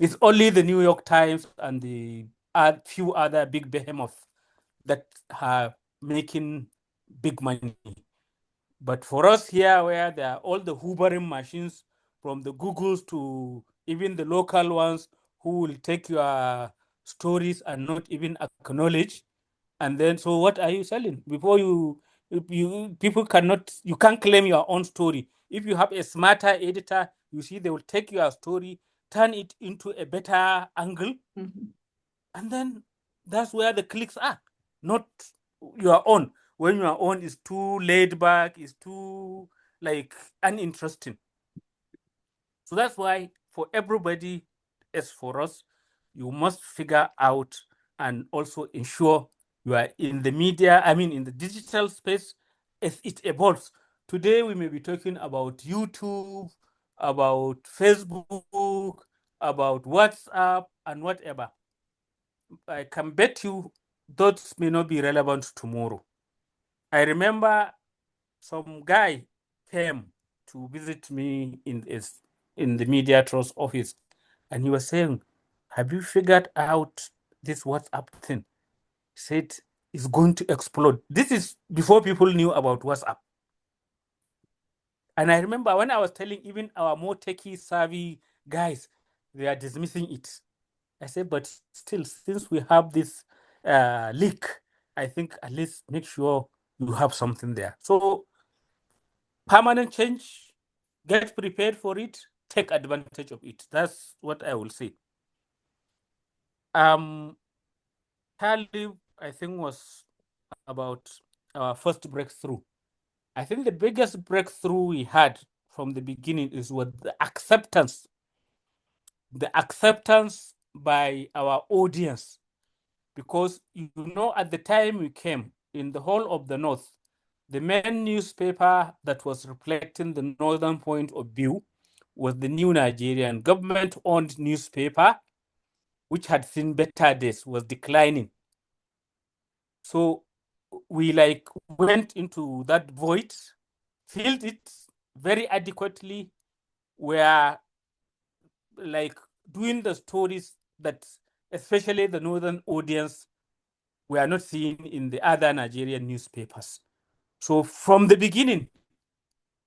It's only the New York Times and the few other big behemoths that are making big money. But for us here, where there are all the hoovering machines, from the Googles to even the local ones who will take your stories and not even acknowledge. And then, so what are you selling? Before you can't claim your own story. If you have a smarter editor, you see they will take your story, turn it into a better angle. And then that's where the clicks are, not your own. When your own is too laid back, is too uninteresting. So that's why for everybody, as for us, you must figure out and also ensure you are in the media, in the digital space as it evolves. Today, we may be talking about YouTube, about Facebook, about WhatsApp, and whatever. I can bet you those may not be relevant tomorrow. I remember some guy came to visit me in the Media Trust office, and he was saying, have you figured out this WhatsApp thing? He said, it's going to explode. This is before people knew about WhatsApp. And I remember when I was telling even our more techie savvy guys, they are dismissing it. I said, but still, since we have this leak, I think at least make sure you have something there. So permanent change, get prepared for it, take advantage of it. That's what I will say. Talib, I think, was about our first breakthrough. I think the biggest breakthrough we had from the beginning is with the acceptance by our audience. Because, at the time we came, in the whole of the North, the main newspaper that was reflecting the northern point of view was the New Nigerian government-owned newspaper, which had seen better days, was declining. So we went into that void, filled it, very adequately were like doing the stories that especially the northern audience were not seeing in the other Nigerian newspapers. So from the beginning,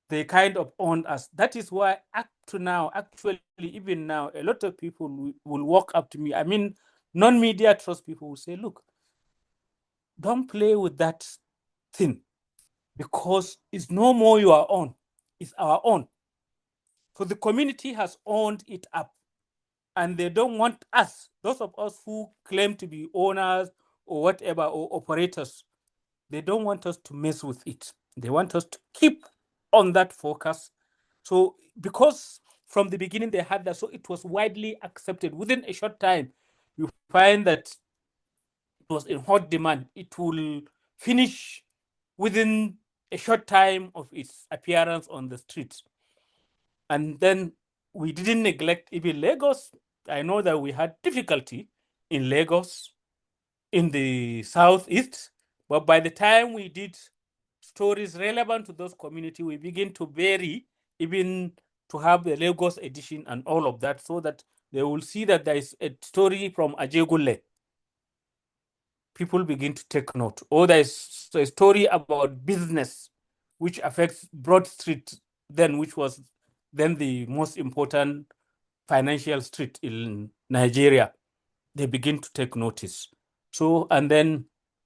they kind of owned us. That is why up to now, actually, even now, a lot of people will walk up to me. I mean, non-media trust people will say, look, don't play with that thing because it's no more your own, it's our own. So the community has owned it up and they don't want us, those of us who claim to be owners or whatever, or operators, they don't want us to mess with it. They want us to keep on that focus. So because from the beginning they had that, so it was widely accepted. Within a short time, you find that it was in hot demand. It will finish within a short time of its appearance on the streets. And then we didn't neglect even Lagos. I know that we had difficulty in Lagos, in the southeast, but by the time we did stories relevant to those communities, we begin to vary, even to have the Lagos edition and all of that, so that they will see that there is a story from Ajegunle. People begin to take note. Or there is a story about business, which affects Broad Street then, which was then the most important financial street in Nigeria. They begin to take notice. So, and then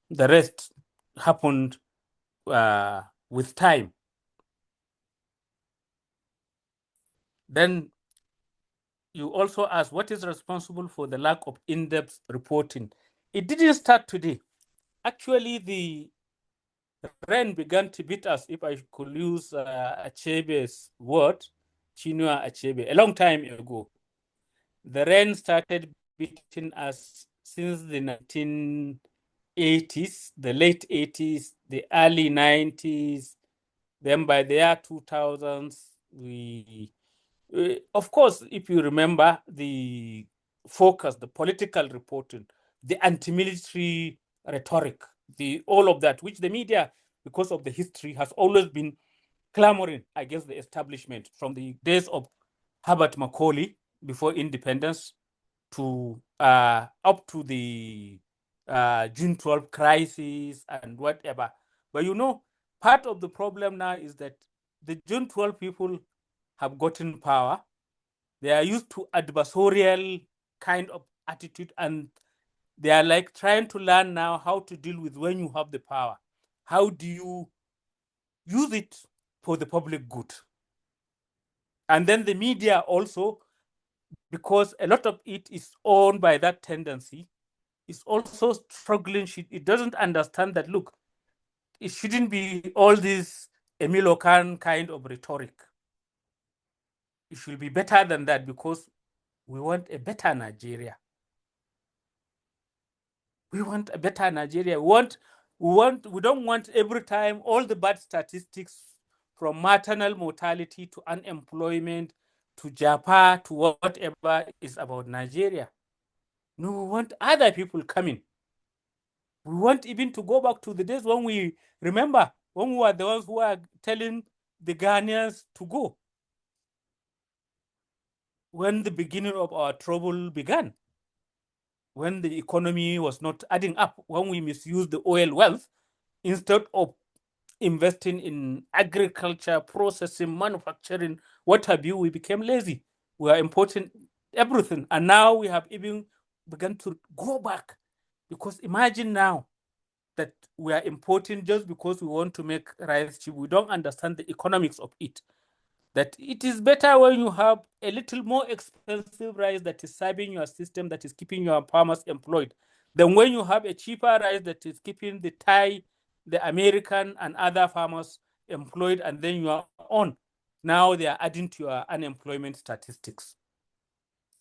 the rest happened with time. Then you also ask, what is responsible for the lack of in-depth reporting? It didn't start today. Actually, the rain began to beat us, if I could use Achebe's word, Chinua Achebe, a long time ago. The rain started beating us since the 1980s, the late 80s, the early 90s. Then by the year 2000s, we, of course, if you remember the focus, the political reporting, the anti-military rhetoric, all of that, which the media, because of the history, has always been clamoring against the establishment from the days of Herbert Macaulay before independence to up to the June 12 crisis and whatever. But you know, part of the problem now is that the June 12 people have gotten power. They are used to adversarial kind of attitude, and they are like trying to learn now how to deal with when you have the power. How do you use it for the public good? And then the media also, because a lot of it is owned by that tendency, is also struggling. It doesn't understand that, look, it shouldn't be all this Emilio Khan kind of rhetoric. It should be better than that because we want a better Nigeria. We want a better Nigeria. We don't want every time all the bad statistics from maternal mortality to unemployment to Japan to whatever is about Nigeria. No, we want other people coming. We want even to go back to the days when we remember when we were the ones who were telling the Ghanaians to go. When the beginning of our trouble began, when the economy was not adding up, when we misused the oil wealth, instead of investing in agriculture, processing, manufacturing, what have you, we became lazy. We are importing everything. And now we have even begun to go back. Because imagine now that we are importing just because we want to make rice cheap. We don't understand the economics of it. That it is better when you have a little more expensive rice that is serving your system, that is keeping your farmers employed, than when you have a cheaper rice that is keeping the Thai, the American, and other farmers employed, and then you are on. Now they are adding to your unemployment statistics.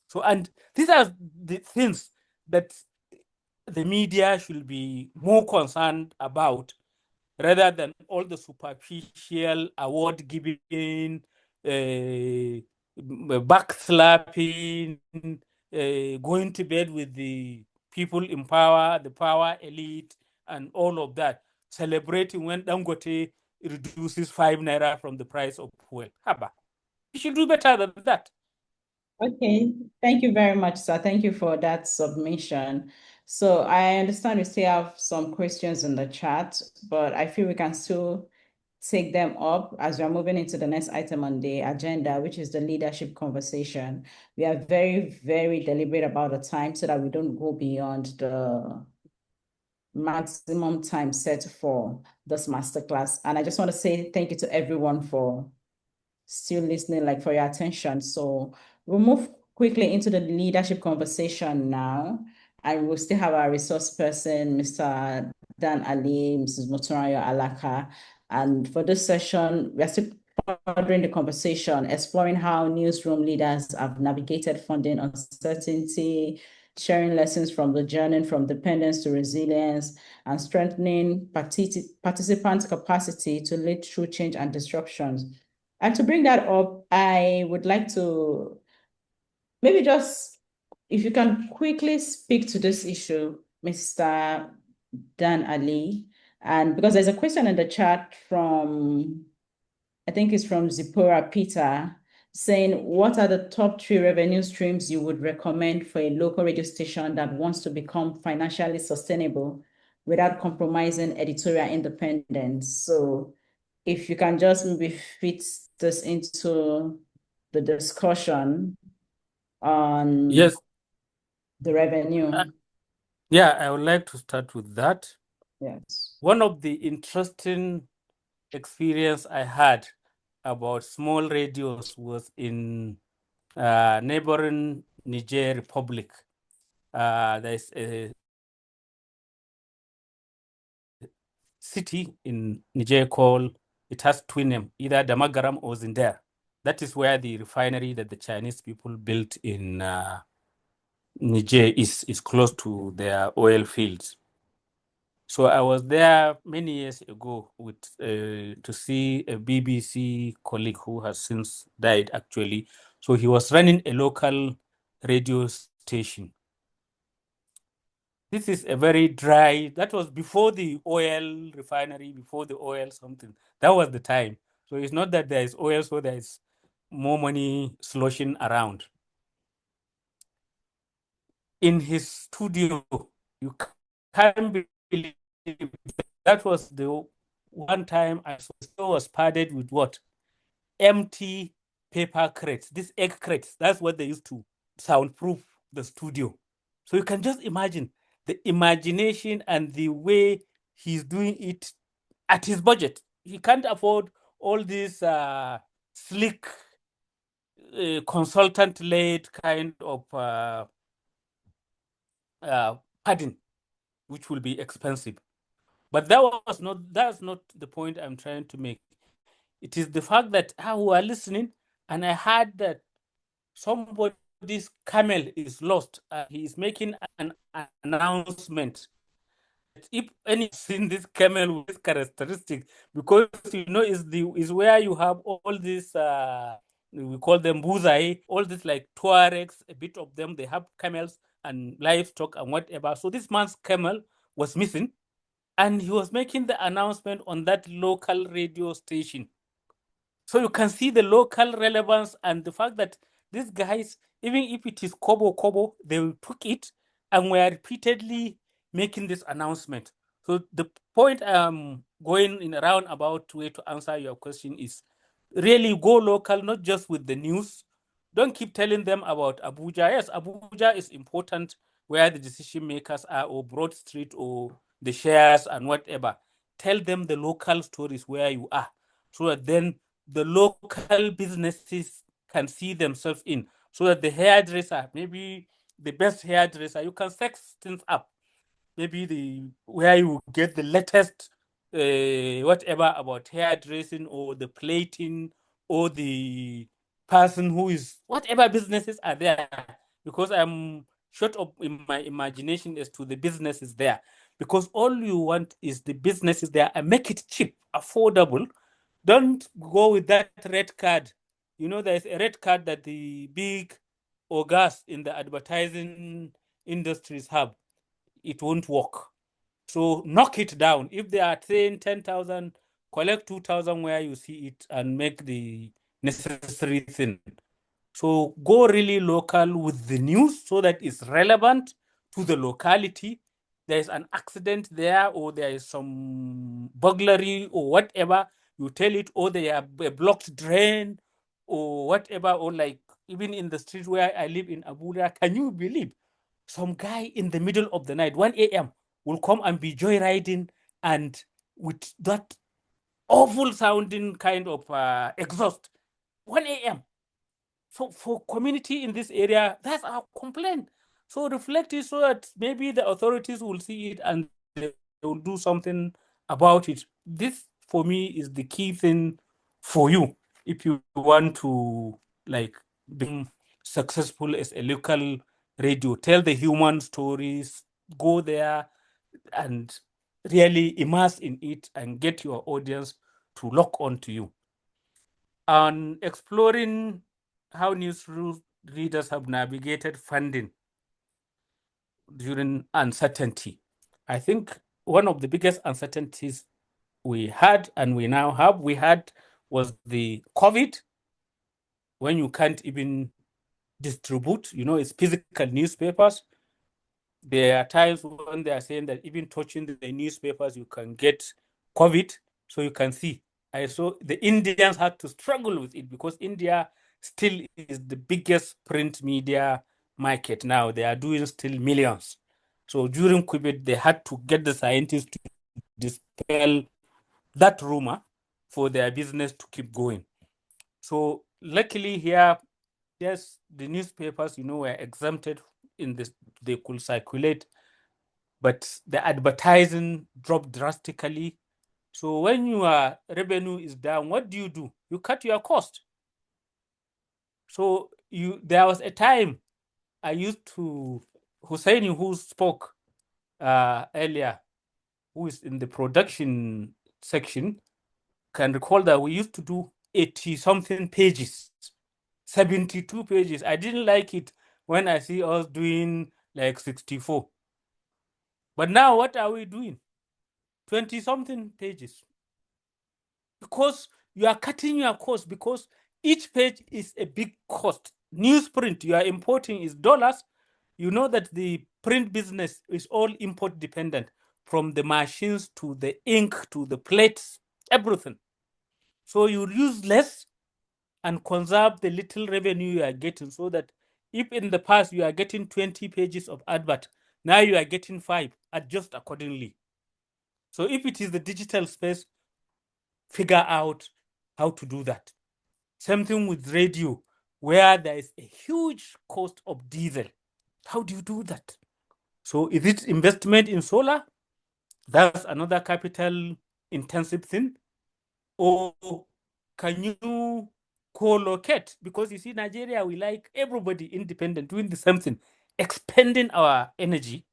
So, and these are the things that the media should be more concerned about rather than all the superficial award giving, backslapping, going to bed with the people in power, the power elite, and all of that. Celebrating when Dangote reduces 5 naira from the price of fuel. Haba. You should do better than that. Okay, thank you very much, sir. Thank you for that submission. So I understand we still have some questions in the chat, but I feel we can still take them up as we're moving into the next item on the agenda, which is the leadership conversation. We are very, very deliberate about the time so that we don't go beyond the maximum time set for this masterclass. And I just want to say thank you to everyone for still listening, like for your attention. So we'll move quickly into the leadership conversation now. And we'll still have our resource person, Mr. Dan Ali, Mrs. Motorayo Alaka. And for this session, we're still furthering the conversation, exploring how newsroom leaders have navigated funding uncertainty, sharing lessons from the journey from dependence to resilience, and strengthening participants' capacity to lead through change and disruptions. And to bring that up, I would like to maybe just, if you can quickly speak to this issue, Mr. Dan Ali, and because there's a question in the chat from, I think it's from Zipporah Peter, saying, what are the top 3 revenue streams you would recommend for a local radio station that wants to become financially sustainable without compromising editorial independence? So if you can just maybe fit this into the discussion on Yes. the revenue. Yeah, I would like to start with that. Yes. One of the interesting experience I had about small radios was in neighboring Niger Republic. There's a city in Niger called, it has twin name, either Damagaram or Zinder. That is where the refinery that the Chinese people built in Niger is close to their oil fields. So I was there many years ago with to see a BBC colleague who has since died, actually. So he was running a local radio station. This is a very dry, that was before the oil refinery, before the oil something. That was the time. So it's not that there is oil, so there is more money sloshing around. In his studio, you can't believe that was the one time I saw it was padded with what? Empty paper crates, these egg crates. That's what they used to soundproof the studio. So you can just imagine the imagination and the way he's doing it at his budget. He can't afford all these slick consultant-led kind of padding, which will be expensive. But that's not the point I'm trying to make. It is the fact that we are listening, and I heard that somebody's camel is lost. He is making an announcement. If any seen this camel with this characteristic, because is where you have all these we call them buzai, all these like Tuaregs, a bit of them, they have camels and livestock and whatever. So this man's camel was missing, and he was making the announcement on that local radio station. So you can see the local relevance and the fact that these guys, even if it is kobo, they took it and were repeatedly making this announcement. So the point I'm going in a roundabout way to answer your question is really go local, not just with the news. Don't keep telling them about Abuja. Yes, Abuja is important where the decision makers are, or Broad Street, or the shares and whatever. Tell them the local stories where you are, so that then the local businesses can see themselves in, so that the hairdresser, maybe the best hairdresser, you can sex things up. Maybe where you get the latest whatever about hairdressing, or the plating, or the person who is, whatever businesses are there, because I'm short of in my imagination as to the businesses there, because all you want is the businesses there, and make it cheap, affordable. Don't go with that red card. There's a red card that the big ogas in the advertising industries have. It won't work. So knock it down. If they are saying 10,000 collect 2,000 where you see it and make the necessary thing. So go really local with the news so that it's relevant to the locality. There is an accident there, or there is some burglary or whatever, you tell it, or they have a blocked drain or whatever, or like even in the street where I live in Abuja, can you believe some guy in the middle of the night, 1 a.m., will come and be joyriding, and with that awful sounding kind of exhaust, 1 a.m. So for community in this area, that's our complaint. So reflect it so that maybe the authorities will see it and they will do something about it. This, for me, is the key thing for you if you want to like be successful as a local radio. Tell the human stories, go there and really immerse in it and get your audience to lock on to you. On exploring how news readers have navigated funding during uncertainty, I think one of the biggest uncertainties we had and we now have, was the COVID, when you can't even distribute, it's physical newspapers. There are times when they are saying that even touching the newspapers, you can get COVID. So you can see, I saw the Indians had to struggle with it because India still is the biggest print media market now. They are doing still millions. So during COVID, they had to get the scientists to dispel that rumor for their business to keep going. So luckily here, yes, the newspapers, were exempted in this, they could circulate, but the advertising dropped drastically. So when your revenue is down, what do? You cut your cost. So there was a time I used to, Husseini, who spoke earlier, who is in the production section, can recall that we used to do 80-something pages, 72 pages. I didn't like it when I see us doing like 64. But now what are we doing? 20-something pages. Because you are cutting your cost, because each page is a big cost. Newsprint you are importing is dollars. You know that the print business is all import dependent, from the machines to the ink to the plates, everything. So you use less and conserve the little revenue you are getting, so that if in the past you are getting 20 pages of advert, now you are getting 5, adjust accordingly. So if it is the digital space, figure out how to do that. Same thing with radio, where there is a huge cost of diesel. How do you do that? So is it investment in solar? That's another capital intensive thing. Or can you co-locate? Because you see, Nigeria, we like everybody independent, doing the same thing, expending our energy.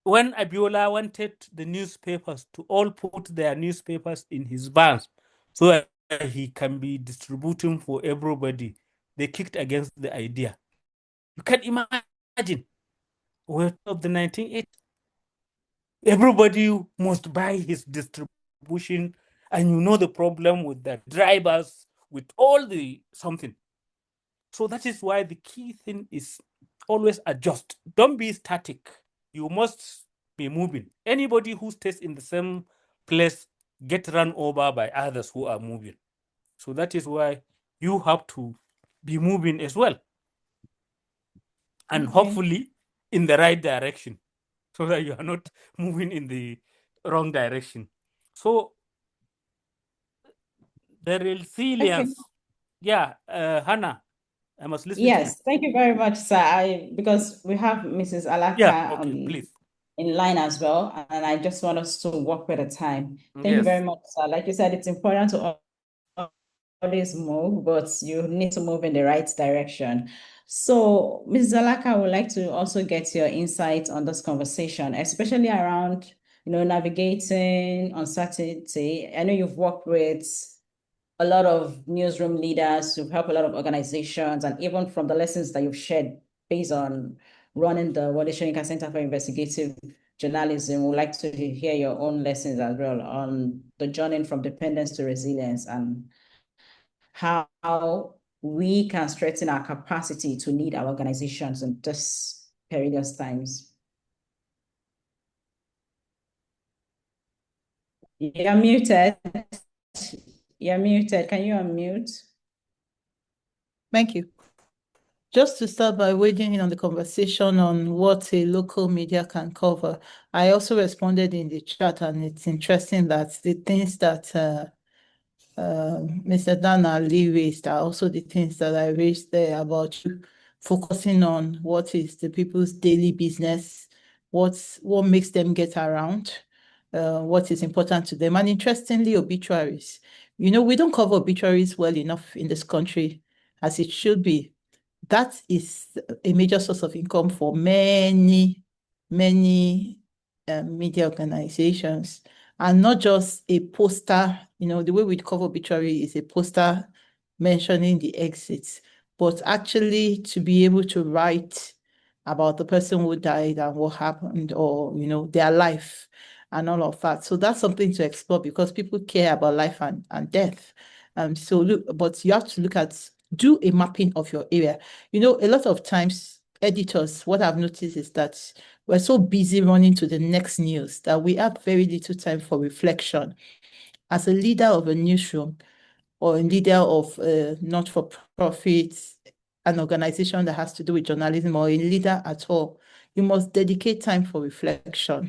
When Abiola wanted the newspapers to all put their newspapers in his vans so that he can be distributing for everybody, they kicked against the idea. You can imagine, we're of the 1980s. Everybody must buy his distribution, and the problem with the drivers, with all the something. So that is why the key thing is always adjust. Don't be static. You must be moving. Anybody who stays in the same place get run over by others who are moving. So that is why you have to be moving as well. And hopefully in the right direction, so that you are not moving in the wrong direction. So the resilience. Yeah, Hannah, I must listen to you. Yes, thank you very much, sir. Because we have Mrs. Alaka Yeah, okay, please. in line as well, and I just want us to work with the time. Thank you very much, sir. Like you said, it's important to always move, but you need to move in the right direction. So, Mrs. Alaka, I would like to also get your insight on this conversation, especially around, navigating uncertainty. I know you've worked with a lot of newsroom leaders, you've helped a lot of organizations, and even from the lessons that you've shared based on running the Wole Soyinka Center for Investigative journalism. We'd like to hear your own lessons as well on the journey from dependence to resilience and how we can strengthen our capacity to lead our organizations in this perilous times. You're muted. You're muted. Can you unmute? Thank you. Just to start by wading in on the conversation on what a local media can cover, I also responded in the chat, and it's interesting that the things that Mr. Dana Lee raised are also the things that I raised there about you focusing on what is the people's daily business, what makes them get around, what is important to them. And interestingly, obituaries. You know, we don't cover obituaries well enough in this country as it should be. That is a major source of income for many media organizations, and not just a poster. You know, the way we cover obituary is a poster mentioning the exits, but actually to be able to write about the person who died and what happened, or, you know, their life and all of that. So that's something to explore because people care about life and death. So look, but you have to look at, do a mapping of your area. You know, a lot of times editors, what I've noticed is that we're so busy running to the next news that we have very little time for reflection. As a leader of a newsroom or a leader of a not-for-profit, an organization that has to do with journalism, or a leader at all, you must dedicate time for reflection.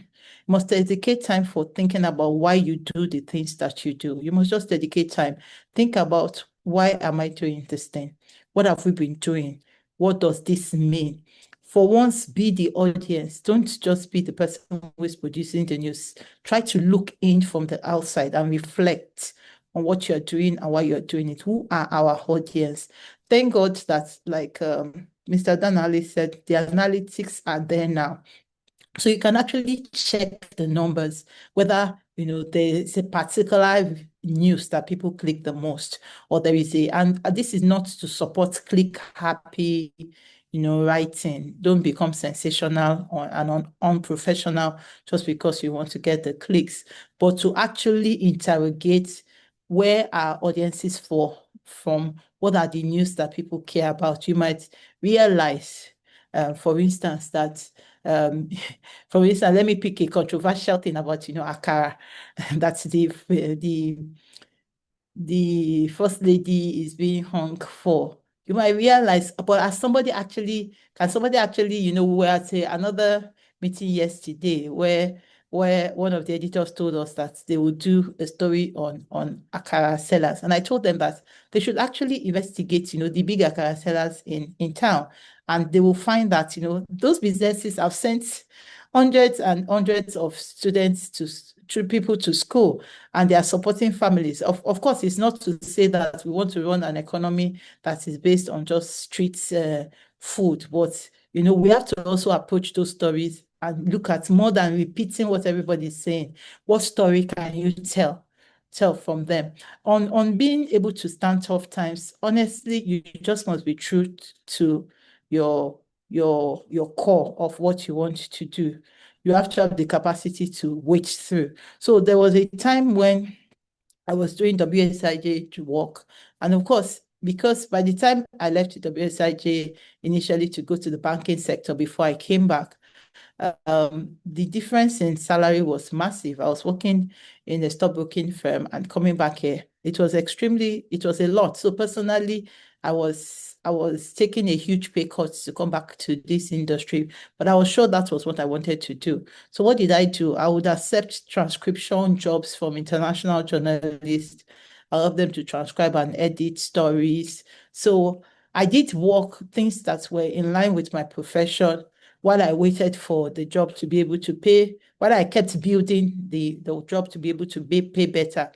You must dedicate time for thinking about why you do the things that you do. You must just dedicate time. Think about, why am I doing this thing? What have we been doing? What does this mean? For once, be the audience. Don't just be the person who is producing the news. Try to look in from the outside and reflect on what you're doing and why you're doing it. Who are our audience? Thank God that, like Mr. Danali said, the analytics are there now. So you can actually check the numbers, whether, you know, there's a particular news that people click the most, or there is and this is not to support click happy, you know, writing. Don't become sensational and unprofessional just because you want to get the clicks, but to actually interrogate where our audiences from, what are the news that people care about. You might realize, for instance, that for instance, let me pick a controversial thing about, you know, Akara. That's the first lady is being hung for. You might realize, but can somebody actually, you know, we were at another meeting yesterday where one of the editors told us that they would do a story on Akara sellers. And I told them that they should actually investigate, you know, the big Akara sellers in town. And they will find that, you know, those businesses have sent hundreds and hundreds of students to people to school, and they are supporting families. Of course, it's not to say that we want to run an economy that is based on just street food, but, you know, we have to also approach those stories and look at, more than repeating what everybody's saying, what story can you tell from them? On being able to stand tough times, honestly, you just must be true to your core of what you want to do. You have to have the capacity to wade through. So there was a time when I was doing WSIJ to work. And of course, because by the time I left WSIJ initially to go to the banking sector before I came back, the difference in salary was massive. I was working in a stockbroking firm and coming back here, it was a lot. So personally, I was taking a huge pay cut to come back to this industry, but I was sure that was what I wanted to do. So what did I do? I would accept transcription jobs from international journalists. I help them to transcribe and edit stories. So I did things that were in line with my profession, while I waited for the job to be able to pay, while I kept building the job to be able to pay better.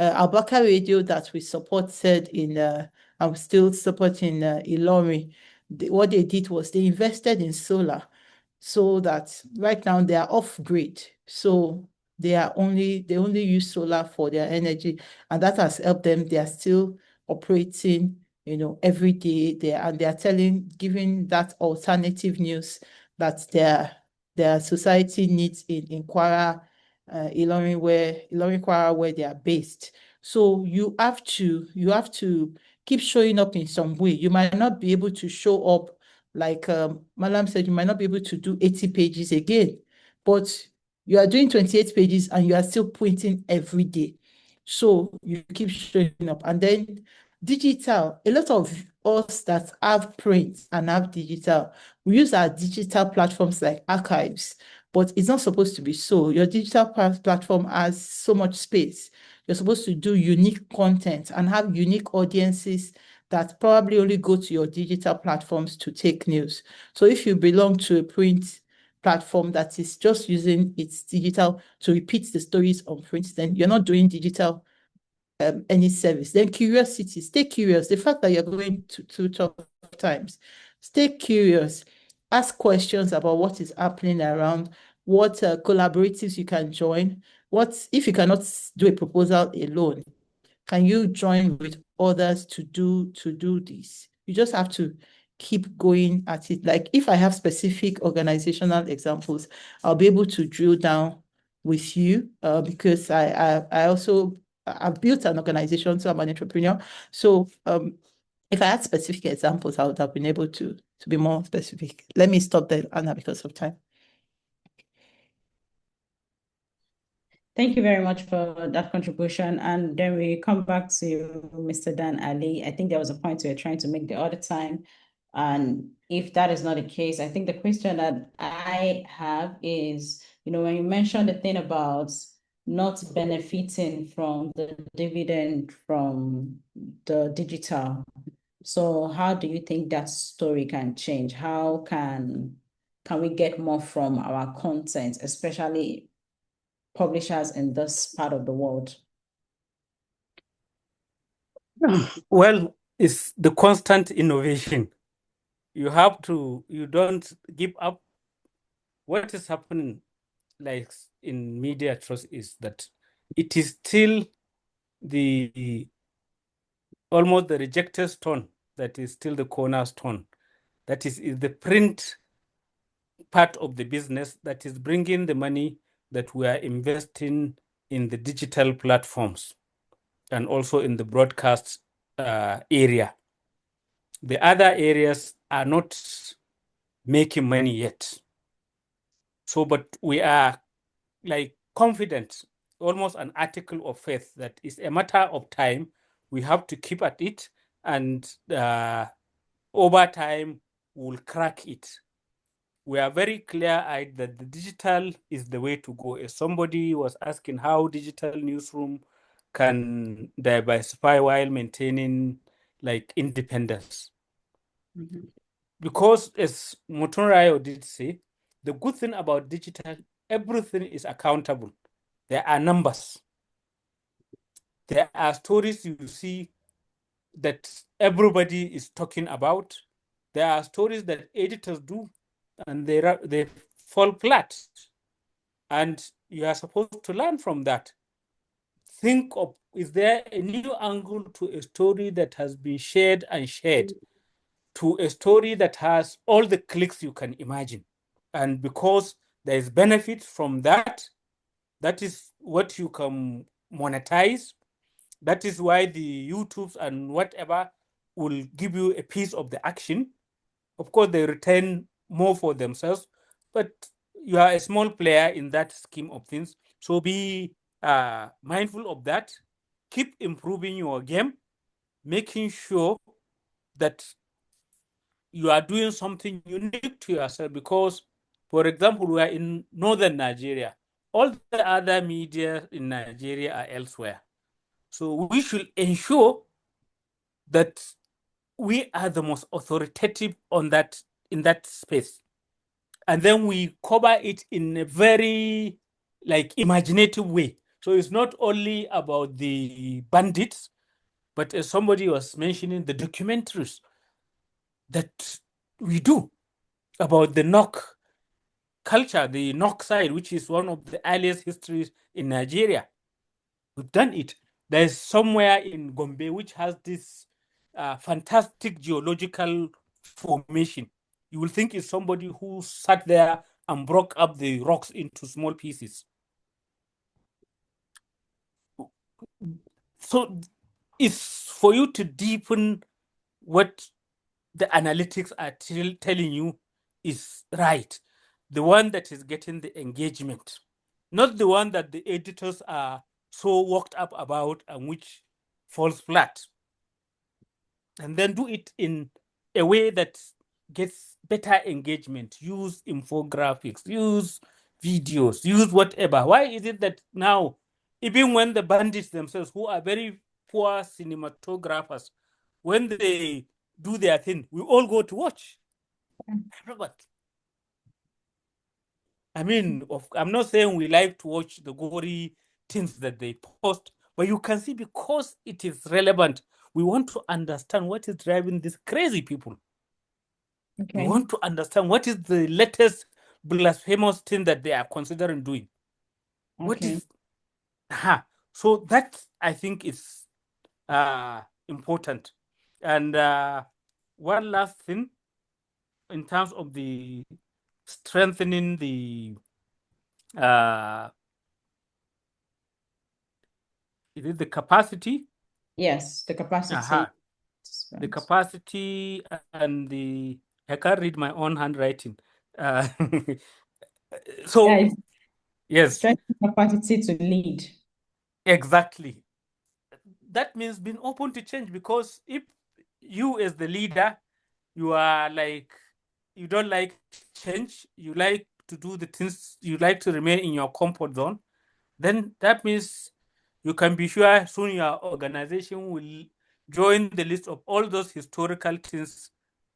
Albaka Radio that we supported I'm still supporting Ilori. What they did was they invested in solar, so that right now they are off grid. So they only use solar for their energy, and that has helped them. They are still operating, you know, every day there, and they are giving that alternative news that their society needs in Kwara, Ilorin, Kwara, where they are based. So you have to keep showing up in some way. You might not be able to show up, like Malam said, you might not be able to do 80 pages again, but you are doing 28 pages and you are still printing every day. So you keep showing up. And then digital, a lot of us that have print and have digital, we use our digital platforms like archives, but it's not supposed to be so. Your digital platform has so much space. You're supposed to do unique content and have unique audiences that probably only go to your digital platforms to take news. So if you belong to a print platform that is just using its digital to repeat the stories on print, then you're not doing digital any service. Then curiosity, stay curious. The fact that you're going to tough times, stay curious. Ask questions about what is happening around, what collaboratives you can join. What if you cannot do a proposal alone? Can you join with others to do this? You just have to keep going at it. Like if I have specific organizational examples, I'll be able to drill down with you because I've built an organization, so I'm an entrepreneur. So if I had specific examples, I would have been able to be more specific. Let me stop there, Anna, because of time. Thank you very much for that contribution. And then we come back to Mr. Dan Ali. I think there was a point we were trying to make the other time. And if that is not the case, I think the question that I have is, when you mentioned the thing about not benefiting from the dividend from the digital. So how do you think that story can change? How can we get more from our content, especially publishers in this part of the world? Well, it's the constant innovation. You don't give up. What is happening, like in media trust, is that it is still almost the rejected stone that is still the cornerstone. That is the print part of the business that is bringing the money that we are investing in the digital platforms and also in the broadcast area. The other areas are not making money yet. So, but we are like confident, almost an article of faith, that it's a matter of time. We have to keep at it, and over time, we'll crack it. We are very clear-eyed that the digital is the way to go. If somebody was asking how digital newsroom can diversify while maintaining like independence. Mm-hmm. Because as Motonrayo did say, the good thing about digital, everything is accountable. There are numbers. There are stories you see that everybody is talking about. There are stories that editors do and they fall flat. And you are supposed to learn from that. Think of, is there a new angle to a story that has been shared to a story that has all the clicks you can imagine? And because there is benefit from that, that is what you can monetize. That is why the YouTubes and whatever will give you a piece of the action. Of course, they retain more for themselves, but you are a small player in that scheme of things. So be mindful of that. Keep improving your game, making sure that you are doing something unique to yourself. Because, for example, we are in northern Nigeria. All the other media in Nigeria are elsewhere. So we should ensure that we are the most authoritative in that space. And then we cover it in a very imaginative way. So it's not only about the bandits, but as somebody was mentioning, the documentaries that we do about the knock culture, the knock side, which is one of the earliest histories in Nigeria. We've done it. There's somewhere in Gombe which has this fantastic geological formation. You will think it's somebody who sat there and broke up the rocks into small pieces. So it's for you to deepen what the analytics are telling you is right. The one that is getting the engagement, not the one that the editors are so worked up about and which falls flat. And then do it in a way that gets better engagement. Use infographics, use videos, use whatever. Why is it that now, even when the bandits themselves, who are very poor cinematographers, when they do their thing, we all go to watch? Robert. I mean, I'm not saying we like to watch the gory things that they post, but you can see because it is relevant, we want to understand what is driving these crazy people. Okay. We want to understand what is the latest blasphemous thing that they are considering doing. Okay. What is so that I think is important. And one last thing in terms of the strengthening the is it the capacity? Yes, the capacity. The capacity and the I can't read my own handwriting. So Yeah, yes, strengthen capacity to lead. Exactly. That means being open to change, because if you as the leader, you are like, you don't like change, you like to do the things, you like to remain in your comfort zone, then that means you can be sure soon your organization will join the list of all those historical things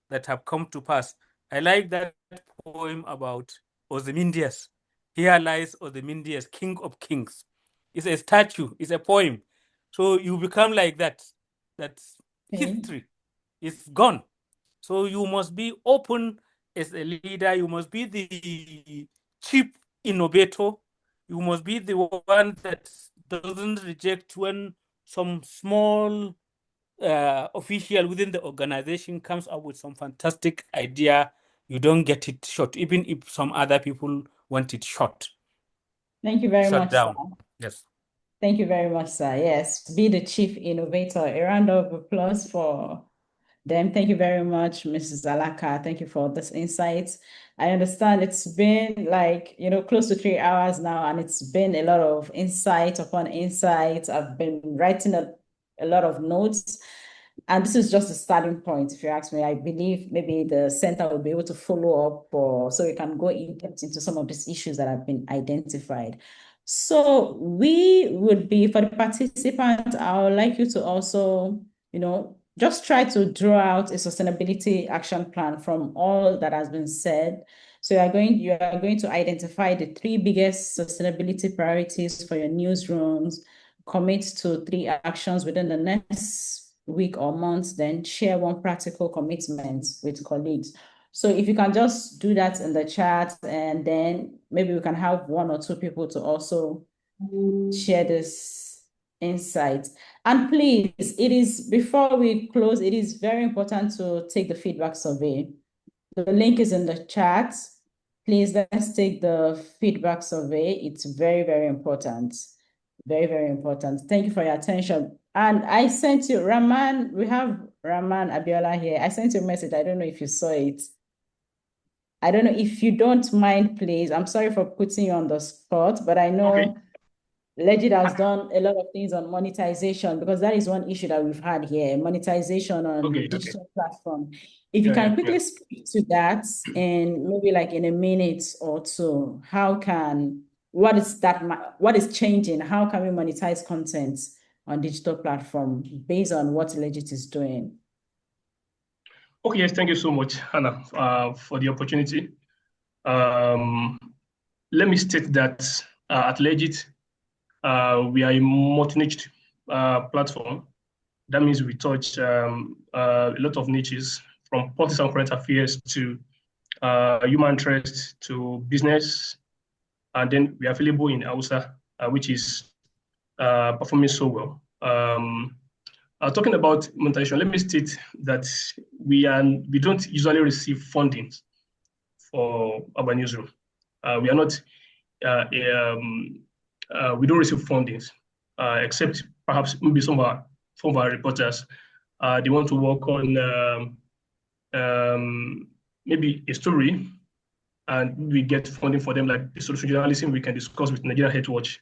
that have come to pass. I like that poem about Ozymandias. Here lies Ozymandias, king of kings. It's a statue, it's a poem. So you become like that. That's history. It's gone. So you must be open as a leader. You must be the chief innovator. You must be the one that doesn't reject when some small official within the organization comes up with some fantastic idea. You don't get it shot, even if some other people want it shot. Thank you very Shut much, down. sir. Yes. Thank you very much, sir. Yes, be the chief innovator. A round of applause for them. Thank you very much, Mrs. Alaka. Thank you for this insight. I understand it's been like, close to 3 hours now, and it's been a lot of insight upon insight. I've been writing a lot of notes. And this is just a starting point, if you ask me. I believe maybe the center will be able to follow up, so we can go in depth into some of these issues that have been identified. So we would be, for the participants, I would like you to also, just try to draw out a sustainability action plan from all that has been said. So you are going to identify the 3 biggest sustainability priorities for your newsrooms, commit to 3 actions within the next week or month, then share 1 practical commitment with colleagues. So if you can just do that in the chat, and then maybe we can have 1 or 2 people to also share this insight. And please, before we close, it is very important to take the feedback survey. The link is in the chat. Please, let's take the feedback survey. It's very, very important. Very, very important. Thank you for your attention. And I sent you, Raman, we have Raman Abiola here. I sent you a message. I don't know if you saw it. I don't know if you don't mind, please. I'm sorry for putting you on the spot, but I know Legit has done a lot of things on monetization, because that is one issue that we've had here, monetization on digital platform. If you can quickly speak to that, and maybe like in a minute or two, what is changing? How can we monetize content on digital platform based on what Legit is doing? Okay, yes, thank you so much, Hannah, for the opportunity. Let me state that at Legit, we are a multi-niched platform. That means we touch a lot of niches, from politics and current affairs to human interest to business. And then we are available in Hausa, which is performing so well. Talking about monetization, let me state that we don't usually receive funding for our newsroom. We are not, we don't receive fundings, except perhaps maybe some of our reporters, they want to work on maybe a story, and we get funding for them, like the social journalism we can discuss with Nigeria Hate Watch,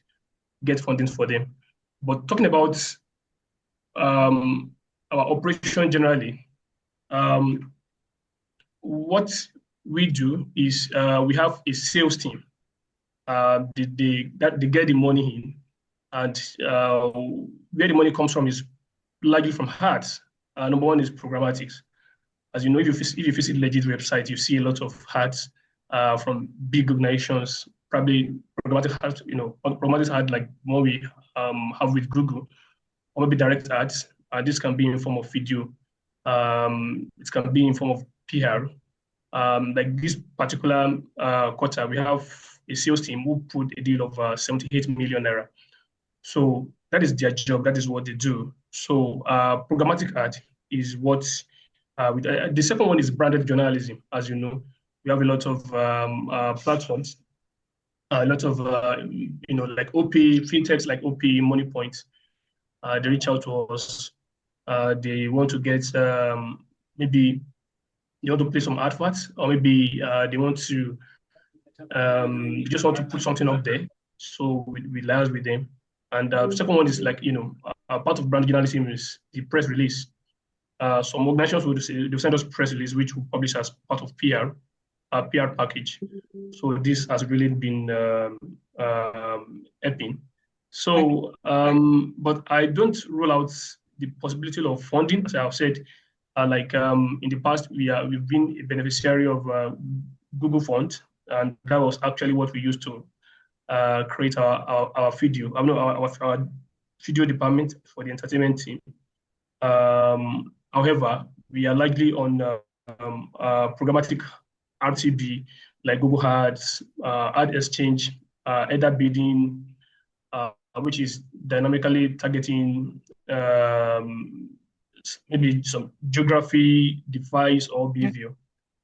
get funding for them. But talking about our operation generally, what we do is we have a sales team. They get the money in, and where the money comes from is largely from ads. Number one is programmatics. As you know, if you visit Legit website, you see a lot of ads from big organizations, probably programmatic ads, programmatic ads like what we have with Google, or maybe direct ads. This can be in form of video. It can be in form of PR. Like this particular quarter, we have a sales team who put a deal of 78 million naira. So that is their job. That is what they do. So programmatic ad is what. The second one is branded journalism. As you know, we have a lot of platforms, a lot of like OP fintechs like OP Moneypoint. They reach out to us. They want to get maybe they want to play some adverts, or maybe they want to just want to put something up there. So we liaise with them. And the second one is like, part of brand journalism is the press release. Some organizations will send us press release, which we publish as part of PR package. So this has really been helping. So, but I don't rule out the possibility of funding. As I have said, in the past, we've been a beneficiary of Google Fund, and that was actually what we used to create our video. Our video department for the entertainment team. However, we are largely on programmatic RTB, like Google Ads, Ad Exchange, header bidding, which is dynamically targeting maybe some geography, device, or behavior.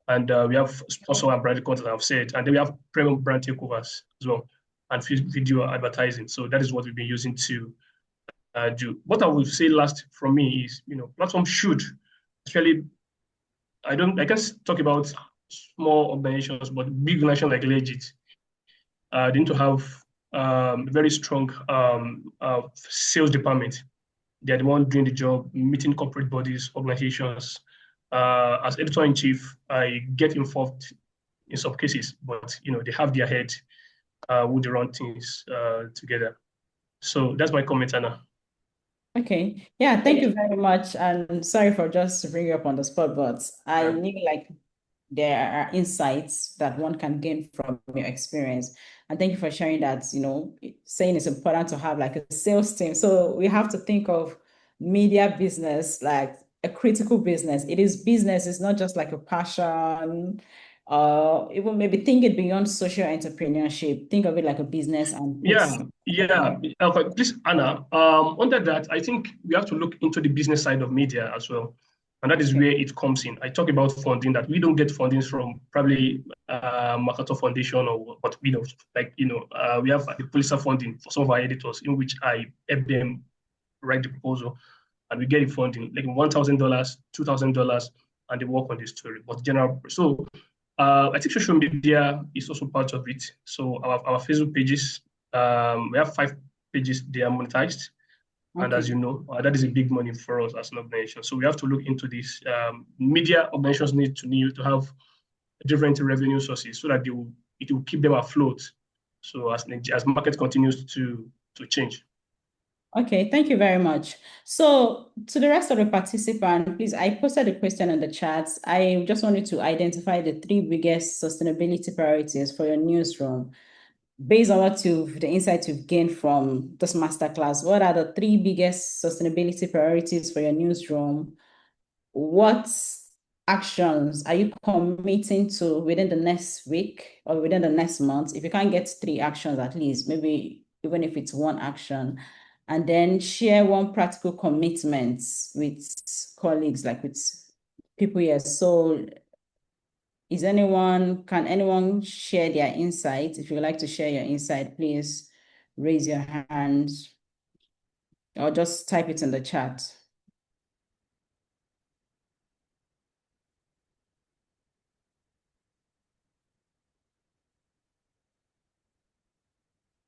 And we have sponsor and branded content, I've said, and then we have premium brand takeovers as well, and video advertising. So that is what we've been using to do. What I would say last from me is, platforms should, especially, I can't talk about small organizations, but big organizations like Legit, they need to have very strong sales department. They're the one doing the job, meeting corporate bodies, organizations. As editor-in-chief, I get involved in some cases, but they have their head who they run things together. So that's my comment, Anna. Okay. Yeah, thank you very much. And sorry for just bringing you up on the spot, but I knew like there are insights that one can gain from your experience. And thank you for sharing that, saying it's important to have like a sales team. So we have to think of media business like a critical business. It is business. It's not just like a passion. Even maybe think it beyond social entrepreneurship. Think of it like a business and Please, Anna. Under that, I think we have to look into the business side of media as well, and that is where it comes in. I talk about funding, that we don't get funding from probably Makato Foundation or what we have the Pulitzer funding for some of our editors, in which I help them write the proposal, and we get the funding like $1,000, $2,000, and they work on the story. But general, so. I think social media is also part of it. So our Facebook pages, we have 5 pages, they are monetized. Okay. And as you know, that is a big money for us as an organization. So we have to look into this. Media organizations need to have different revenue sources so that it will keep them afloat. So as market continues to change. Okay, thank you very much. So to the rest of the participants, please, I posted a question in the chat. I just wanted to identify the 3 biggest sustainability priorities for your newsroom. Based on the insights you've gained from this masterclass, what are the 3 biggest sustainability priorities for your newsroom? What actions are you committing to within the next week or within the next month? If you can't get 3 actions at least, maybe even if it's 1 action, and then share 1 practical commitment with colleagues, like with people here. So Can anyone share their insight? If you'd like to share your insight, please raise your hand or just type it in the chat.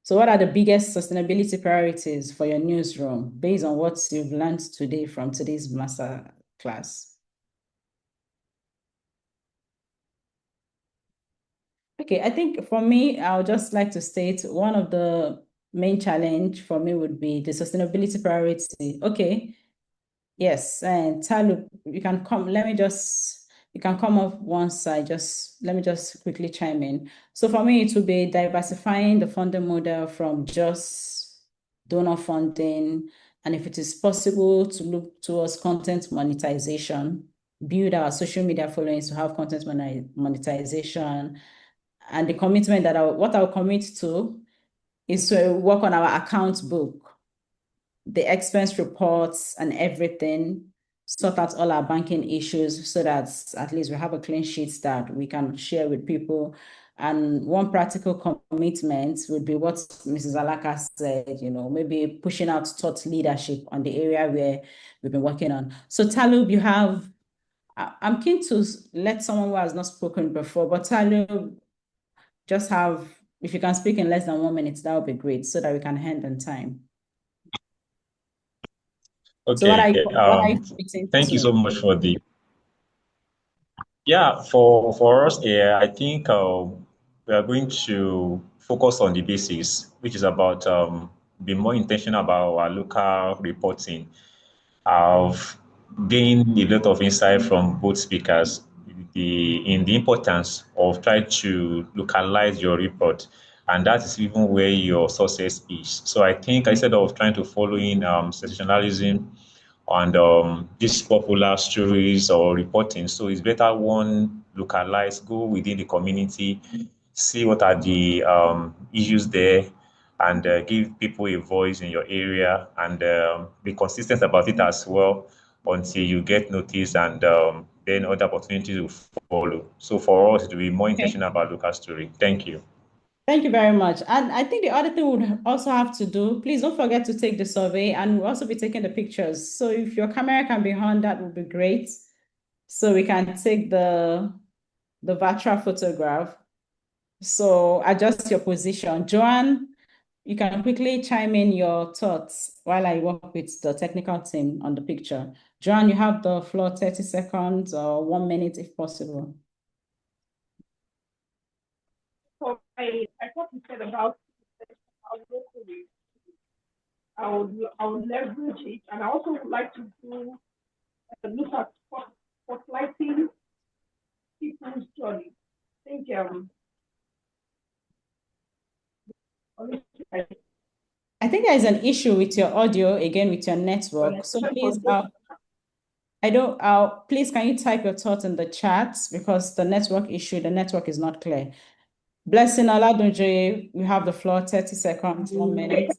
So what are the biggest sustainability priorities for your newsroom based on what you've learned today from today's master class? Okay, I think for me, I would just like to state one of the main challenge for me would be the sustainability priority. Okay, yes, and Talu, you can come, you can come off one side, let me just quickly chime in. So for me, it would be diversifying the funding model from just donor funding, and if it is possible to look towards content monetization, build our social media followings to have content monetization, and the commitment what I'll commit to is to work on our account book, the expense reports and everything, sort out all our banking issues so that at least we have a clean sheet that we can share with people. And one practical commitment would be what Mrs. Alaka said, maybe pushing out thought leadership on the area where we've been working on. So Talub, I'm keen to let someone who has not spoken before, but Talub, if you can speak in less than 1 minute, that would be great so that we can end on time. Okay. So what are you thank you so much for for us here. I think we are going to focus on the basics, which is about being more intentional about our local reporting. I've gained a lot of insight from both speakers in the importance of trying to localize your report, and that is even where your success is. So I think instead of trying to follow in sensationalism and these popular stories or reporting, so it's better one localize, go within the community, see what are the issues there, and give people a voice in your area, and be consistent about it as well until you get noticed, and then other opportunities will follow. So for us to be more intentional about local story. Thank you. Thank you very much. And I think the other thing we would also have to do, please don't forget to take the survey, and we'll also be taking the pictures. So if your camera can be on, that would be great. So we can take the virtual photograph. So adjust your position. Joanne, you can quickly chime in your thoughts while I work with the technical team on the picture. Joanne, you have the floor, 30 seconds or 1 minute if possible. So I thought you said about I would leverage it, and I also would like to do look at spotlighting people's journey. I think I think there is an issue with your audio, again, with your network. So please, please, can you type your thoughts in the chat because the network is not clear. Blessing Oladunje, you have the floor, 30 seconds, 1 minute.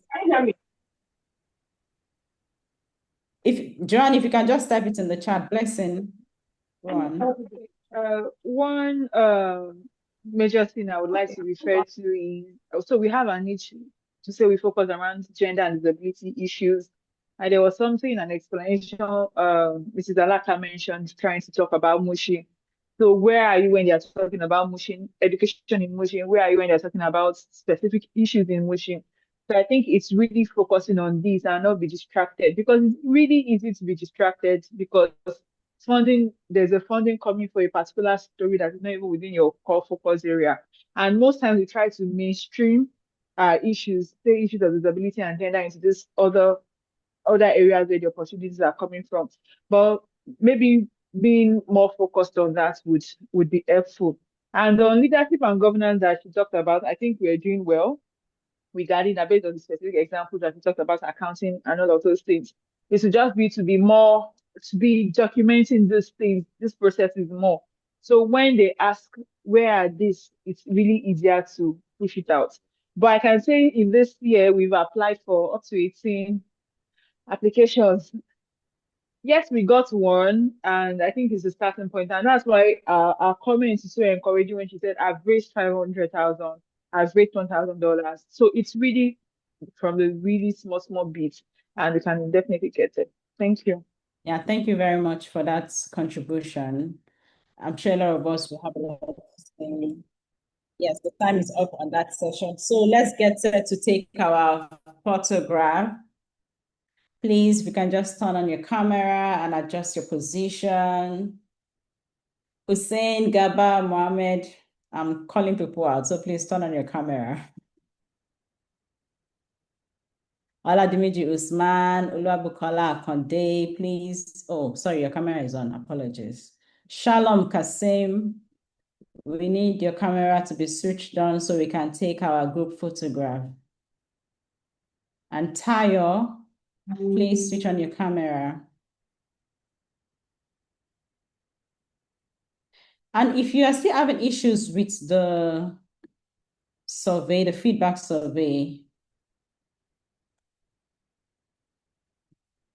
Joanne, if you can just type it in the chat, Blessing, go on. One major thing I would like to refer to is, so we have an issue to say we focus around gender and disability issues. And there was something, an explanation Mrs. Alaka mentioned, trying to talk about Mushi. So where are you when they're talking about Mushi, education in Mushi? Where are you when they're talking about specific issues in Mushi? So I think it's really focusing on this and not be distracted, because it's really easy to be distracted because there's a funding coming for a particular story that is not even within your core focus area. And most times we try to mainstream issues, say issues of disability and gender into this other areas where the opportunities are coming from. But maybe being more focused on that would be helpful. And on leadership and governance that she talked about, I think we're doing well regarding that based on the specific examples that we talked about, accounting and all of those things. It should just be to be documenting these things, this process is more. So when they ask where are these, it's really easier to push it out. But I can say in this year, we've applied for up to 18 applications yes, we got one, and I think it's a starting point, and that's why our comment is so encouraging when she said, "I've raised 500,000, I've raised $1,000." So it's really from the really small bit, and we can definitely get it. Thank you. Yeah, thank you very much for that contribution. I'm sure a lot of us will have a lot to say. Yes, the time is up on that session. So let's get set to take our photograph. Please, we can just turn on your camera and adjust your position. Hussein, Gaba, Mohammed, I'm calling people out, so please turn on your camera. Oladimiji Usman, Oluwabukola Akonde, please. Oh, sorry, your camera is on. Apologies. Shalom Kasim, we need your camera to be switched on so we can take our group photograph. And Tayo, please switch on your camera. And if you are still having issues with the survey, the feedback survey,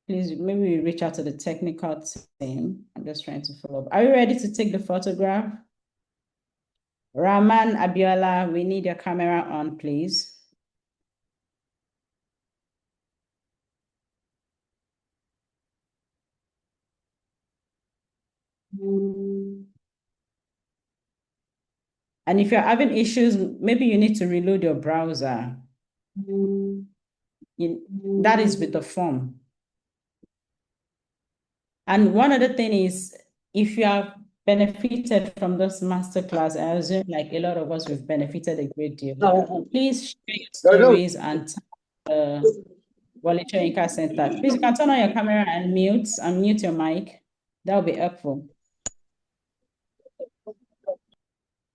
please maybe reach out to the technical team. I'm just trying to follow up. Are you ready to take the photograph? Rahman Abiola, we need your camera on, please. And if you're having issues, maybe you need to reload your browser. That is with the form. And one other thing is, if you have benefited from this masterclass, I assume like a lot of us, we've benefited a great deal. Please share your stories and the Wale Soyinka Center. Please, you can turn on your camera and mute your mic. That would be helpful.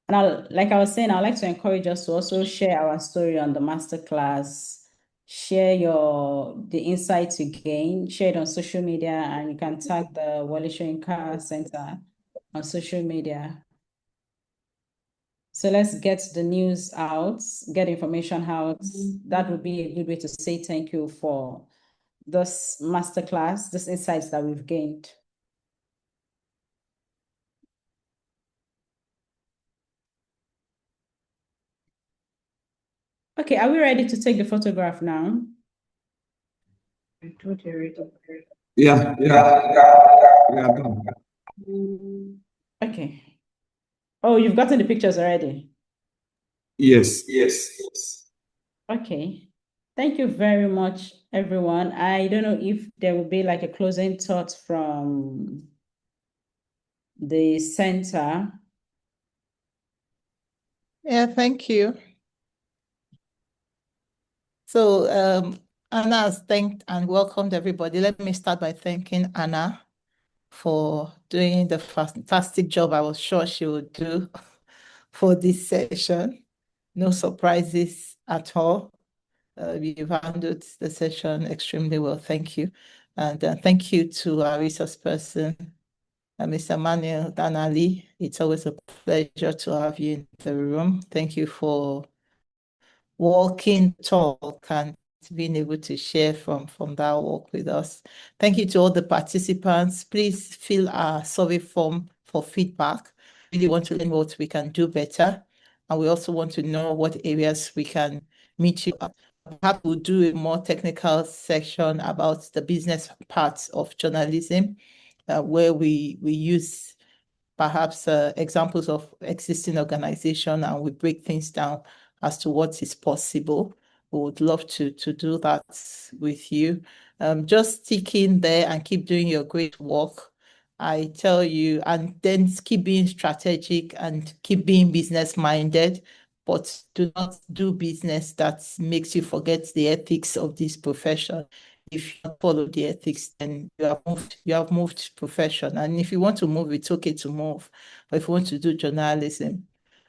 And like I was saying, I'd like to encourage us to also share our story on the masterclass, share the insights you gain, share it on social media, and you can tag the Wale Soyinka Center on social media. So let's get the news out, get information out. That would be a good way to say thank you for this masterclass, this insights that we've gained. Okay, are we ready to take the photograph now? Yeah. Okay. Oh, you've gotten the pictures already? Yes. Okay. Thank you very much, everyone. I don't know if there will be like a closing thought from the center. Yeah, thank you. So Anna has thanked and welcomed everybody. Let me start by thanking Anna for doing the fantastic job I was sure she would do for this session. No surprises at all. You've handled the session extremely well. Thank you. And thank you to our resource person, Mr. Manuel Danali. It's always a pleasure to have you in the room. Thank you for walking talk and being able to share from that walk with us. Thank you to all the participants. Please fill our survey form for feedback. We really want to learn what we can do better. And we also want to know what areas we can meet you at. Perhaps we'll do a more technical section about the business parts of journalism, where we use perhaps examples of existing organization and we break things down as to what is possible. We would love to do that with you. Just stick in there and keep doing your great work. I tell you, and then keep being strategic and keep being business minded, but do not do business that makes you forget the ethics of this profession. If you follow the ethics, then you have moved profession. And if you want to move, it's okay to move. But if you want to do journalism,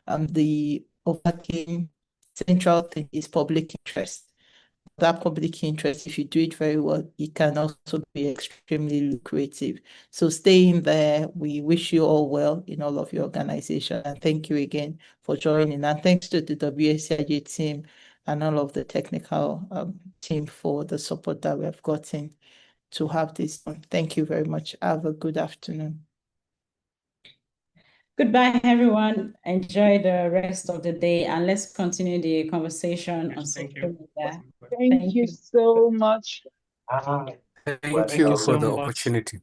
the overarching central thing is public interest. That public interest, if you do it very well, it can also be extremely lucrative. So stay in there. We wish you all well in all of your organization. And thank you again for joining. And thanks to the WSIJ team and all of the technical team for the support that we have gotten. to have this done. Thank you very much. Have a good afternoon. Goodbye, everyone. Enjoy the rest of the day, and let's continue the conversation on social media. Thank you so much. Thank you for the opportunity.